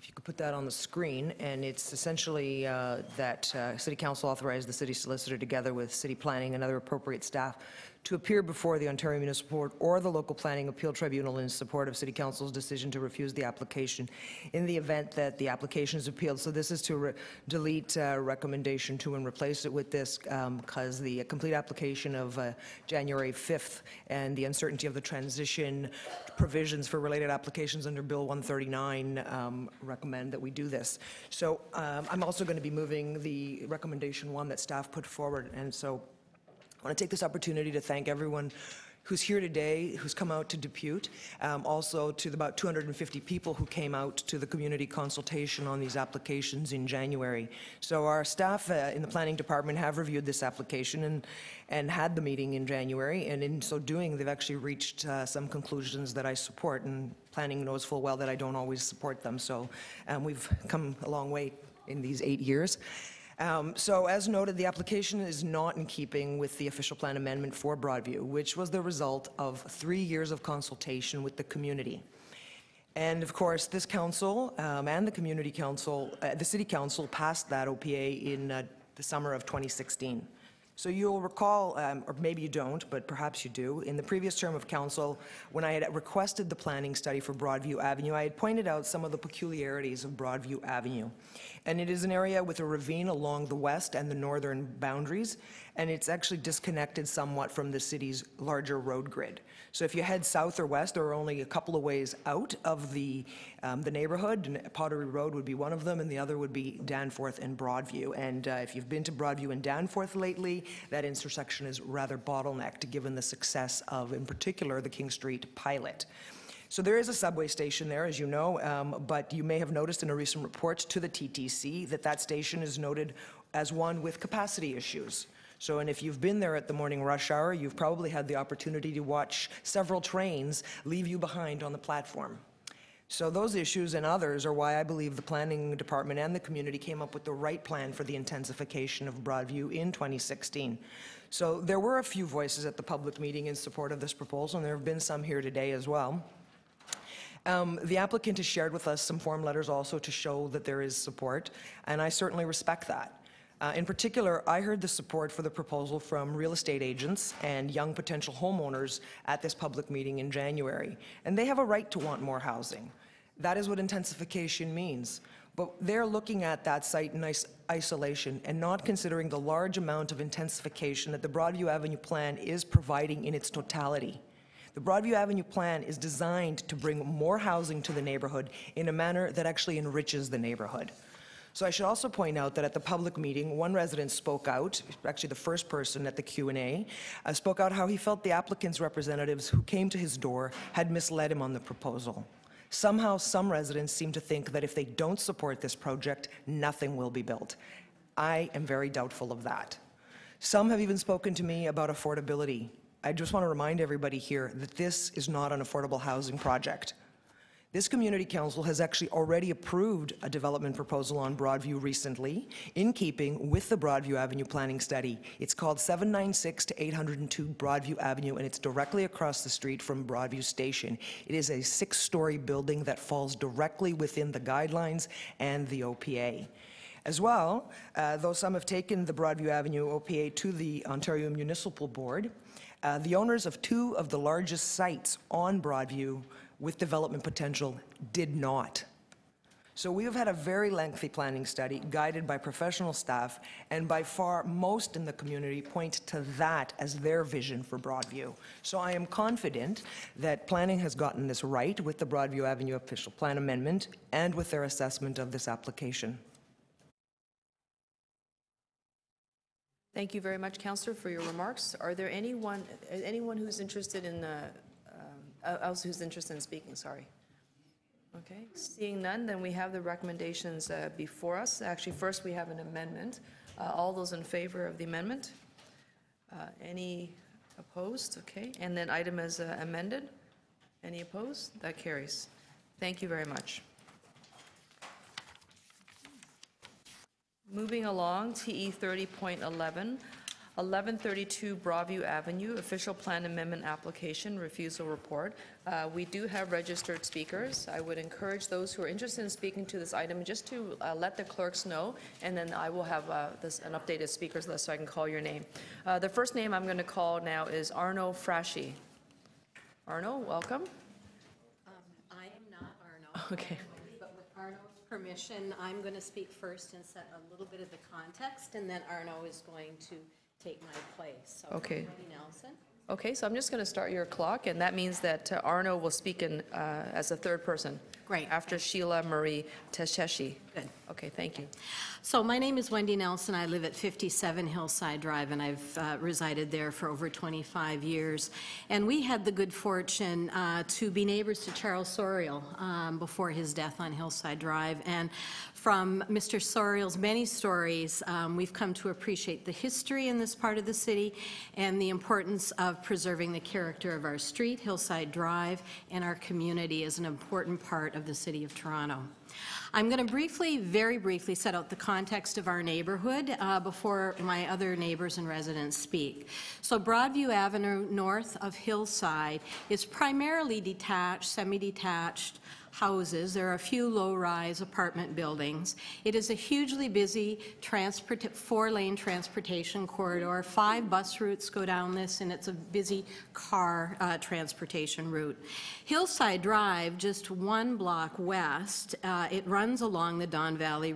if you could put that on the screen, and it's essentially that City Council authorize the City Solicitor together with City Planning and other appropriate staff to appear before the Ontario Municipal Board or the Local Planning Appeal Tribunal in support of City Council's decision to refuse the application in the event that the application is appealed. So this is to delete recommendation 2 and replace it with this because the complete application of January 5th and the uncertainty of the transition provisions for related applications under Bill 139 recommend that we do this. So I'm also going to be moving the recommendation 1 that staff put forward, and so I want to take this opportunity to thank everyone who's here today, who's come out to Depute, also to the about 250 people who came out to the community consultation on these applications in January. So our staff in the planning department have reviewed this application and had the meeting in January, and in so doing, they've actually reached some conclusions that I support, and planning knows full well that I don't always support them. So we've come a long way in these 8 years. So as noted, the application is not in keeping with the official plan amendment for Broadview, which was the result of 3 years of consultation with the community. And of course, this council and the community council, the city council passed that OPA in the summer of 2016. So you'll recall, or maybe you don't, but perhaps you do, in the previous term of council, when I had requested the planning study for Broadview Avenue, I had pointed out some of the peculiarities of Broadview Avenue. And it is an area with a ravine along the west and the northern boundaries, and it's actually disconnected somewhat from the city's larger road grid. So if you head south or west, there are only a couple of ways out of the neighborhood, and Pottery Road would be one of them, and the other would be Danforth and Broadview. And if you've been to Broadview and Danforth lately, that intersection is rather bottlenecked, given the success of, in particular, the King Street pilot. So there is a subway station there, as you know, but you may have noticed in a recent report to the TTC that that station is noted as one with capacity issues. So, and if you've been there at the morning rush hour, you've probably had the opportunity to watch several trains leave you behind on the platform. So those issues and others are why I believe the planning department and the community came up with the right plan for the intensification of Broadview in 2016. So there were a few voices at the public meeting in support of this proposal, and there have been some here today as well. The applicant has shared with us some form letters also to show that there is support, and I certainly respect that. In particular, I heard the support for the proposal from real estate agents and young potential homeowners at this public meeting in January, and they have a right to want more housing. That is what intensification means. But they're looking at that site in isolation and not considering the large amount of intensification that the Broadview Avenue plan is providing in its totality. The Broadview Avenue plan is designed to bring more housing to the neighborhood in a manner that actually enriches the neighborhood. So I should also point out that at the public meeting, one resident spoke out, actually the first person at the Q&A, spoke out how he felt the applicant's representatives who came to his door had misled him on the proposal. Somehow, some residents seem to think that if they don't support this project, nothing will be built. I am very doubtful of that. Some have even spoken to me about affordability. I just want to remind everybody here that this is not an affordable housing project. This community council has actually already approved a development proposal on Broadview recently, in keeping with the Broadview Avenue planning study. It's called 796 to 802 Broadview Avenue, and it's directly across the street from Broadview Station. It is a 6-story building that falls directly within the guidelines and the OPA. As well, though some have taken the Broadview Avenue OPA to the Ontario Municipal Board, the owners of 2 of the largest sites on Broadview with development potential did not. So we have had a very lengthy planning study guided by professional staff, and by far most in the community point to that as their vision for Broadview. So I am confident that planning has gotten this right with the Broadview Avenue official plan amendment and with their assessment of this application. Thank you very much, Councillor, for your remarks. Are there anyone who's interested in else who's interested in speaking? Sorry. Okay, seeing none, then we have the recommendations before us. Actually, first we have an amendment. All those in favor of the amendment? Any opposed? Okay, and then item as amended. Any opposed? That carries. Thank you very much. Moving along, TE 30.11, 1132 Broadview Avenue, official plan amendment application, refusal report. We do have registered speakers. I would encourage those who are interested in speaking to this item just to let the clerks know, and then I will have an updated speakers list so I can call your name. The first name I'm going to call now is Arno Fraschi. Arno, welcome. I am not Arno. Okay. But with Arno's permission, I'm going to speak first and set a little bit of the context, and then Arno is going to take my place. So, okay. Wendy Nelson. Okay, so I'm just going to start your clock, and that means that Arno will speak as a third person. Great. After Sheila Marie Tesheshi. Good. Okay, thank you. So my name is Wendy Nelson. I live at 57 Hillside Drive, and I've resided there for over 25 years. And we had the good fortune to be neighbors to Charles Sorial before his death on Hillside Drive. And from Mr. Sorial's many stories, we've come to appreciate the history in this part of the city and the importance of preserving the character of our street, Hillside Drive, and our community as an important part of the City of Toronto. I'm going to very briefly set out the context of our neighborhood before my other neighbors and residents speak. So Broadview Avenue north of Hillside is primarily detached, semi-detached houses. There are a few low-rise apartment buildings. It is a hugely busy four-lane transportation corridor. 5 bus routes go down this, and it's a busy car transportation route. Hillside Drive, just 1 block west, it runs along the Don Valley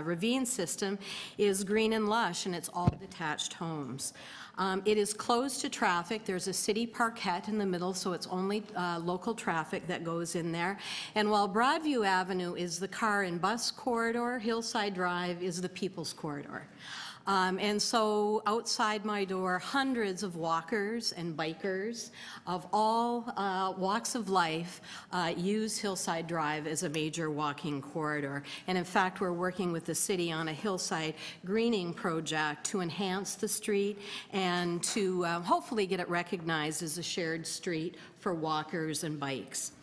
ravine system, is green and lush, and it's all detached homes. It is closed to traffic. There's a city parkette in the middle, so it's only local traffic that goes in there. And while Broadview Avenue is the car and bus corridor, Hillside Drive is the people's corridor. And so outside my door, hundreds of walkers and bikers of all walks of life use Hillside Drive as a major walking corridor. And in fact, we're working with the city on a hillside greening project to enhance the street and to hopefully get it recognized as a shared street for walkers and bikes.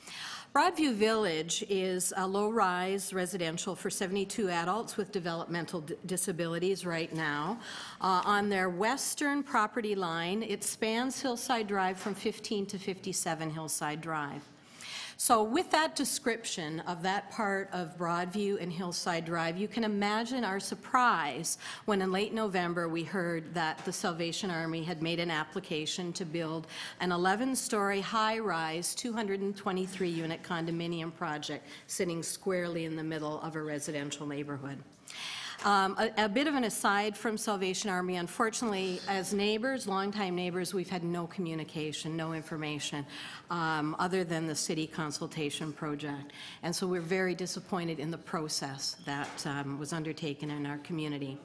Broadview Village is a low-rise residential for 72 adults with developmental disabilities right now. On their western property line, it spans Hillside Drive from 15 to 57 Hillside Drive. So with that description of that part of Broadview and Hillside Drive, you can imagine our surprise when in late November we heard that the Salvation Army had made an application to build an 11-story high-rise 223-unit condominium project sitting squarely in the middle of a residential neighborhood. A bit of an aside from Salvation Army, unfortunately, as neighbors, longtime neighbors, we've had no communication, no information, other than the city consultation project. And so we're very disappointed in the process that was undertaken in our community.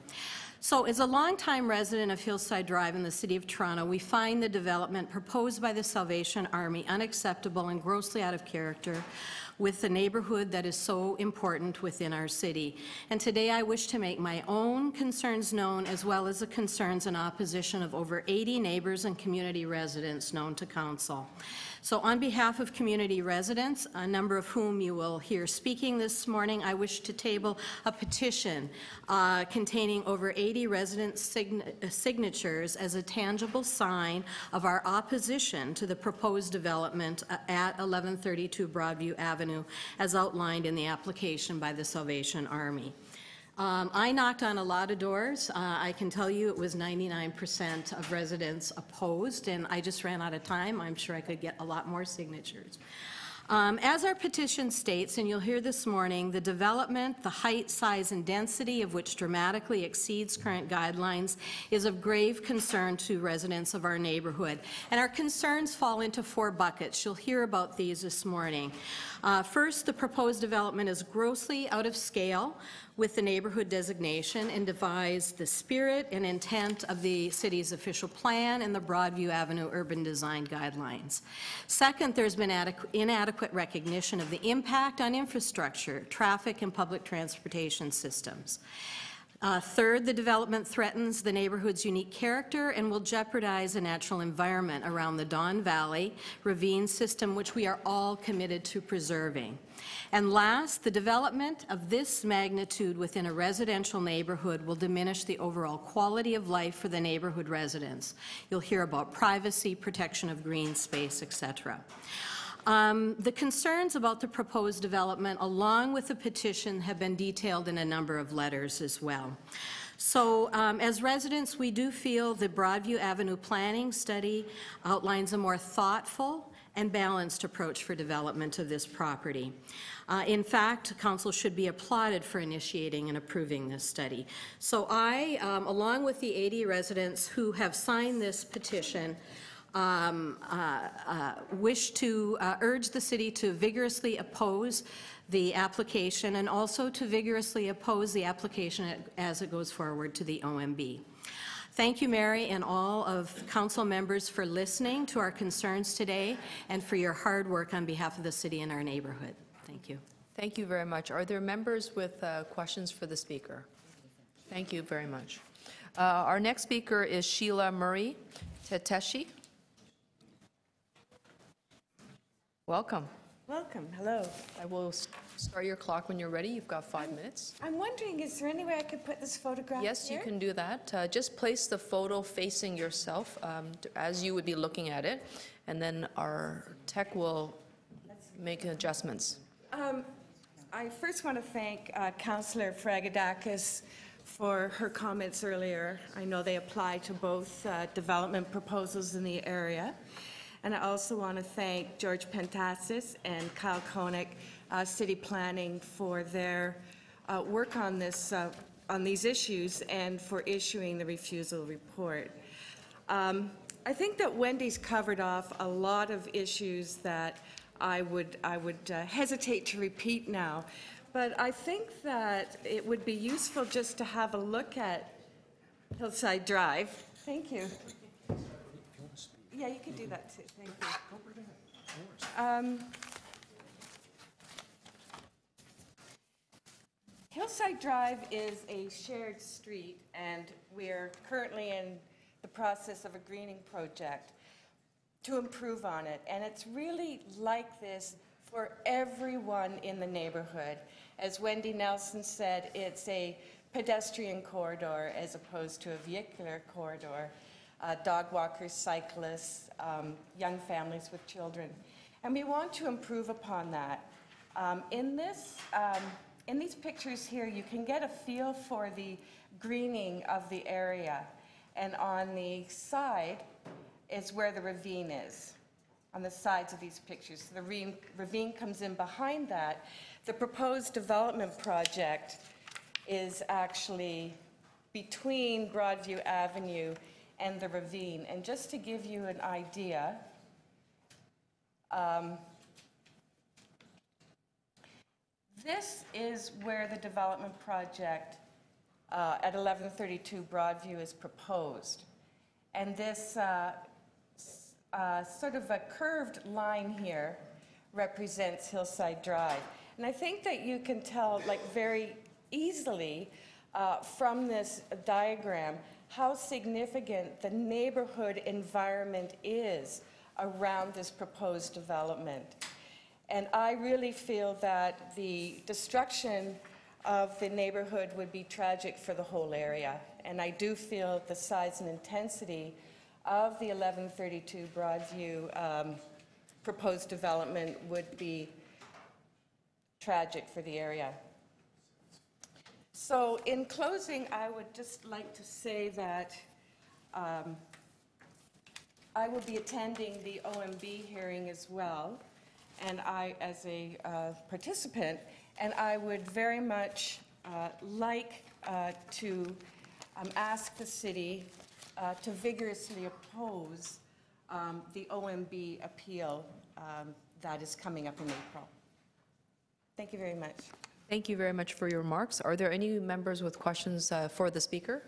So as a longtime resident of Hillside Drive in the City of Toronto, we find the development proposed by the Salvation Army unacceptable and grossly out of character with the neighborhood that is so important within our city. And today I wish to make my own concerns known, as well as the concerns and opposition of over 80 neighbors and community residents known to Council. So on behalf of community residents, a number of whom you will hear speaking this morning, I wish to table a petition containing over 80 resident signatures as a tangible sign of our opposition to the proposed development at 1132 Broadview Avenue, as outlined in the application by the Salvation Army. I knocked on a lot of doors. I can tell you it was 99% of residents opposed, and I just ran out of time. I'm sure I could get a lot more signatures. As our petition states, and you'll hear this morning, the development, the height, size, and density of which dramatically exceeds current guidelines is of grave concern to residents of our neighborhood. And our concerns fall into 4 buckets. You'll hear about these this morning. First, the proposed development is grossly out of scale with the neighborhood designation and defies the spirit and intent of the city's official plan and the Broadview Avenue urban design guidelines. Second, there's been inadequate recognition of the impact on infrastructure, traffic, and public transportation systems. Third, the development threatens the neighborhood's unique character and will jeopardize the natural environment around the Don Valley ravine system, which we are all committed to preserving. And last, the development of this magnitude within a residential neighborhood will diminish the overall quality of life for the neighborhood residents. You'll hear about privacy, protection of green space, etc. The concerns about the proposed development, along with the petition, have been detailed in a number of letters as well. So as residents, we do feel the Broadview Avenue planning study outlines a more thoughtful and balanced approach for development of this property. In fact, Council should be applauded for initiating and approving this study. So I, along with the 80 residents who have signed this petition, wish to urge the city to vigorously oppose the application and also to vigorously oppose the application as it goes forward to the OMB. Thank you, Mary, and all of council members for listening to our concerns today and for your hard work on behalf of the city and our neighborhood. Thank you. Thank you very much. Are there members with questions for the speaker? Thank you very much. Our next speaker is Sheila Murray Hitoshi. Welcome. Welcome. Hello. I will start your clock when you're ready. You've got 5 minutes. I'm wondering, is there any way I could put this photograph Yes, here? you can do that. Just place the photo facing yourself as you would be looking at it, and then our tech will make adjustments. I first want to thank Councillor Fragadakis for her comments earlier. I know they apply to both development proposals in the area. And I also want to thank George Pentassis and Kyle Koenig, City Planning, for their work on this, on these issues and for issuing the refusal report. I think that Wendy's covered off a lot of issues that I would hesitate to repeat now. But I think that it would be useful just to have a look at Hillside Drive. Thank you. Yeah, you can do that too. Thank you. Hillside Drive is a shared street, and we're currently in the process of a greening project to improve on it. And it's really like this for everyone in the neighborhood. As Wendy Nelson said, it's a pedestrian corridor as opposed to a vehicular corridor. Dog walkers, cyclists, young families with children. And we want to improve upon that. In these pictures here, you can get a feel for the greening of the area. And on the side is where the ravine is, on the sides of these pictures. The ravine comes in behind that. The proposed development project is actually between Broadview Avenue and the ravine. And just to give you an idea, this is where the development project at 1132 Broadview is proposed. And this sort of a curved line here represents Hillside Drive. And I think that you can tell, like, very easily from this diagram how significant the neighborhood environment is around this proposed development. And I really feel that the destruction of the neighborhood would be tragic for the whole area. And I do feel the size and intensity of the 1132 Broadview proposed development would be tragic for the area. So in closing, I would just like to say that I will be attending the OMB hearing as well. and I as a participant, and I would very much like to ask the city to vigorously oppose the OMB appeal that is coming up in April. Thank you very much. Thank you very much for your remarks. Are there any members with questions for the speaker?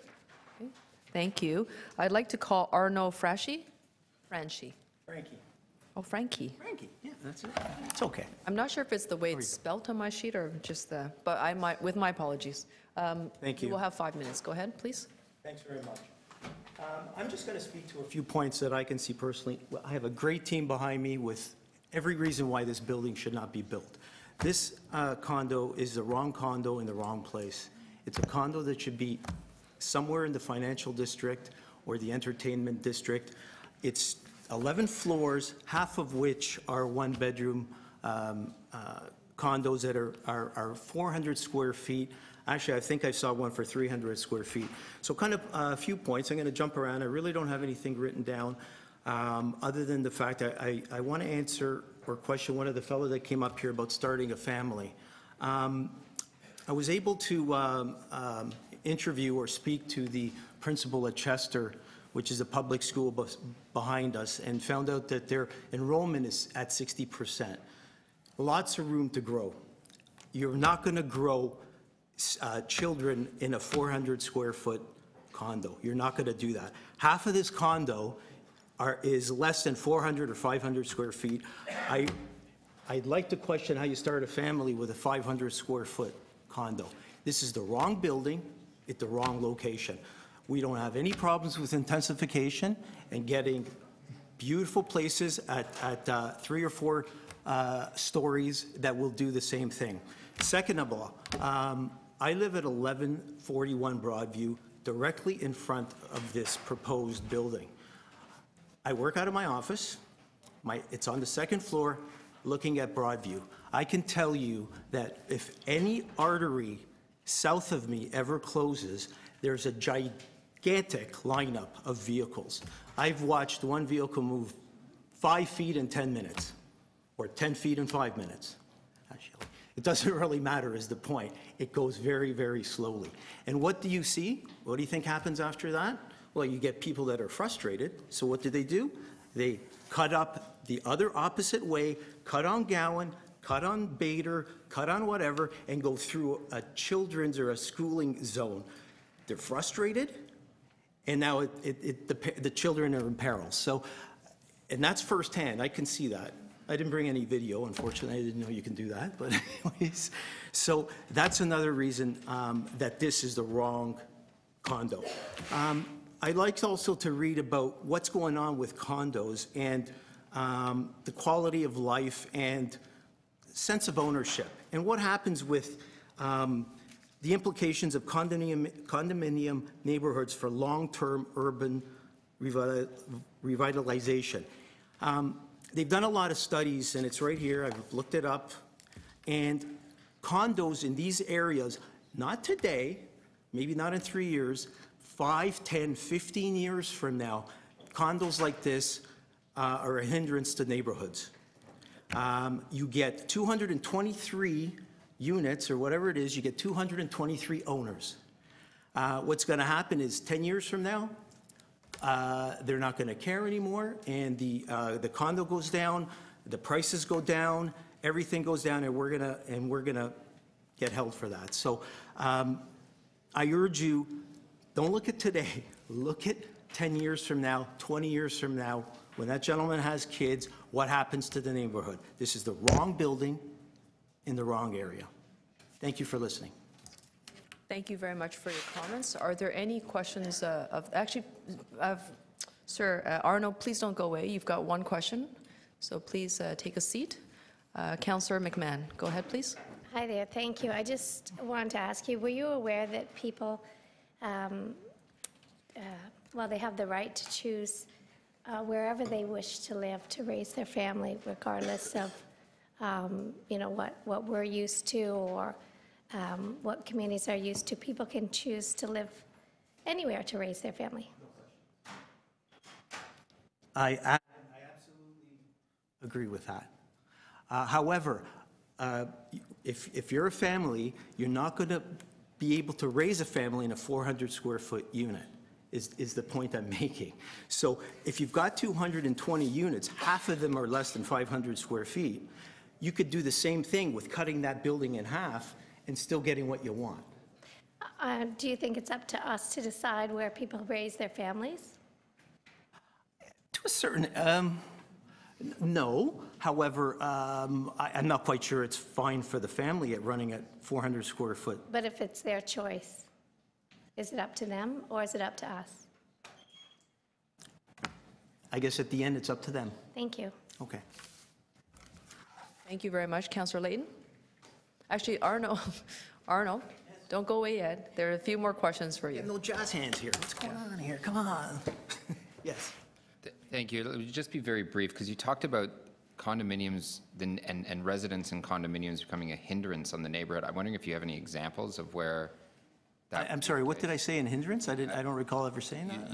Okay. Thank you. I'd like to call Arno Franchi. Franchi. Frankie. Oh, Frankie. Frankie, yeah, that's it. It's okay. I'm not sure if it's the way it's spelt on my sheet or just the, but I might, with my apologies. Thank you. You will have 5 minutes. Go ahead, please. Thanks very much. I'm just going to speak to a few points that I can see personally. Well, I have a great team behind me with every reason why this building should not be built. This condo is the wrong condo in the wrong place. It's a condo that should be somewhere in the financial district or the entertainment district. It's 11 floors, half of which are one-bedroom condos that are 400 square feet. Actually, I think I saw one for 300 square feet. So kind of a few points. I'm going to jump around. I really don't have anything written down other than the fact I want to answer or question one of the fellow that came up here about starting a family. I was able to interview or speak to the principal at Chester, which is a public school behind us, and found out that their enrollment is at 60%. Lots of room to grow. You're not going to grow children in a 400 square foot condo. You're not going to do that. Half of this condo is less than 400 or 500 square feet. I'd like to question how you start a family with a 500 square foot condo. This is the wrong building at the wrong location. We don't have any problems with intensification and getting beautiful places at 3 or 4 stories that will do the same thing. Second of all, I live at 1141 Broadview, directly in front of this proposed building. I work out of my office. It's on the 2nd floor, looking at Broadview. I can tell you that if any artery south of me ever closes, there's a gigantic lineup of vehicles. I've watched one vehicle move 5 feet in 10 minutes, or 10 feet in 5 minutes. Actually, it doesn't really matter is the point. It goes very, very slowly. And what do you see? What do you think happens after that? Well, you get people that are frustrated. So what do? They cut up the other opposite way, cut on Gowan, cut on Bader, cut on whatever, and go through a children's or a schooling zone. They're frustrated, and now the children are in peril. So, and that's firsthand. I can see that. I didn't bring any video, unfortunately. I didn't know you can do that. But anyways, so that's another reason that this is the wrong condo. I'd like also to read about what's going on with condos and the quality of life and sense of ownership, and what happens with the implications of condominium neighborhoods for long-term urban revitalization. They've done a lot of studies, and it's right here. I've looked it up. And condos in these areas, not today, maybe not in 3 years, 5, 10, 15 years from now, condos like this are a hindrance to neighborhoods. You get 223 units, or whatever it is, you get 223 owners. What's going to happen is 10 years from now, they're not going to care anymore, and the condo goes down, the prices go down, everything goes down, and we're gonna get held for that. So I urge you, don't look at today. Look at 10 years from now, 20 years from now, when that gentleman has kids, what happens to the neighborhood? This is the wrong building in the wrong area. Thank you for listening. Thank you very much for your comments. Are there any questions Sir, Arno, please don't go away. You've got one question, so please take a seat. Councillor McMahon, go ahead, please. Hi there, thank you. I just wanted to ask you, were you aware that people, well, they have the right to choose wherever they wish to live, to raise their family, regardless of, you know, what we're used to or what communities are used to. People can choose to live anywhere to raise their family. I absolutely agree with that. However, if you're a family, you're not going to be able to raise a family in a 400 square foot unit, is the point I'm making. So if you've got 220 units, half of them are less than 500 square feet, you could do the same thing with cutting that building in half and still getting what you want. Do you think it's up to us to decide where people raise their families? To a certain, no. However, I'm not quite sure it's fine for the family at running at 400 square foot. But if it's their choice, is it up to them or is it up to us? I guess at the end, it's up to them. Thank you. Okay. Thank you very much. Councillor Layton? Actually, Arno, don't go away yet. There are a few more questions for you. No jazz hands here. What's going on here? Come on. Yes. Thank you. It would just be very brief, because you talked about condominiums and residents in condominiums becoming a hindrance on the neighborhood. I'm wondering if you have any examples of where that... I'm sorry, what did I say in hindrance? I don't recall ever saying that.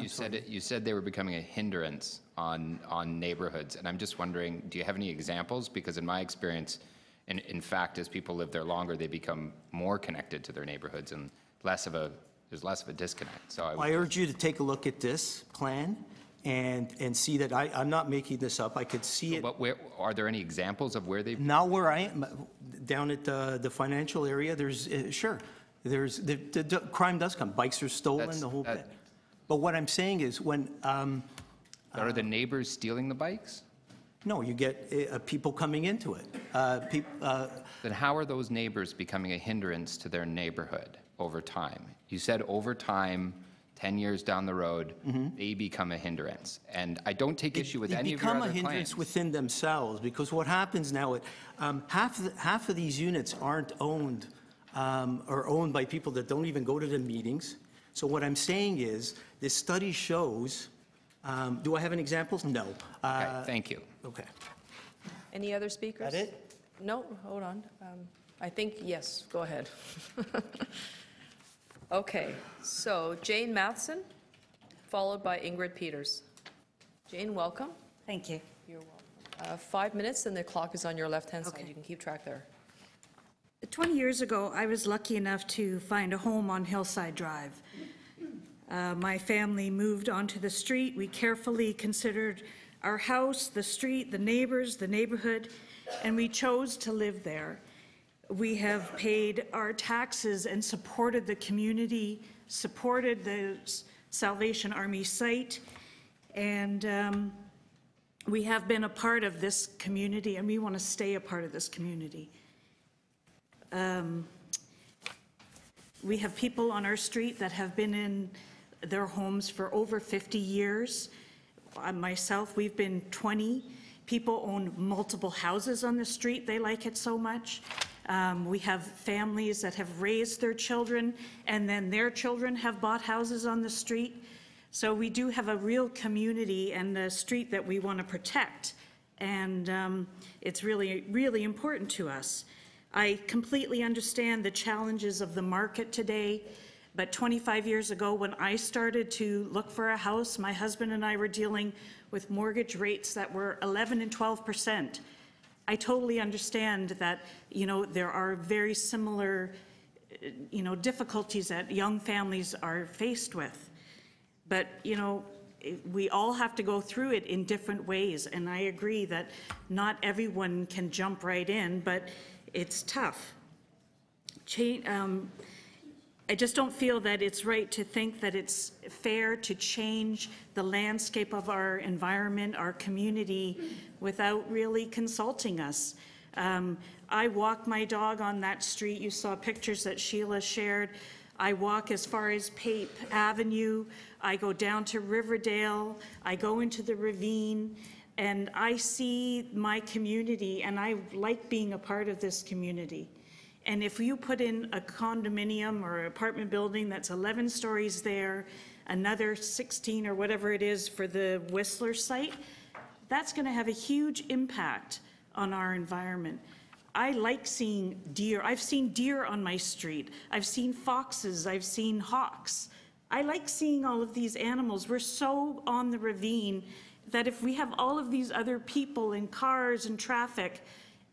You said they were becoming a hindrance on neighborhoods, and I'm just wondering, do you have any examples? Because in my experience, in fact, as people live there longer, they become more connected to their neighborhoods, and there's less of a disconnect. So I urge you to take a look at this plan and see that I'm not making this up. I could see it. But are there any examples of where they've... Now where I am, down at the financial area, there's, sure, there's, the crime does come. Bikes are stolen, the whole bit. But what I'm saying is when... are the neighbors stealing the bikes? No, you get people coming into it. Then how are those neighbors becoming a hindrance to their neighborhood over time? You said over time, 10 years down the road, they become a hindrance. And I don't take issue with any of your other claims. They become a hindrance within themselves, because what happens now, half of these units aren't owned or owned by people that don't even go to the meetings. So what I'm saying is, this study shows, do I have any examples? No. Okay, thank you. Okay. Any other speakers? That it? No, hold on. I think, yes, go ahead. Okay, so Jane Matheson, followed by Ingrid Peters. Jane, welcome. Thank you. You're welcome. 5 minutes, and the clock is on your left-hand Okay. side. You can keep track there. 20 years ago, I was lucky enough to find a home on Hillside Drive. My family moved onto the street. We carefully considered our house, the street, the neighbors, the neighborhood, and we chose to live there. We have paid our taxes and supported the community, supported the Salvation Army site, and we have been a part of this community, and we want to stay a part of this community. We have people on our street that have been in their homes for over 50 years. Myself, we've been 20. People own multiple houses on the street. They like it so much. We have families that have raised their children, and then their children have bought houses on the street. So we do have a real community and a street that we want to protect, and it's really, really important to us. I completely understand the challenges of the market today, but 25 years ago when I started to look for a house, my husband and I were dealing with mortgage rates that were 11 and 12%. I totally understand that, you know, there are very similar, you know, difficulties that young families are faced with. But, you know, we all have to go through it in different ways, and I agree that not everyone can jump right in, but it's tough. I just don't feel that it's right to think that it's fair to change the landscape of our environment, our community, without really consulting us. I walk my dog on that street. You saw pictures that Sheila shared. I walk as far as Pape Avenue. I go down to Riverdale. I go into the ravine, and I see my community, and I like being a part of this community. And if you put in a condominium or apartment building that's 11 stories there, another 16 or whatever it is for the Whistler site, that's going to have a huge impact on our environment. I like seeing deer. I've seen deer on my street. I've seen foxes. I've seen hawks. I like seeing all of these animals. We're so on the ravine that if we have all of these other people and cars and traffic,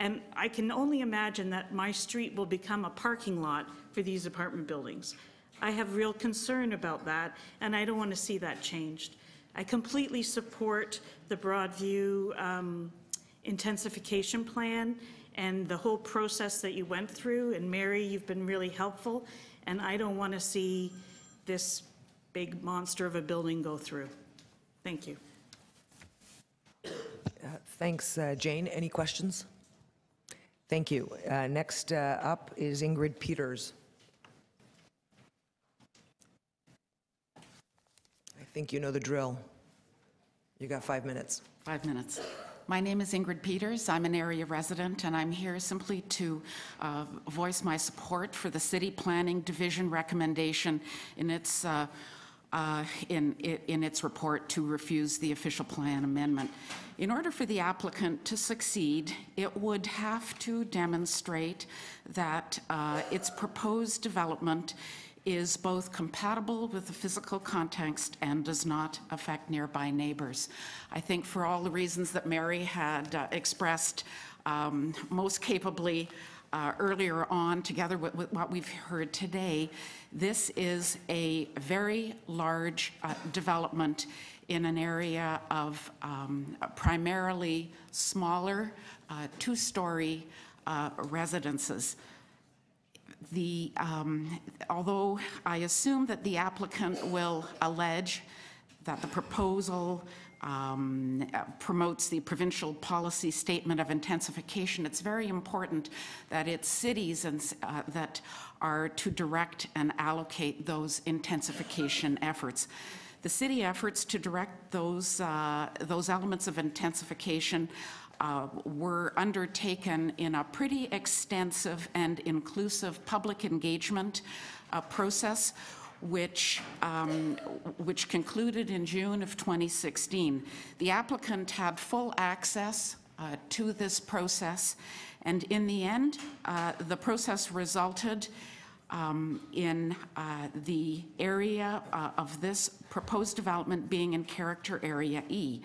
And I can only imagine that my street will become a parking lot for these apartment buildings. I have real concern about that, and I don't want to see that changed. I completely support the Broadview intensification plan and the whole process that you went through. And Mary, you've been really helpful, and I don't want to see this big monster of a building go through. Thank you. Thanks, Jane. Any questions? Thank you. Next up is Ingrid Peters. I think you know the drill. You got 5 minutes. 5 minutes. My name is Ingrid Peters. I'm an area resident, and I'm here simply to voice my support for the City Planning Division recommendation in its report to refuse the official plan amendment. In order for the applicant to succeed, it would have to demonstrate that its proposed development is both compatible with the physical context and does not affect nearby neighbors. I think for all the reasons that Mary had expressed most capably earlier on, together with what we've heard today, this is a very large development in an area of primarily smaller two-story residences. Although I assume that the applicant will allege that the proposal promotes the provincial policy statement of intensification, it's very important that it's cities that are to direct and allocate those intensification efforts. The city efforts to direct those elements of intensification were undertaken in a pretty extensive and inclusive public engagement process, which concluded in June of 2016. The applicant had full access to this process, and in the end, the process resulted in the area of this proposed development being in Character Area E.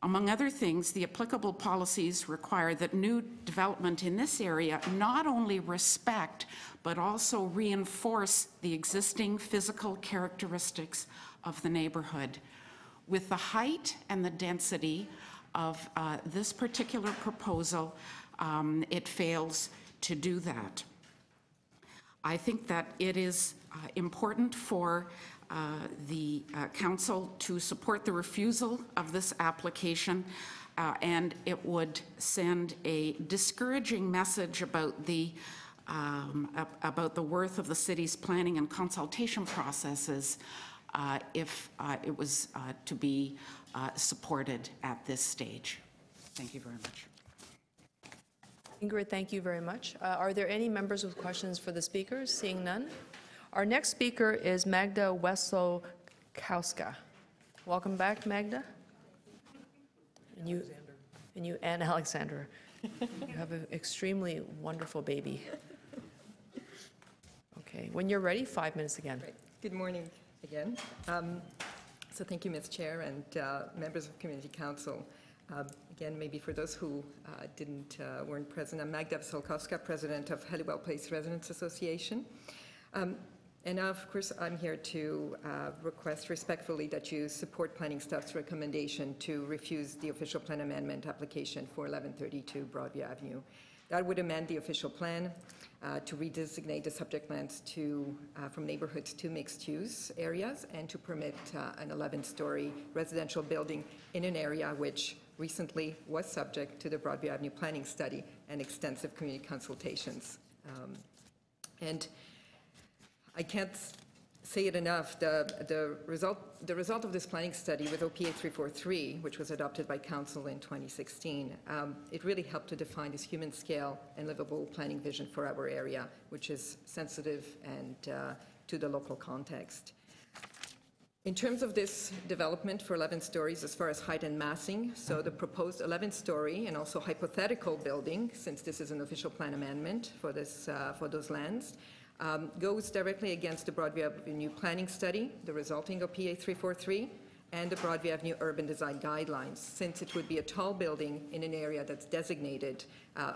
Among other things, the applicable policies require that new development in this area not only respect, but also reinforce the existing physical characteristics of the neighborhood. With the height and the density of this particular proposal, it fails to do that. I think that it is important for the council to support the refusal of this application, and it would send a discouraging message about the worth of the city's planning and consultation processes if it was to be supported at this stage. Thank you very much. Ingrid, thank you very much. Are there any members with questions for the speakers? Seeing none. Our next speaker is Magda Weslowska. Welcome back, Magda. And you and Alexander. You have an extremely wonderful baby. Okay, when you're ready, 5 minutes again. Right. Good morning again. So thank you, Ms. Chair, and members of Community Council. Again, maybe for those who weren't present, I'm Magda Weslowska, President of Holywell Place Residents Association. And now, of course, I'm here to request respectfully that you support planning staff's recommendation to refuse the official plan amendment application for 1132 Broadview Avenue. That would amend the official plan to redesignate the subject lands from neighborhoods to mixed-use areas and to permit an 11-story residential building in an area which recently was subject to the Broadview Avenue planning study and extensive community consultations. And I can't say it enough, the result of this planning study with OPA 343, which was adopted by Council in 2016, it really helped to define this human scale and livable planning vision for our area, which is sensitive and to the local context. In terms of this development for 11 stories as far as height and massing, so the proposed 11-story and also hypothetical building, since this is an official plan amendment for those lands, goes directly against the Broadview Avenue planning study, the resulting OPA 343, and the Broadview Avenue urban design guidelines, since it would be a tall building in an area that's designated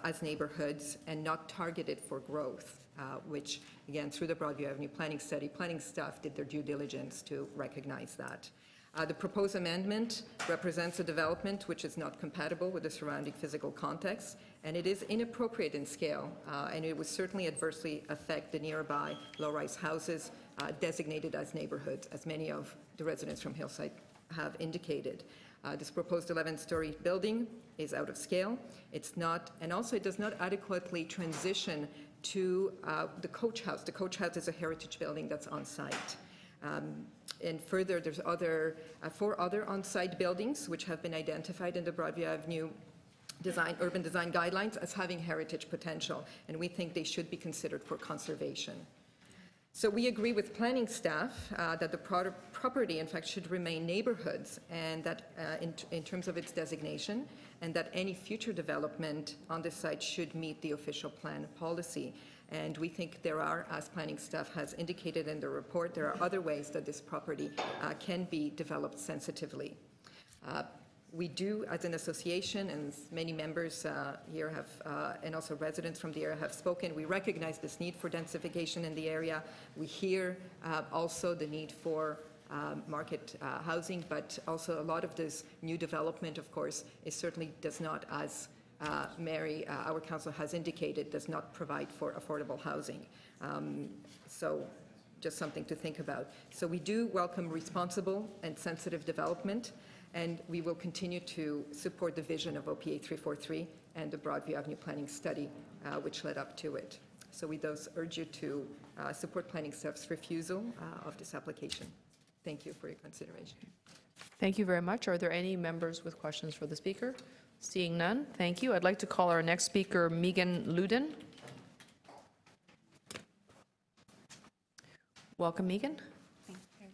as neighborhoods and not targeted for growth, which, again, through the Broadview Avenue planning study, planning staff did their due diligence to recognize that. The proposed amendment represents a development which is not compatible with the surrounding physical context, and it is inappropriate in scale, and it would certainly adversely affect the nearby low-rise houses designated as neighborhoods, as many of the residents from Hillside have indicated. This proposed 11-story building is out of scale. It's not, and also it does not adequately transition to the coach house. The coach house is a heritage building that's on site. And further, there's 4 other on-site buildings which have been identified in the Broadview Avenue urban design guidelines as having heritage potential, and we think they should be considered for conservation. So we agree with planning staff that the property, in fact, should remain neighborhoods, and that in terms of its designation, and that any future development on this site should meet the official plan policy. And we think there are, as planning staff has indicated in the report, there are other ways that this property can be developed sensitively. We do, as an association, and many members here have, and also residents from the area have spoken, we recognize this need for densification in the area. We hear also the need for market housing, but also a lot of this new development, of course, it certainly does not, as Mary, our council has indicated, does not provide for affordable housing. So just something to think about. So we do welcome responsible and sensitive development, and we will continue to support the vision of OPA 343 and the Broadview Avenue planning study, which led up to it. So we thus urge you to support planning staff's refusal of this application. Thank you for your consideration. Thank you very much. Are there any members with questions for the speaker? Seeing none, thank you. I'd like to call our next speaker, Megan Luden. Welcome, Megan. Thank you.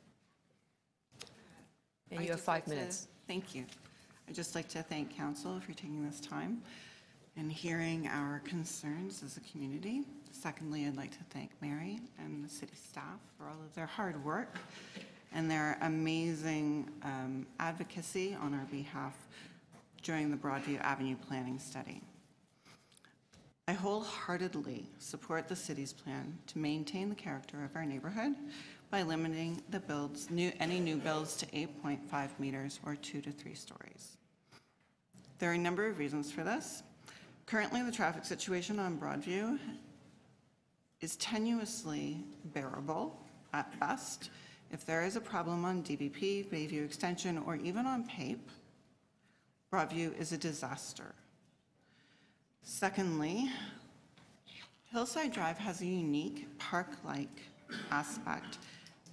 And you have 5 minutes. Thank you. I'd just like to thank Council for taking this time and hearing our concerns as a community. Secondly, I'd like to thank Mary and the city staff for all of their hard work and their amazing advocacy on our behalf during the Broadview Avenue planning study. I wholeheartedly support the city's plan to maintain the character of our neighborhood by limiting the any new builds to 8.5 meters or 2 to 3 stories. There are a number of reasons for this. Currently, the traffic situation on Broadview is tenuously bearable at best. If there is a problem on DBP, Bayview Extension, or even on PAPE, Broadview is a disaster. Secondly, Hillside Drive has a unique park-like aspect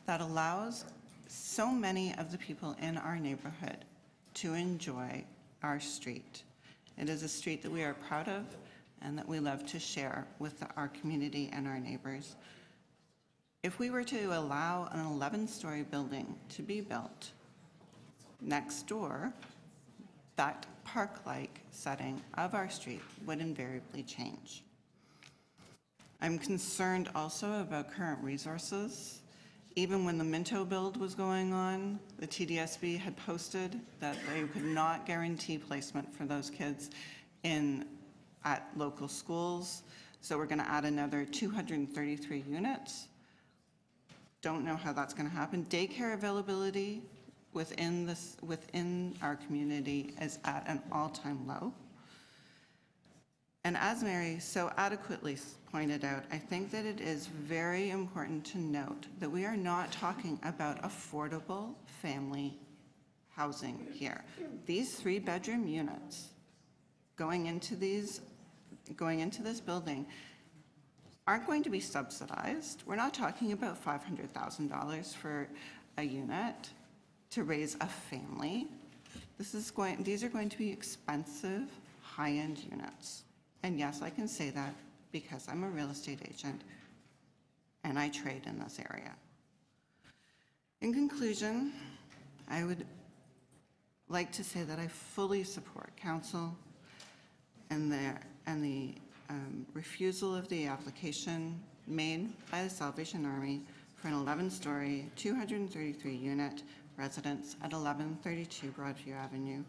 that allows so many of the people in our neighborhood to enjoy our street. It is a street that we are proud of and that we love to share with our community and our neighbors. If we were to allow an 11-story building to be built next door, that park-like setting of our street would invariably change. I'm concerned also about current resources. Even when the Minto build was going on, the TDSB had posted that they could not guarantee placement for those kids at local schools. So we're going to add another 233 units. Don't know how that's going to happen. Daycare availability within our community is at an all-time low. And as Mary so adequately pointed out, I think that it is very important to note that we are not talking about affordable family housing here. These 3-bedroom units going into this building aren't going to be subsidized. We're not talking about $500,000 for a unit to raise a family. These are going to be expensive, high-end units. And yes, I can say that because I'm a real estate agent and I trade in this area. In conclusion, I would like to say that I fully support council and the refusal of the application made by the Salvation Army for an 11-story, 233-unit residents at 1132 Broadview Avenue,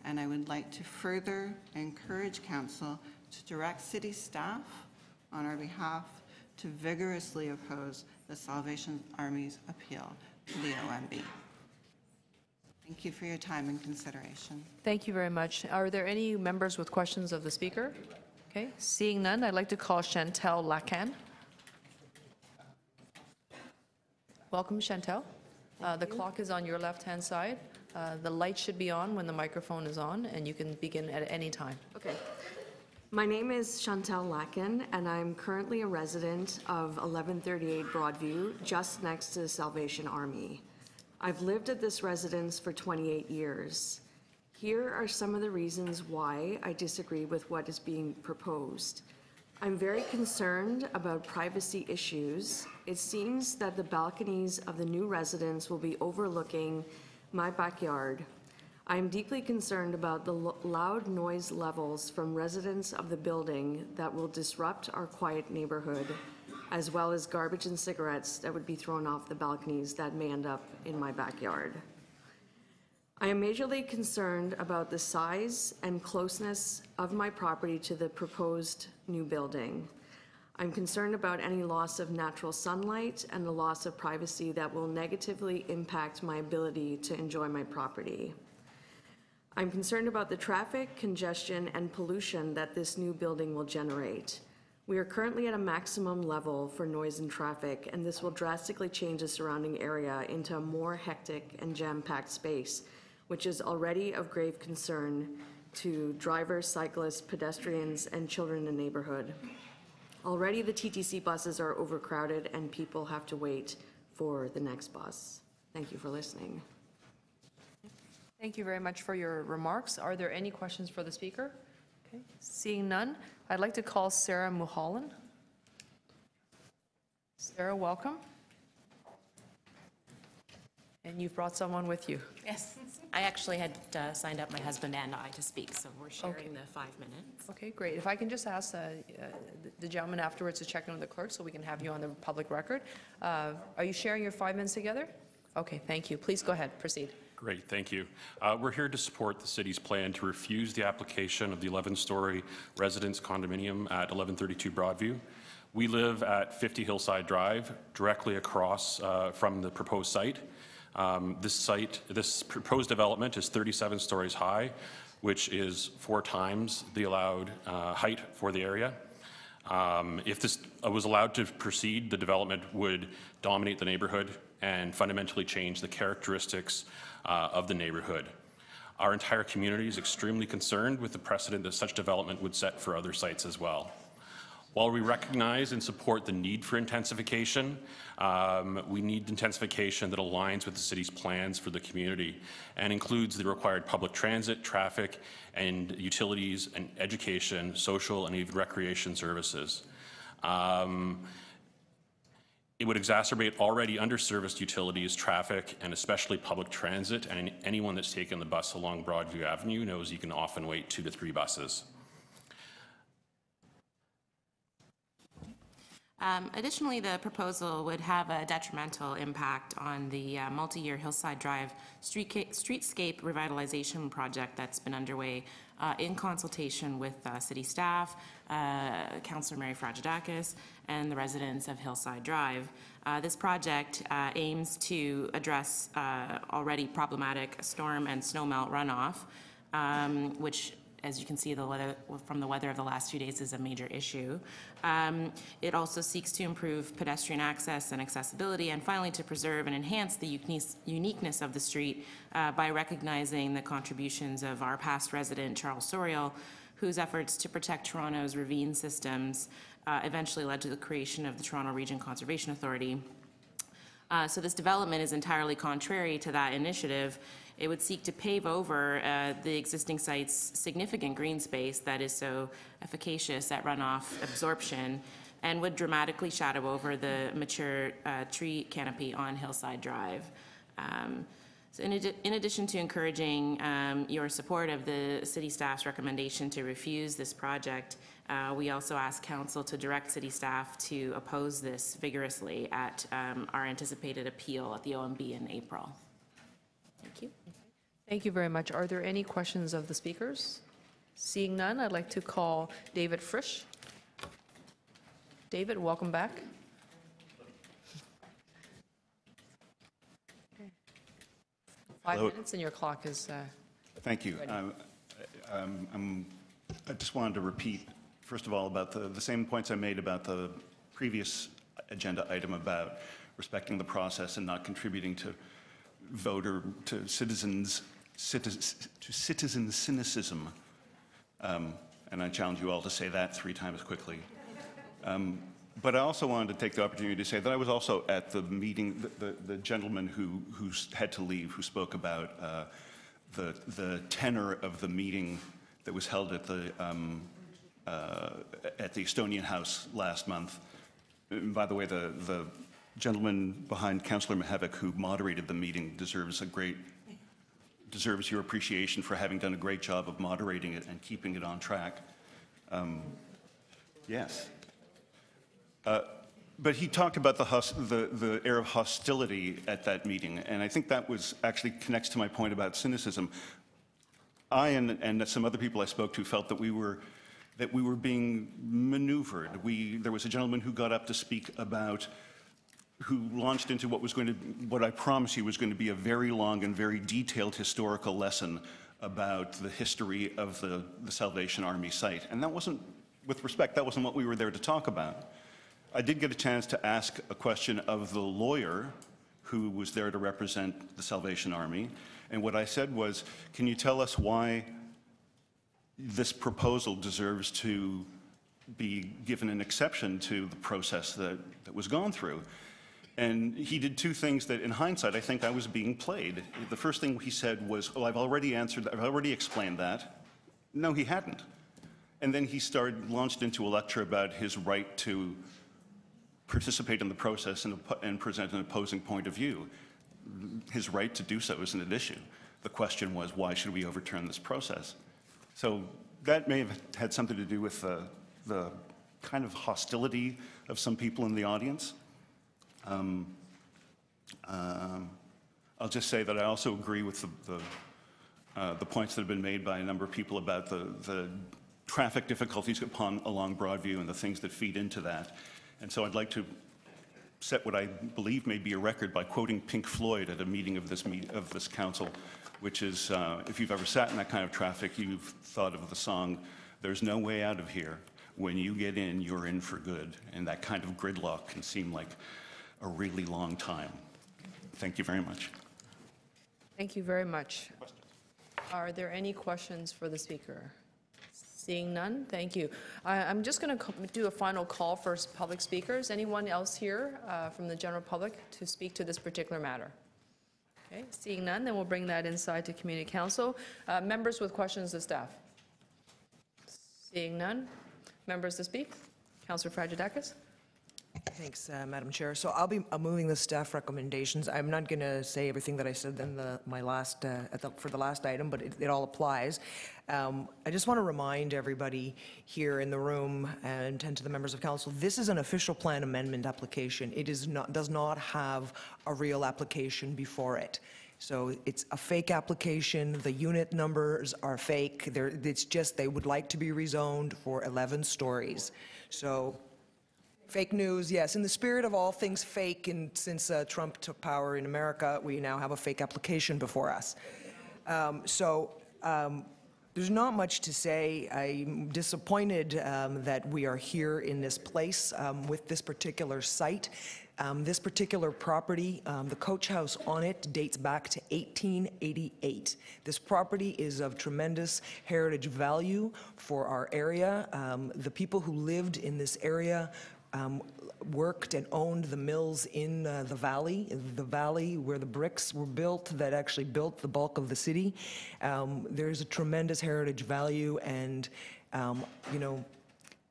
and I would like to further encourage council to direct city staff on our behalf to vigorously oppose the Salvation Army's appeal to the OMB. Thank you for your time and consideration. Thank you very much. Are there any members with questions of the speaker? Okay, seeing none, I'd like to call Chantal Lacan. Welcome, Chantal. The clock is on your left-hand side. The light should be on when the microphone is on, and you can begin at any time. Okay. My name is Chantal Lacan, and I'm currently a resident of 1138 Broadview, just next to the Salvation Army. I've lived at this residence for 28 years. Here are some of the reasons why I disagree with what is being proposed. I'm very concerned about privacy issues. It seems that the balconies of the new residence will be overlooking my backyard. I am deeply concerned about the loud noise levels from residents of the building that will disrupt our quiet neighborhood, as well as garbage and cigarettes that would be thrown off the balconies that may end up in my backyard. I am majorly concerned about the size and closeness of my property to the proposed new building. I'm concerned about any loss of natural sunlight and the loss of privacy that will negatively impact my ability to enjoy my property. I'm concerned about the traffic, congestion, and pollution that this new building will generate. We are currently at a maximum level for noise and traffic, and this will drastically change the surrounding area into a more hectic and jam-packed space, which is already of grave concern to drivers, cyclists, pedestrians, and children in the neighborhood. Already the TTC buses are overcrowded and people have to wait for the next bus. Thank you for listening. Thank you very much for your remarks. Are there any questions for the speaker? Okay. Seeing none, I'd like to call Sarah Mulholland. Sarah, welcome. And you've brought someone with you. Yes, I actually had signed up my husband and I to speak, so we're sharing the 5 minutes. Okay, great. If I can just ask the gentleman afterwards to check in with the clerk so we can have you on the public record. Are you sharing your 5 minutes together? Okay, thank you. Please go ahead, proceed. Great, thank you. We're here to support the city's plan to refuse the application of the 11-story residence condominium at 1132 Broadview. We live at 50 Hillside Drive, directly across from the proposed site. This proposed development is 37 stories high, which is 4 times the allowed height for the area. If this was allowed to proceed, the development would dominate the neighborhood and fundamentally change the characteristics of the neighborhood. Our entire community is extremely concerned with the precedent that such development would set for other sites as well. While we recognize and support the need for intensification, we need intensification that aligns with the city's plans for the community and includes the required public transit, traffic, and utilities, and education, social, and even recreation services. It would exacerbate already underserviced utilities, traffic, and especially public transit, and anyone that's taken the bus along Broadview Avenue knows you can often wait 2 to 3 buses. Additionally, the proposal would have a detrimental impact on the multi-year Hillside Drive streetscape revitalization project that's been underway in consultation with city staff, Councillor Mary Fragedakis, and the residents of Hillside Drive. This project aims to address already problematic storm and snowmelt runoff, which, as you can see from the weather of the last few days, is a major issue. It also seeks to improve pedestrian access and accessibility, and finally to preserve and enhance the uniqueness of the street by recognizing the contributions of our past resident, Charles Sorial, whose efforts to protect Toronto's ravine systems eventually led to the creation of the Toronto Region Conservation Authority. So this development is entirely contrary to that initiative. It would seek to pave over the existing site's significant green space that is so efficacious at runoff absorption and would dramatically shadow over the mature tree canopy on Hillside Drive. So in addition to encouraging your support of the city staff's recommendation to refuse this project, we also ask council to direct city staff to oppose this vigorously at our anticipated appeal at the OMB in April. Thank you very much. Are there any questions of the speakers? Seeing none, I'd like to call David Frisch. David, welcome back. Five minutes and your clock is Thank you. ready. I just wanted to repeat, first of all, about the same points I made about the previous agenda item about respecting the process and not contributing to citizen cynicism. And I challenge you all to say that 3 times quickly. But I also wanted to take the opportunity to say that I was also at the meeting, the gentleman who had to leave, who spoke about the tenor of the meeting that was held at the Estonian House last month. And by the way, the gentleman behind Councillor Mihevik, who moderated the meeting, deserves your appreciation for having done a great job of moderating it and keeping it on track. Yes. But he talked about the air of hostility at that meeting, and I think that was actually connects to my point about cynicism. I and some other people I spoke to felt that we were being maneuvered. There was a gentleman who got up to speak about, who launched into what I promise you was going to be a very long and very detailed historical lesson about the history of the Salvation Army site. And that wasn't, with respect, that wasn't what we were there to talk about. I did get a chance to ask a question of the lawyer who was there to represent the Salvation Army. And what I said was, can you tell us why this proposal deserves to be given an exception to the process that was gone through? And he did 2 things that, in hindsight, I think I was being played. The first thing he said was, oh, I've already explained that. No, he hadn't. And then he launched into a lecture about his right to participate in the process and present an opposing point of view. His right to do so isn't an issue. The question was, why should we overturn this process? So that may have had something to do with the kind of hostility of some people in the audience. I'll just say that I also agree with the points that have been made by a number of people about the traffic difficulties along Broadview and the things that feed into that. And so I'd like to set what I believe may be a record by quoting Pink Floyd at a meeting of this council, which is, if you've ever sat in that kind of traffic, you've thought of the song, "There's no way out of here. When you get in, you're in for good." And that kind of gridlock can seem like a really long time. Thank you very much. Thank you very much. Are there any questions for the speaker? Seeing none, thank you. I'm just going to do a final call for public speakers. Anyone else here from the general public to speak to this particular matter? Okay, seeing none, then we'll bring that inside to Community Council. Members with questions to staff? Seeing none. Members to speak? Councillor Fragedakis. Thanks, Madam Chair. So I'll be moving the staff recommendations. I'm not going to say everything that I said in for the last item, but it all applies. I just want to remind everybody here in the room and to the members of council, this is an official plan amendment application. It does not have a real application before it. So it's a fake application. The unit numbers are fake. It's just they would like to be rezoned for 11 stories. So fake news, yes. In the spirit of all things fake, and since Trump took power in America, we now have a fake application before us. There's not much to say. I'm disappointed that we are here in this place with this particular site. This particular property, the coach house on it dates back to 1888. This property is of tremendous heritage value for our area. The people who lived in this area worked and owned the mills in the valley where the bricks were built that actually built the bulk of the city. There's a tremendous heritage value, and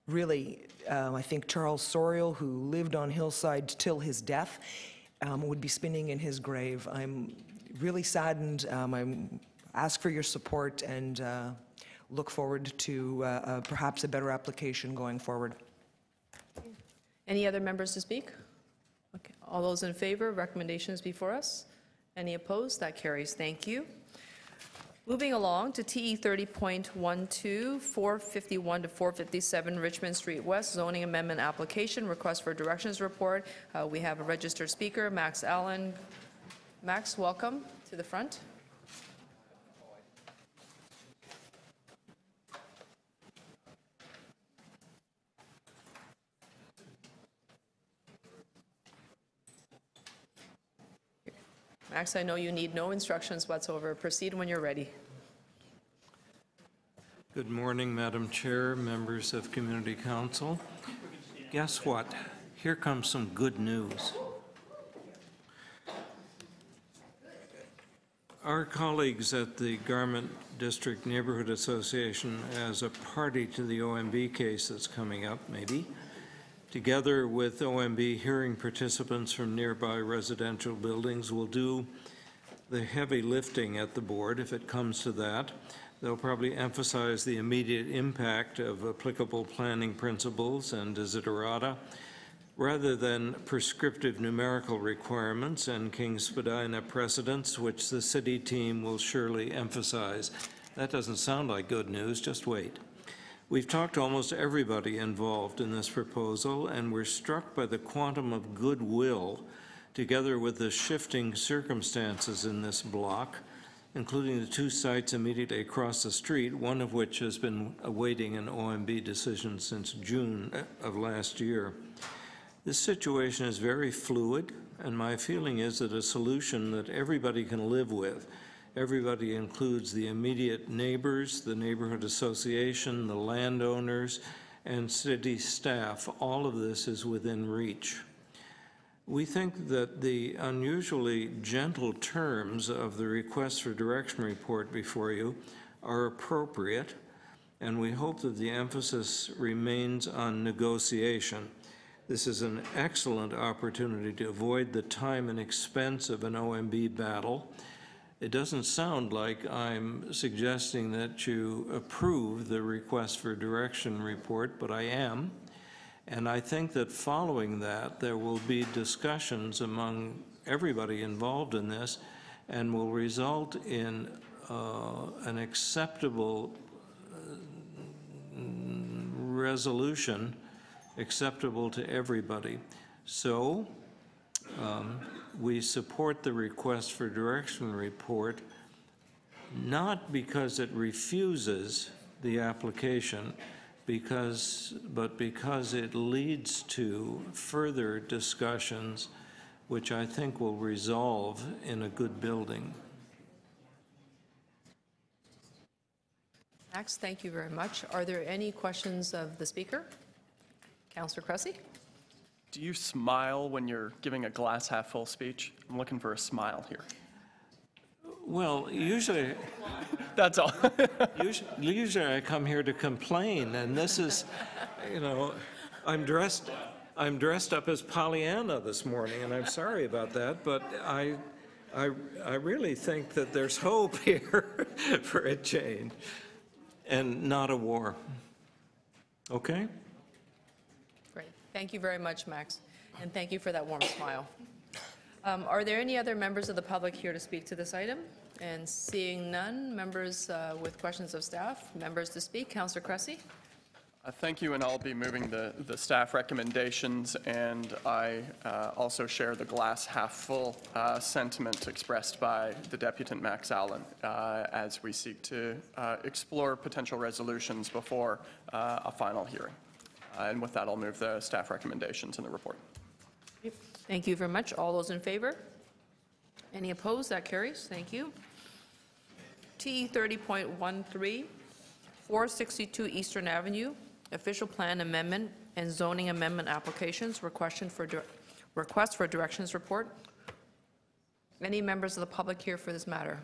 really, I think Charles Sorial, who lived on Hillside till his death, would be spinning in his grave. I'm really saddened. I ask for your support and look forward to perhaps a better application going forward. Any other members to speak? Okay. All those in favor, recommendations before us? Any opposed? That carries. Thank you. Moving along to TE 30.12, 451 to 457 Richmond Street West zoning amendment application, request for directions report. We have a registered speaker, Max Allen. Max, welcome to the front. Max, I know you need no instructions whatsoever. Proceed when you're ready. Good morning, Madam Chair, members of Community Council. Guess what? Here comes some good news. Our colleagues at the Garment District Neighborhood Association, as a party to the OMB case that's coming up, maybe, together with OMB hearing participants from nearby residential buildings, will do the heavy lifting at the board if it comes to that. They'll probably emphasize the immediate impact of applicable planning principles and desiderata, rather than prescriptive numerical requirements and King Spadina precedents, which the city team will surely emphasize. That doesn't sound like good news, just wait. We've talked to almost everybody involved in this proposal, and we're struck by the quantum of goodwill, together with the shifting circumstances in this block, including the two sites immediately across the street, one of which has been awaiting an OMB decision since June of last year. This situation is very fluid, and my feeling is that a solution that everybody can live with, everybody includes the immediate neighbors, the neighborhood association, the landowners, and city staff. All of this is within reach. We think that the unusually gentle terms of the request for direction report before you are appropriate, and we hope that the emphasis remains on negotiation. This is an excellent opportunity to avoid the time and expense of an OMB battle. It doesn't sound like I'm suggesting that you approve the request for direction report, but I am. And I think that following that, there will be discussions among everybody involved in this and will result in an acceptable resolution, acceptable to everybody. So we support the request for direction report, not because it refuses the application, but because it leads to further discussions which I think will resolve in a good building. Max, thank you very much. Are there any questions of the speaker? Councillor Cressy? Do you smile when you're giving a glass half full speech? I'm looking for a smile here. Well, usually, that's all. usually I come here to complain, and this is, you know, I'm dressed up as Pollyanna this morning, and I'm sorry about that, but I really think that there's hope here for a change, and not a war. Okay? Great. Thank you very much, Max, and thank you for that warm smile. Are there any other members of the public here to speak to this item? And seeing none, members with questions of staff, members to speak. Councillor Cressy. Thank you, and I'll be moving the staff recommendations, and I also share the glass half full sentiment expressed by the Deputant Max Allen as we seek to explore potential resolutions before a final hearing. And with that, I'll move the staff recommendations in the report. Thank you very much. All those in favor? Any opposed? That carries. Thank you. TE 30.13, 462 Eastern Avenue, official plan amendment and zoning amendment applications, request for directions report. Any members of the public here for this matter?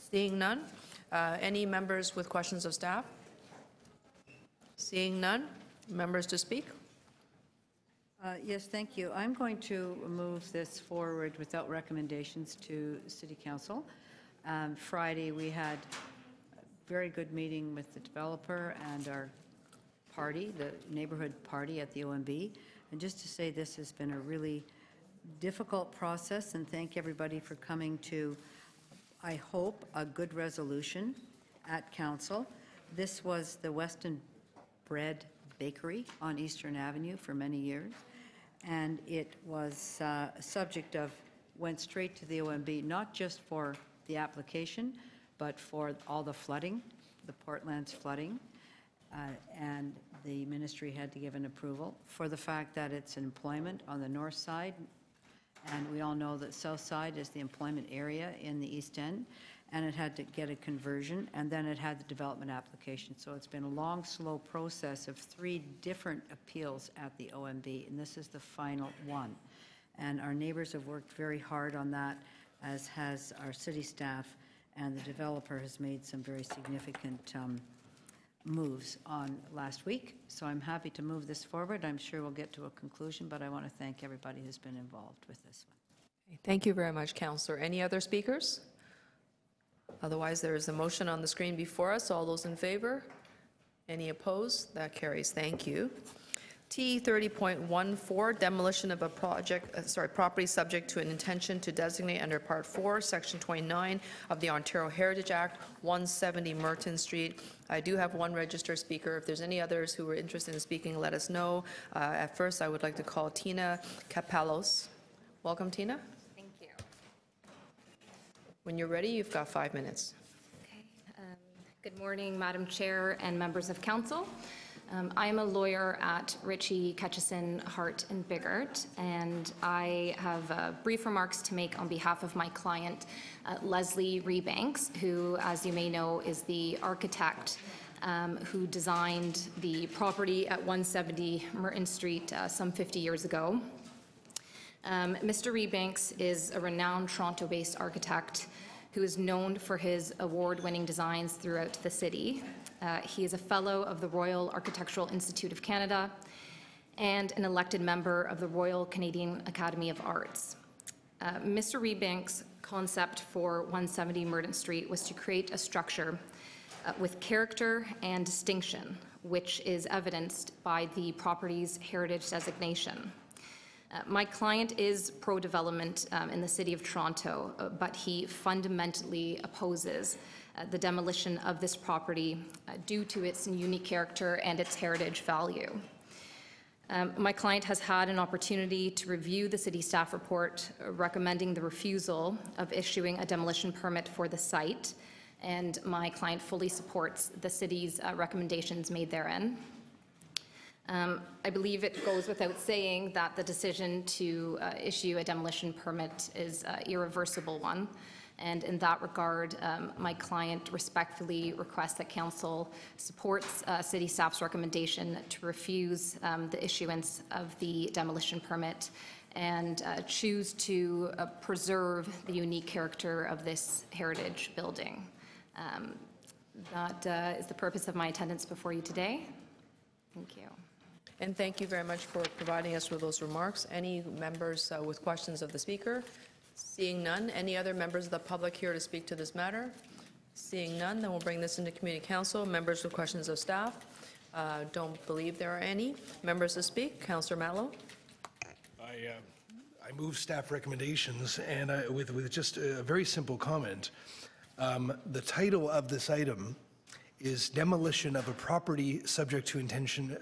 Seeing none. Any members with questions of staff? Seeing none. Members to speak? Yes, thank you. I'm going to move this forward without recommendations to City Council. Friday, we had a very good meeting with the developer and our party, the neighborhood party at the OMB. And just to say this has been a really difficult process, and thank everybody for coming to I hope, a good resolution at council. This was the Weston Bread Bakery on Eastern Avenue for many years, and it was a subject of, went straight to the OMB, not just for the application, but for all the flooding, the Portland's flooding, and the ministry had to give an approval for the fact that it's employment on the north side, and we all know that south side is the employment area in the East End, and it had to get a conversion, and then it had the development application. So it's been a long, slow process of 3 different appeals at the OMB, and this is the final one. And our neighbors have worked very hard on that, as has our city staff, and the developer has made some very significant moves on last week. So I'm happy to move this forward. I'm sure we'll get to a conclusion, but I want to thank everybody who's been involved with this one. Thank you very much, Councillor. Any other speakers? Otherwise, there is a motion on the screen before us. All those in favor? Any opposed? That carries. Thank you. T 30.14, demolition of a property subject to an intention to designate under Part 4, Section 29 of the Ontario Heritage Act, 170 Merton Street. I do have one registered speaker. If there's any others who are interested in speaking, let us know. At first, I would like to call Tina Kapalos. Welcome, Tina. Thank you. When you're ready, you've got 5 minutes. Okay. Good morning, Madam Chair and members of Council. I am a lawyer at Ritchie, Ketchison, Hart and Biggert, and I have brief remarks to make on behalf of my client, Leslie Rebanks, who, as you may know, is the architect who designed the property at 170 Merton Street some 50 years ago. Mr. Rebanks is a renowned Toronto-based architect who is known for his award-winning designs throughout the city. He is a fellow of the Royal Architectural Institute of Canada and an elected member of the Royal Canadian Academy of Arts. Mr. Rebanks' concept for 170 Merton Street was to create a structure with character and distinction, which is evidenced by the property's heritage designation. My client is pro-development in the City of Toronto, but he fundamentally opposes the demolition of this property due to its unique character and its heritage value. My client has had an opportunity to review the city staff report recommending the refusal of issuing a demolition permit for the site, and my client fully supports the city's recommendations made therein. I believe it goes without saying that the decision to issue a demolition permit is an irreversible one. And in that regard, my client respectfully requests that Council supports City staff's recommendation to refuse the issuance of the demolition permit and choose to preserve the unique character of this heritage building. That is the purpose of my attendance before you today. Thank you. And thank you very much for providing us with those remarks. Any members with questions of the Speaker? Seeing none, any other members of the public here to speak to this matter? Seeing none, then we'll bring this into Community Council. Members with questions of staff? Don't believe there are any. Members to speak? Councillor Matlow. I move staff recommendations, and with just a very simple comment. The title of this item is demolition of a property subject to intention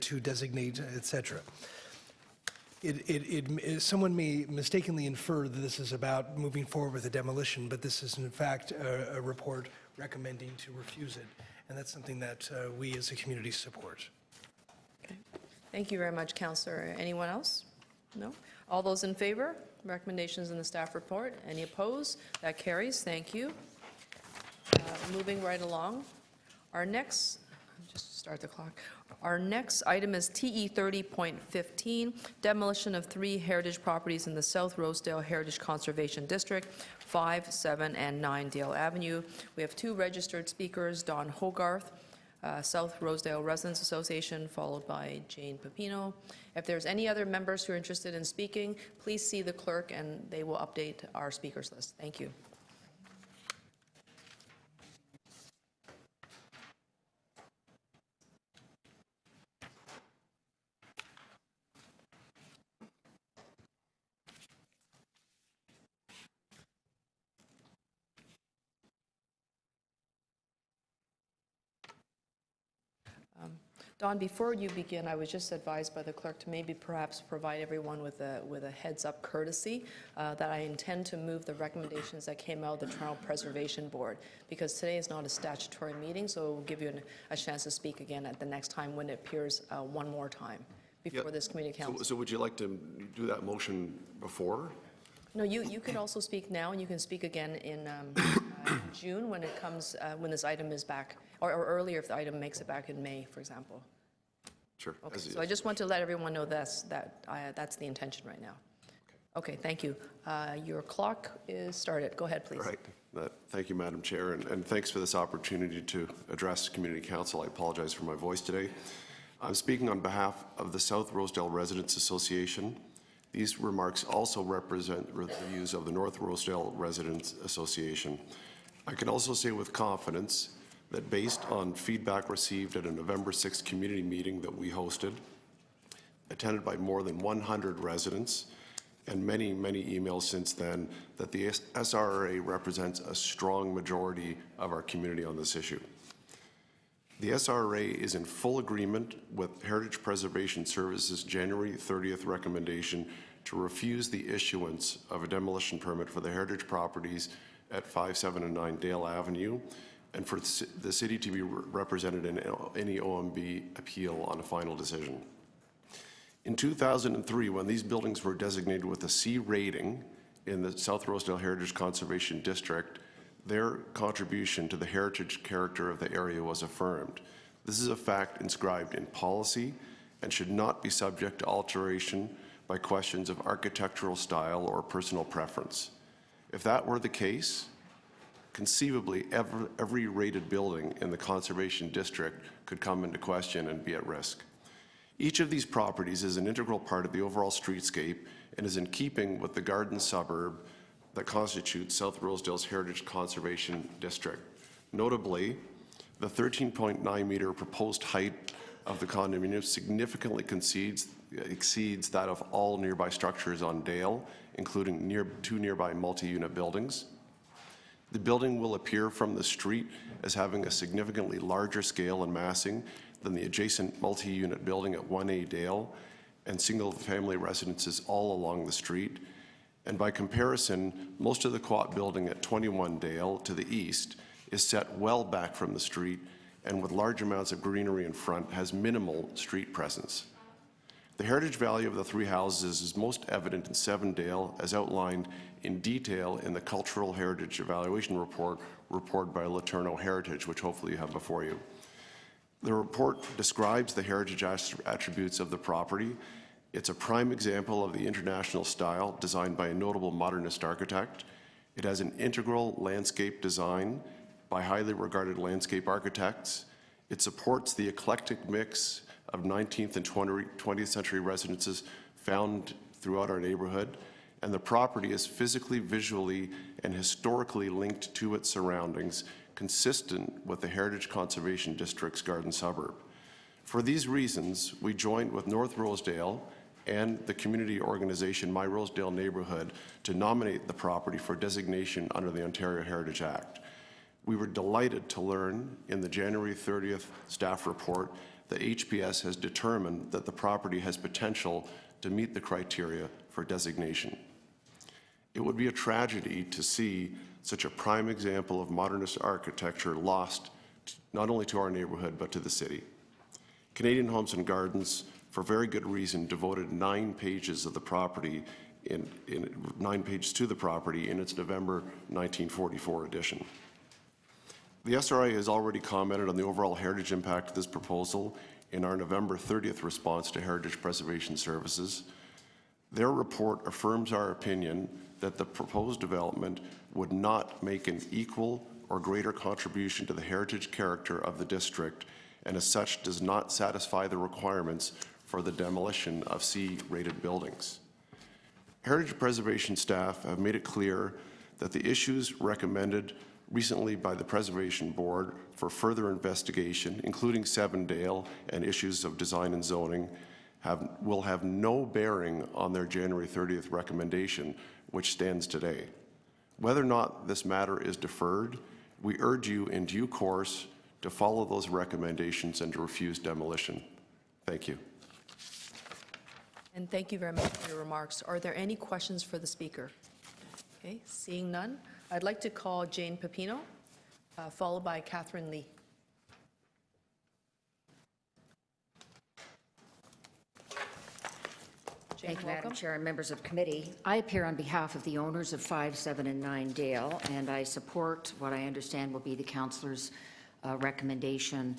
to designate, etc. Someone may mistakenly infer that this is about moving forward with a demolition, but this is in fact a report recommending to refuse it, and that's something that we as a community support. Okay. Thank you very much, Councillor. Anyone else? No? All those in favor? Recommendations in the staff report. Any opposed? That carries. Thank you. Moving right along. Our next, just start the clock. Our next item is TE 30.15, demolition of 3 heritage properties in the South Rosedale Heritage Conservation District, 5, 7, and 9 Dale Avenue. We have 2 registered speakers, Don Hogarth, South Rosedale Residents Association, followed by Jane Pepino. If there's any other members who are interested in speaking, please see the clerk and they will update our speakers list. Thank you. Don, before you begin, I was just advised by the clerk to maybe perhaps provide everyone with a heads-up courtesy that I intend to move the recommendations that came out of the Toronto Preservation Board, because today is not a statutory meeting, so we'll give you a chance to speak again at the next time when it appears one more time before this community council. So would you like to do that motion before? No, you could also speak now, and you can speak again in June when it comes, when this item is back, or earlier if the item makes it back in May, for example. Sure. Okay, so I just want to let everyone know that's the intention right now. Okay, thank you. Your clock is started. Go ahead, please. All right. Thank you, Madam Chair, and thanks for this opportunity to address Community Council. I apologize for my voice today. I'm speaking on behalf of the South Rosedale Residents Association. These remarks also represent the views of the North Rosedale Residents Association. I can also say with confidence that based on feedback received at a November 6th community meeting that we hosted, attended by more than 100 residents, and many, many emails since then, that the SRA represents a strong majority of our community on this issue. The SRA is in full agreement with Heritage Preservation Services' January 30th recommendation to refuse the issuance of a demolition permit for the heritage properties at 5, 7, and 9 Dale Avenue, and for the city to be represented in any OMB appeal on a final decision. In 2003, when these buildings were designated with a C rating in the South Rosedale Heritage Conservation District, their contribution to the heritage character of the area was affirmed. This is a fact inscribed in policy and should not be subject to alteration by questions of architectural style or personal preference. If that were the case, conceivably every rated building in the conservation district could come into question and be at risk. Each of these properties is an integral part of the overall streetscape and is in keeping with the garden suburb that constitutes South Rosedale's Heritage Conservation District. Notably, the 13.9 meter proposed height of the condominium significantly exceeds that of all nearby structures on Dale, including two nearby multi-unit buildings. The building will appear from the street as having a significantly larger scale and massing than the adjacent multi-unit building at 1A Dale and single-family residences all along the street. And by comparison, most of the co-op building at 21 Dale to the east is set well back from the street and with large amounts of greenery in front has minimal street presence. The heritage value of the three houses is most evident in 7 Dale as outlined in detail in the Cultural Heritage Evaluation Report by Laterno Heritage, which hopefully you have before you. The report describes the heritage attributes of the property. It's a prime example of the international style designed by a notable modernist architect. It has an integral landscape design by highly regarded landscape architects. It supports the eclectic mix of 19th and 20th century residences found throughout our neighborhood, and the property is physically, visually, and historically linked to its surroundings, consistent with the Heritage Conservation District's garden suburb. For these reasons, we joined with North Rosedale and the community organization My Rosedale Neighborhood to nominate the property for designation under the Ontario Heritage Act. We were delighted to learn in the January 30th staff report that HPS has determined that the property has potential to meet the criteria for designation. It would be a tragedy to see such a prime example of modernist architecture lost not only to our neighborhood but to the city. Canadian Homes and Gardens, for very good reason, devoted 9 pages of the property 9 pages to the property in its November 1944 edition. The SRA has already commented on the overall heritage impact of this proposal in our November 30th response to Heritage Preservation Services. Their report affirms our opinion that the proposed development would not make an equal or greater contribution to the heritage character of the district, and as such does not satisfy the requirements for the demolition of C-rated buildings. Heritage preservation staff have made it clear that the issues recommended recently by the Preservation Board for further investigation, including 7 Dale and issues of design and zoning, will have no bearing on their January 30th recommendation, which stands today. Whether or not this matter is deferred, we urge you in due course to follow those recommendations and to refuse demolition. Thank you. And thank you very much for your remarks. Are there any questions for the speaker? Okay, seeing none, I'd like to call Jane Pepino, followed by Catherine Lee. Thank you, Madam Chair and members of committee. I appear on behalf of the owners of 5, 7, and 9 Dale, and I support what I understand will be the councillor's recommendation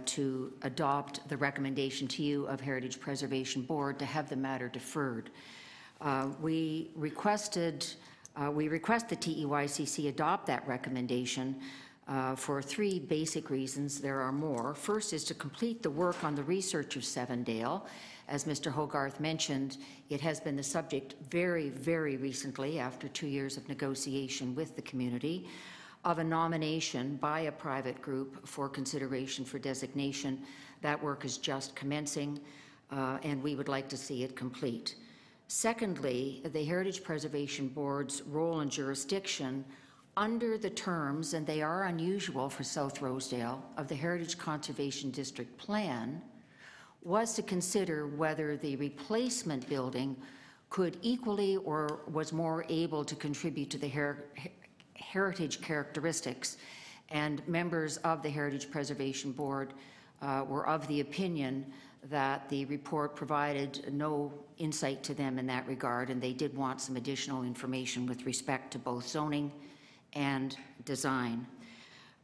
to adopt the recommendation to you of Heritage Preservation Board to have the matter deferred. We request the TEYCC adopt that recommendation for 3 basic reasons. There are more. First is to complete the work on the research of 7 Dale. As Mr. Hogarth mentioned, it has been the subject very, very recently, after 2 years of negotiation with the community, of a nomination by a private group for consideration for designation. That work is just commencing, and we would like to see it complete. Secondly, the Heritage Preservation Board's role and jurisdiction under the terms, and they are unusual for South Rosedale, of the Heritage Conservation District Plan, was to consider whether the replacement building could equally or was more able to contribute to the heritage characteristics. And members of the Heritage Preservation Board were of the opinion that the report provided no insight to them in that regard, and they did want some additional information with respect to both zoning and design.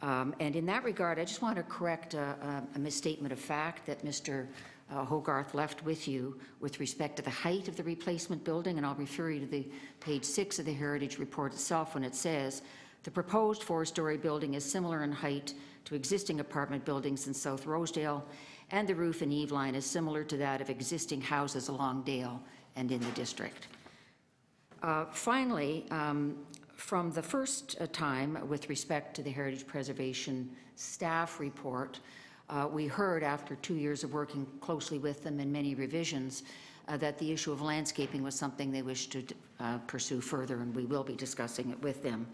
And in that regard, I just want to correct a misstatement of fact that Mr. Hogarth left with you with respect to the height of the replacement building, and I'll refer you to the page 6 of the Heritage Report itself when it says, the proposed 4-story building is similar in height to existing apartment buildings in South Rosedale, and the roof and eave line is similar to that of existing houses along Dale and in the district. Finally, from the first time with respect to the Heritage Preservation staff report, we heard after 2 years of working closely with them and many revisions that the issue of landscaping was something they wished to pursue further, and we will be discussing it with them.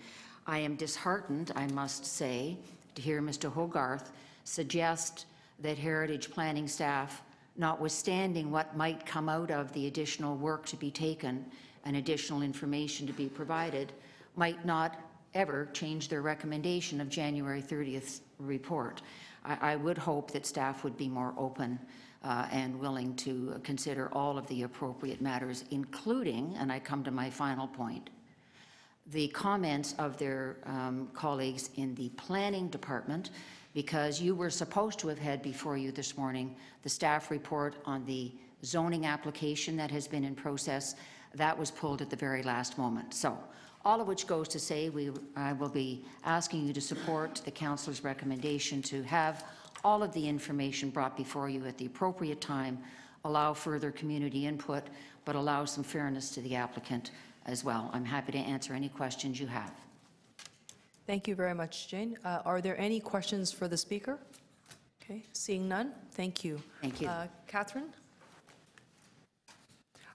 I am disheartened, I must say, to hear Mr. Hogarth suggest that Heritage Planning staff, notwithstanding what might come out of the additional work to be taken and additional information to be provided, might not ever change their recommendation of January 30th report. I would hope that staff would be more open and willing to consider all of the appropriate matters, including, and I come to my final point, the comments of their colleagues in the planning department, because you were supposed to have had before you this morning the staff report on the zoning application that has been in process. That was pulled at the very last moment. So, all of which goes to say I will be asking you to support the councillor's recommendation to have all of the information brought before you at the appropriate time, allow further community input, but allow some fairness to the applicant as well. I'm happy to answer any questions you have. Thank you very much, Jane. Are there any questions for the speaker? Okay, seeing none, thank you. Thank you. Catherine?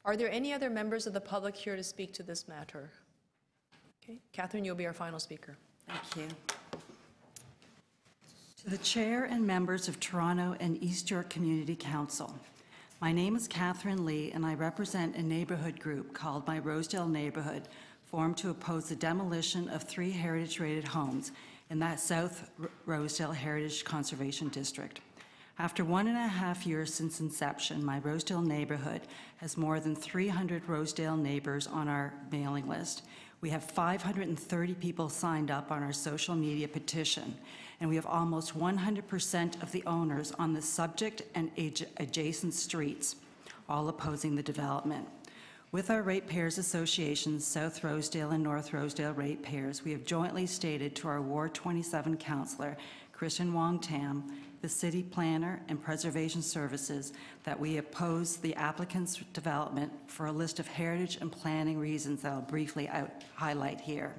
Are there any other members of the public here to speak to this matter? Okay, Catherine, you'll be our final speaker. Thank you. To the Chair and members of Toronto and East York Community Council, my name is Catherine Lee, and I represent a neighbourhood group called My Rosedale Neighbourhood, formed to oppose the demolition of 3 heritage-rated homes in that South Rosedale Heritage Conservation District. After 1.5 years since inception, My Rosedale Neighbourhood has more than 300 Rosedale neighbours on our mailing list. We have 530 people signed up on our social media petition, and we have almost 100% of the owners on the subject and adjacent streets, all opposing the development. With our ratepayers associations, South Rosedale and North Rosedale ratepayers, we have jointly stated to our Ward 27 councillor, Christian Wong Tam, the city planner and preservation services, that we oppose the applicant's development for a list of heritage and planning reasons that I'll briefly highlight here.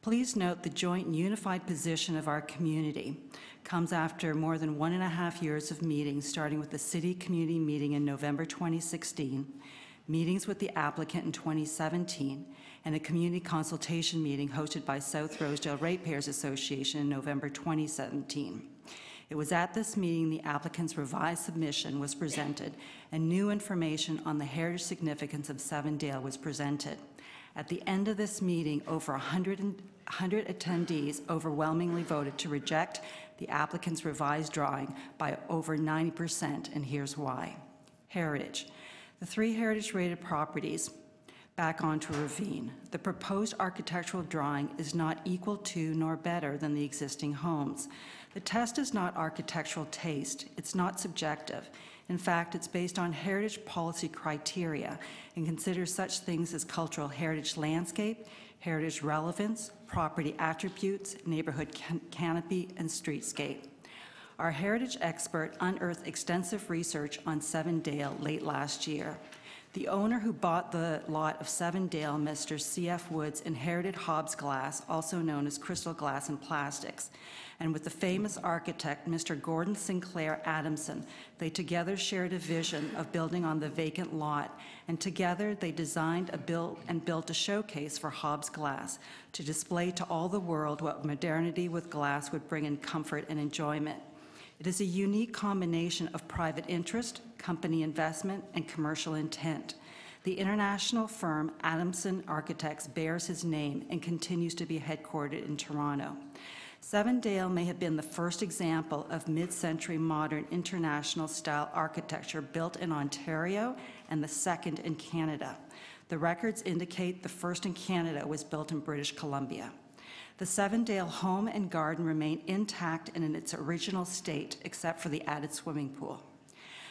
Please note the joint and unified position of our community comes after more than 1.5 years of meetings, starting with the city community meeting in November 2016, meetings with the applicant in 2017, and a community consultation meeting hosted by South Rosedale Ratepayers Association in November 2017. It was at this meeting the applicant's revised submission was presented and new information on the heritage significance of Sevendale was presented. At the end of this meeting, over 100 attendees overwhelmingly voted to reject the applicant's revised drawing by over 90%, and here's why. Heritage. The 3 heritage-rated properties back onto a ravine. The proposed architectural drawing is not equal to nor better than the existing homes. The test is not architectural taste. It's not subjective. In fact, it's based on heritage policy criteria and considers such things as cultural heritage landscape, heritage relevance, property attributes, neighborhood canopy, and streetscape. Our heritage expert unearthed extensive research on Sevendale late last year. The owner who bought the lot of Sevendale, Mr. C.F. Woods, inherited Hobbs glass, also known as crystal glass and plastics, and with the famous architect, Mr. Gordon Sinclair Adamson, they together shared a vision of building on the vacant lot, and together they designed and built a showcase for Hobbs glass to display to all the world what modernity with glass would bring in comfort and enjoyment. It is a unique combination of private interest, company investment, and commercial intent. The international firm Adamson Architects bears his name and continues to be headquartered in Toronto. Sevendale may have been the first example of mid-century modern international style architecture built in Ontario and the second in Canada. The records indicate the first in Canada was built in British Columbia. The Sevendale home and garden remain intact and in its original state, except for the added swimming pool.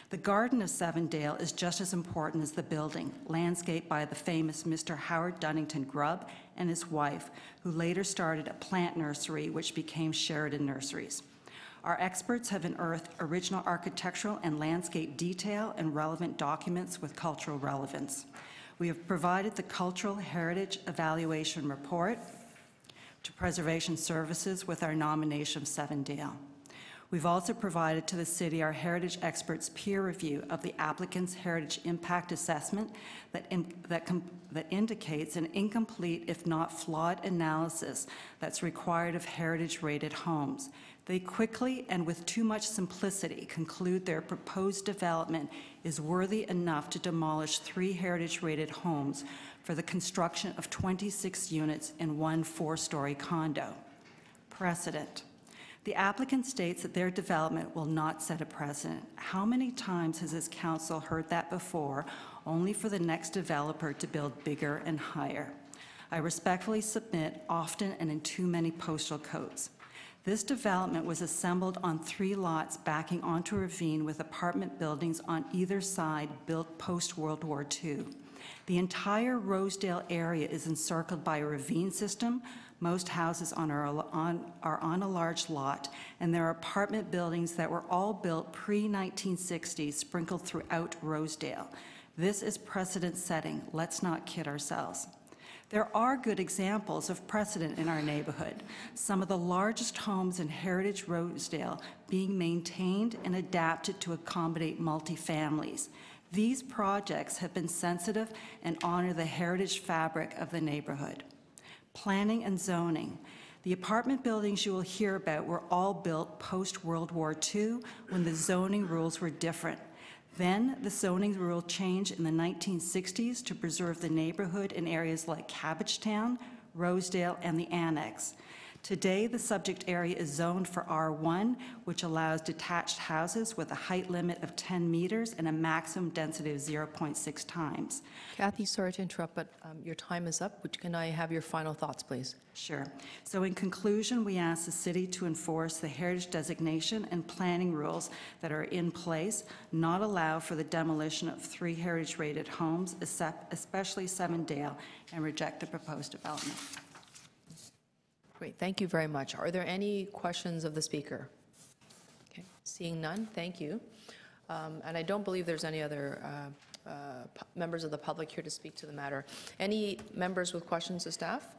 The garden of Sevendale is just as important as the building, landscaped by the famous Mr. Howard Dunnington Grubb and his wife, who later started a plant nursery which became Sheridan Nurseries. Our experts have unearthed original architectural and landscape detail and relevant documents with cultural relevance. We have provided the Cultural Heritage Evaluation Report to Preservation Services with our nomination of Sevendale. We've also provided to the city our heritage experts' peer review of the applicant's heritage impact assessment that indicates an incomplete, if not flawed, analysis that's required of heritage-rated homes. They quickly and with too much simplicity conclude their proposed development is worthy enough to demolish 3 heritage-rated homes for the construction of 26 units in 1 4-story condo. Precedent. The applicant states that their development will not set a precedent. How many times has this council heard that before, only for the next developer to build bigger and higher? I respectfully submit, often and in too many postal codes. This development was assembled on 3 lots backing onto a ravine with apartment buildings on either side built post-World War II. The entire Rosedale area is encircled by a ravine system. Most houses are on a large lot, and there are apartment buildings that were all built pre-1960s sprinkled throughout Rosedale. This is precedent setting. Let's not kid ourselves. There are good examples of precedent in our neighborhood. Some of the largest homes in Heritage Rosedale being maintained and adapted to accommodate multifamilies. These projects have been sensitive and honor the heritage fabric of the neighborhood. Planning and zoning. The apartment buildings you will hear about were all built post-World War II when the zoning rules were different. Then the zoning rule changed in the 1960s to preserve the neighborhood in areas like Cabbagetown, Rosedale, and the Annex. Today, the subject area is zoned for R1, which allows detached houses with a height limit of 10 meters and a maximum density of 0.6 times. Kathy, sorry to interrupt, but your time is up. Can I have your final thoughts, please? Sure. So in conclusion, we ask the city to enforce the heritage designation and planning rules that are in place, not allow for the demolition of 3 heritage-rated homes, especially Sevendale, and reject the proposed development. Great, thank you very much. Are there any questions of the speaker? Okay, seeing none, thank you. And I don't believe there's any other members of the public here to speak to the matter. Any members with questions to staff?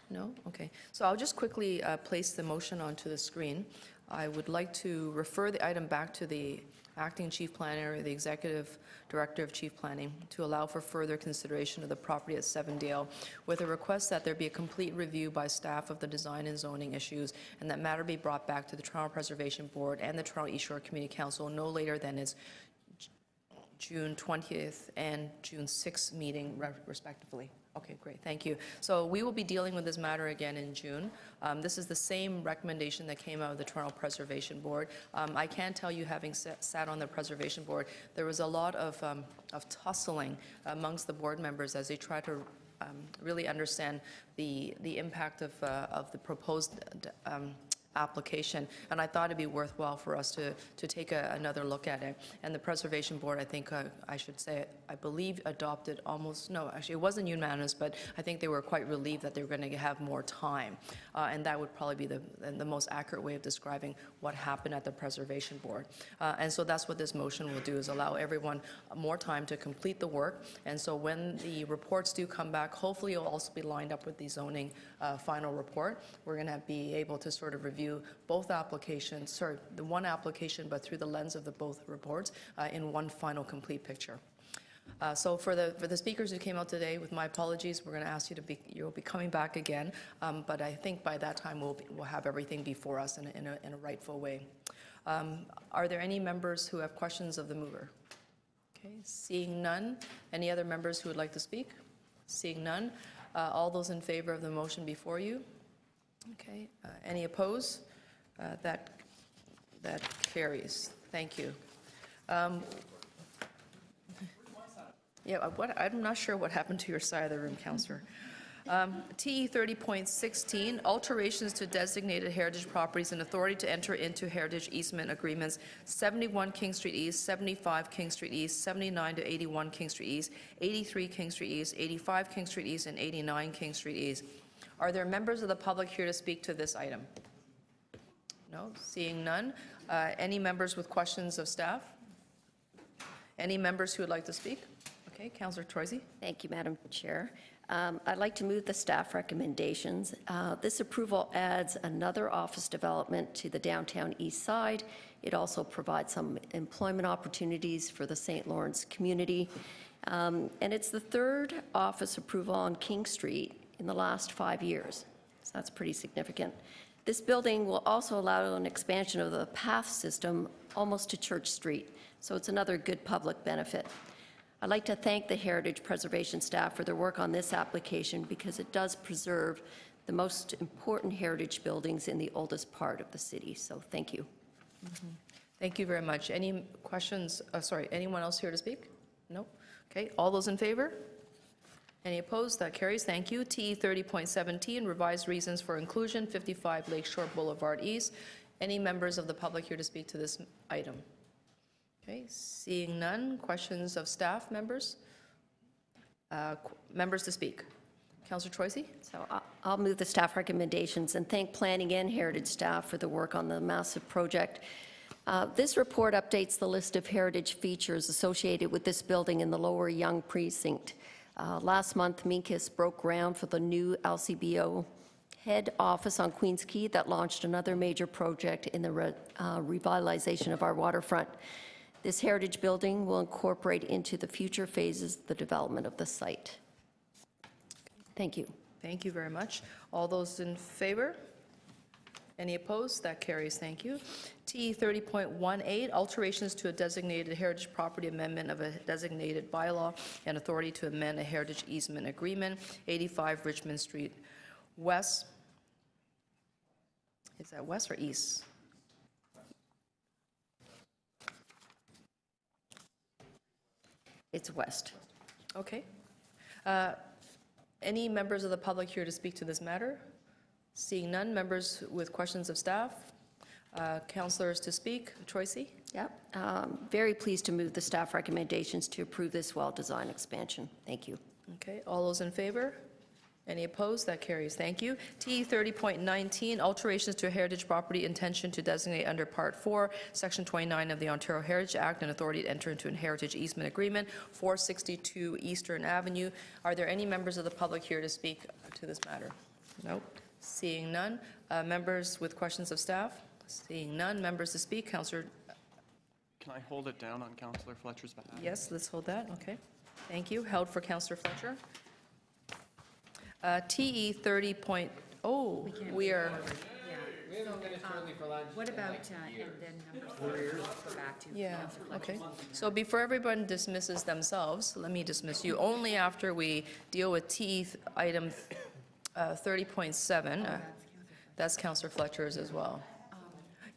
No? Okay. So I'll just quickly place the motion onto the screen. I would like to refer the item back to the acting chief planner or the executive director of chief planning to allow for further consideration of the property at 7 Dale, with a request that there be a complete review by staff of the design and zoning issues, and that matter be brought back to the Toronto Preservation Board and the Toronto East Shore Community Council no later than its June 20th and June 6th meeting, respectively. Okay, great, thank you. So we will be dealing with this matter again in June. This is the same recommendation that came out of the Toronto Preservation Board. I can tell you, having sat on the Preservation Board, there was a lot of tussling amongst the board members as they try to really understand the impact of the proposed application, and I thought it'd be worthwhile for us to take another look at it. And the Preservation Board, I think I should say, I believe adopted almost, no, actually it wasn't unanimous, but I think they were quite relieved that they were going to have more time. And that would probably be the most accurate way of describing what happened at the Preservation Board. And so that's what this motion will do, is allow everyone more time to complete the work. And so when the reports do come back, hopefully it'll also be lined up with the zoning final report. We're going to be able to sort of review both applications, sorry, the one application, but through the lens of the both reports in one final complete picture. So for the speakers who came out today, with my apologies, we're going to ask you you'll be coming back again, but I think by that time we'll have everything before us in a rightful way. Are there any members who have questions of the mover? Okay, seeing none. Any other members who would like to speak? Seeing none. All those in favor of the motion before you? Okay. Any opposed? That carries. Thank you. Yeah, I'm not sure what happened to your side of the room, Councillor. TE 30.16, alterations to designated heritage properties and authority to enter into heritage easement agreements, 71 King Street East, 75 King Street East, 79 to 81 King Street East, 83 King Street East, 85 King Street East, and 89 King Street East. Are there members of the public here to speak to this item? No, seeing none. Any members with questions of staff? Any members who would like to speak? Okay, Councillor Troisi. Thank you, Madam Chair. I'd like to move the staff recommendations. This approval adds another office development to the downtown east side. It also provides some employment opportunities for the St. Lawrence community. And it's the third office approval on King Street in the last 5 years. So that's pretty significant. This building will also allow an expansion of the path system almost to Church Street. So it's another good public benefit. I'd like to thank the Heritage Preservation staff for their work on this application because it does preserve the most important heritage buildings in the oldest part of the city. So thank you. Mm-hmm. Thank you very much. Any questions? Sorry, anyone else here to speak? No? Okay, all those in favor? Any opposed? That carries. Thank you. TE 30.17, revised reasons for inclusion, 55 Lakeshore Boulevard East. Any members of the public here to speak to this item? Okay, seeing none. Questions of staff members? Members to speak. Councillor Troisi. So I'll move the staff recommendations and thank planning and heritage staff for the work on the massive project. This report updates the list of heritage features associated with this building in the Lower Yonge Precinct. Last month, Minkus broke ground for the new LCBO head office on Queens Quay that launched another major project in the revitalization of our waterfront. This heritage building will incorporate into the future phases the development of the site. Thank you. Thank you very much. All those in favor? Any opposed? That carries. Thank you. TE 30.18, alterations to a designated heritage property amendment of a designated bylaw and authority to amend a heritage easement agreement, 85 Richmond Street West. Is that west or east? It's west. Okay. Any members of the public here to speak to this matter? Seeing none. Members with questions of staff? Councillors to speak. Troisi? Yep. Very pleased to move the staff recommendations to approve this well-designed expansion. Thank you. Okay. All those in favor? Any opposed? That carries. Thank you. TE 30.19, alterations to a heritage property intention to designate under Part 4, Section 29 of the Ontario Heritage Act and authority to enter into a heritage easement agreement, 462 Eastern Avenue. Are there any members of the public here to speak to this matter? Nope. Seeing none. Members with questions of staff? Seeing none. Members to speak. Councillor Can I hold it down on Councillor Fletcher's behalf? Yes, let's hold that, okay. Thank you. Held for Councillor Fletcher. TE 30. We are... What about, and then number 3, go back to Yeah, Councillor Fletcher. okay. So before everyone dismisses themselves, let me dismiss you. Only after we deal with TE item 30.7. That's Councillor Fletcher's as well.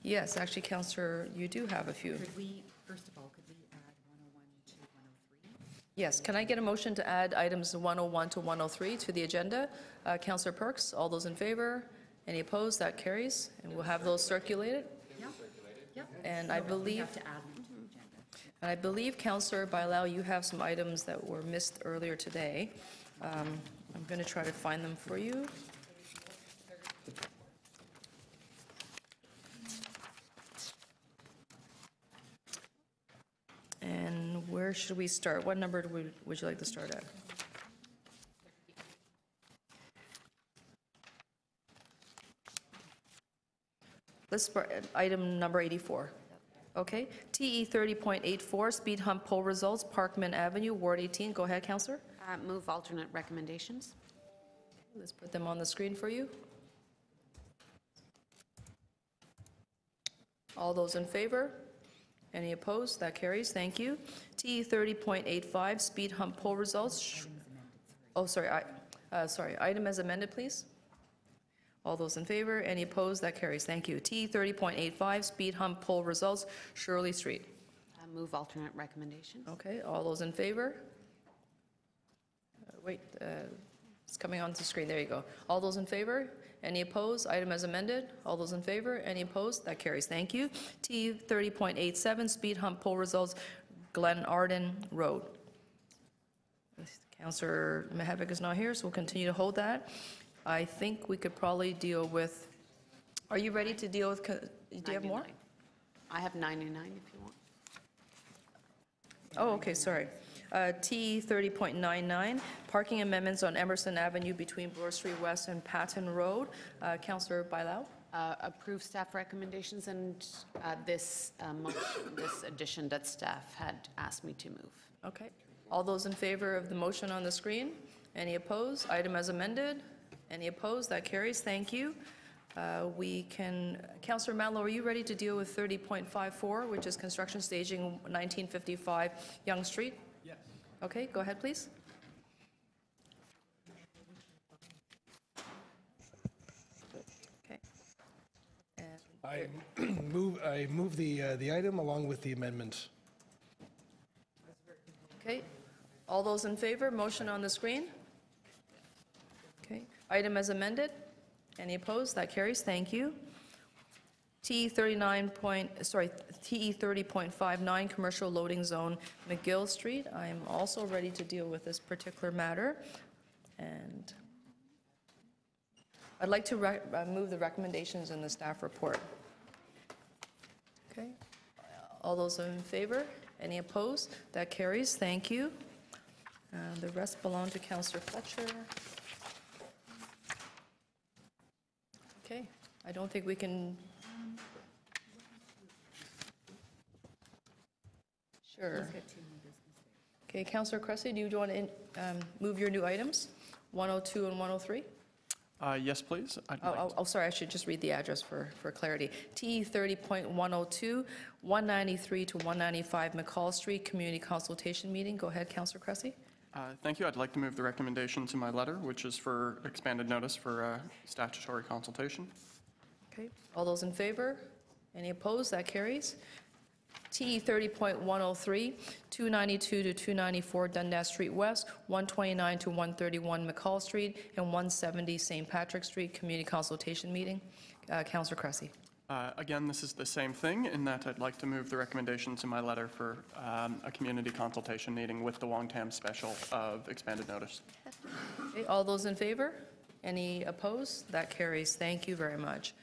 Yes, actually, Councillor, you do have a few. Could we, first of all, could we add 101 to 103? Yes, can I get a motion to add items 101 to 103 to the agenda? Councillor Perks, all those in favor? Any opposed? That carries, and we'll have those circulated. Yep. And I believe, have to add them to the agenda. and I believe, Councillor Bailao, you have some items that were missed earlier today. I'm going to try to find them for you. And where should we start? What number would you like to start at? Let's start at item number 84. Okay, TE 30.84, speed hump poll results, Parkman Avenue, Ward 18. Go ahead, Councillor. Move alternate recommendations. Let's put them on the screen for you. All those in favor? Any opposed? That carries. Thank you. TE 30.85, speed hump poll results. Oh, sorry. Sorry. Item as amended, please. All those in favor? Any opposed? That carries. Thank you. TE 30.85, speed hump poll results, Shirley Street. Move alternate recommendations. Okay. All those in favor? It's coming onto the screen. There you go. All those in favor? Any opposed? Item as amended. All those in favor? Any opposed? That carries. Thank you. T 30.87, speed hump poll results, Glen Arden Road. Councillor Mihevik is not here, so we'll continue to hold that. I think we could probably deal with, are you ready to deal with, do you have more? I have 99 if you want. Oh, okay, sorry. T 30.99, parking amendments on Emerson Avenue between Bloor Street West and Patton Road. Councillor Bailao? Approve staff recommendations and this addition that staff had asked me to move. Okay. All those in favor of the motion on the screen? Any opposed? Item as amended? Any opposed? That carries. Thank you. Councillor Matlow, are you ready to deal with 30.54, which is construction staging 1955 Yonge Street? Yes. Okay, go ahead, please. Okay. I move the item along with the amendment. Okay. All those in favor? Motion on the screen? Okay. Item as amended? Any opposed? That carries. Thank you. TE 30.59, commercial loading zone, McGill Street. I am also ready to deal with this particular matter. And I'd like to move the recommendations in the staff report. Okay. All those in favor? Any opposed? That carries. Thank you. The rest belong to Councillor Fletcher. Okay. I don't think we can. Sure. Okay, Councillor Cressy, do you want to move your new items, 102 and 103? Yes, please. Sorry, I should just read the address for clarity. TE 30.102, 193 to 195 McCall Street, community consultation meeting. Go ahead, Councillor Cressy. Thank you. I'd like to move the recommendation to my letter, which is for expanded notice for statutory consultation. Okay. All those in favor? Any opposed? That carries. TE 30.103, 292 to 294 Dundas Street West, 129 to 131 McCall Street, and 170 St. Patrick Street, community consultation meeting. Councillor Cressy. Again, this is the same thing in that I'd like to move the recommendation to my letter for a community consultation meeting with the Wong-Tam special of expanded notice. Okay. All those in favor? Any opposed? That carries. Thank you very much.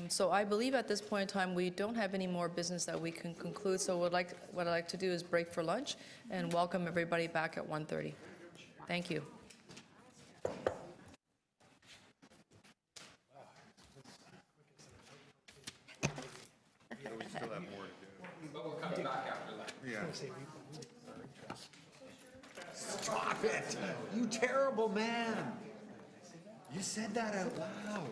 So I believe at this point in time we don't have any more business that we can conclude. So what I'd like to do is break for lunch and welcome everybody back at 1:30. Thank you. Yeah. Stop it! You terrible man! You said that out loud.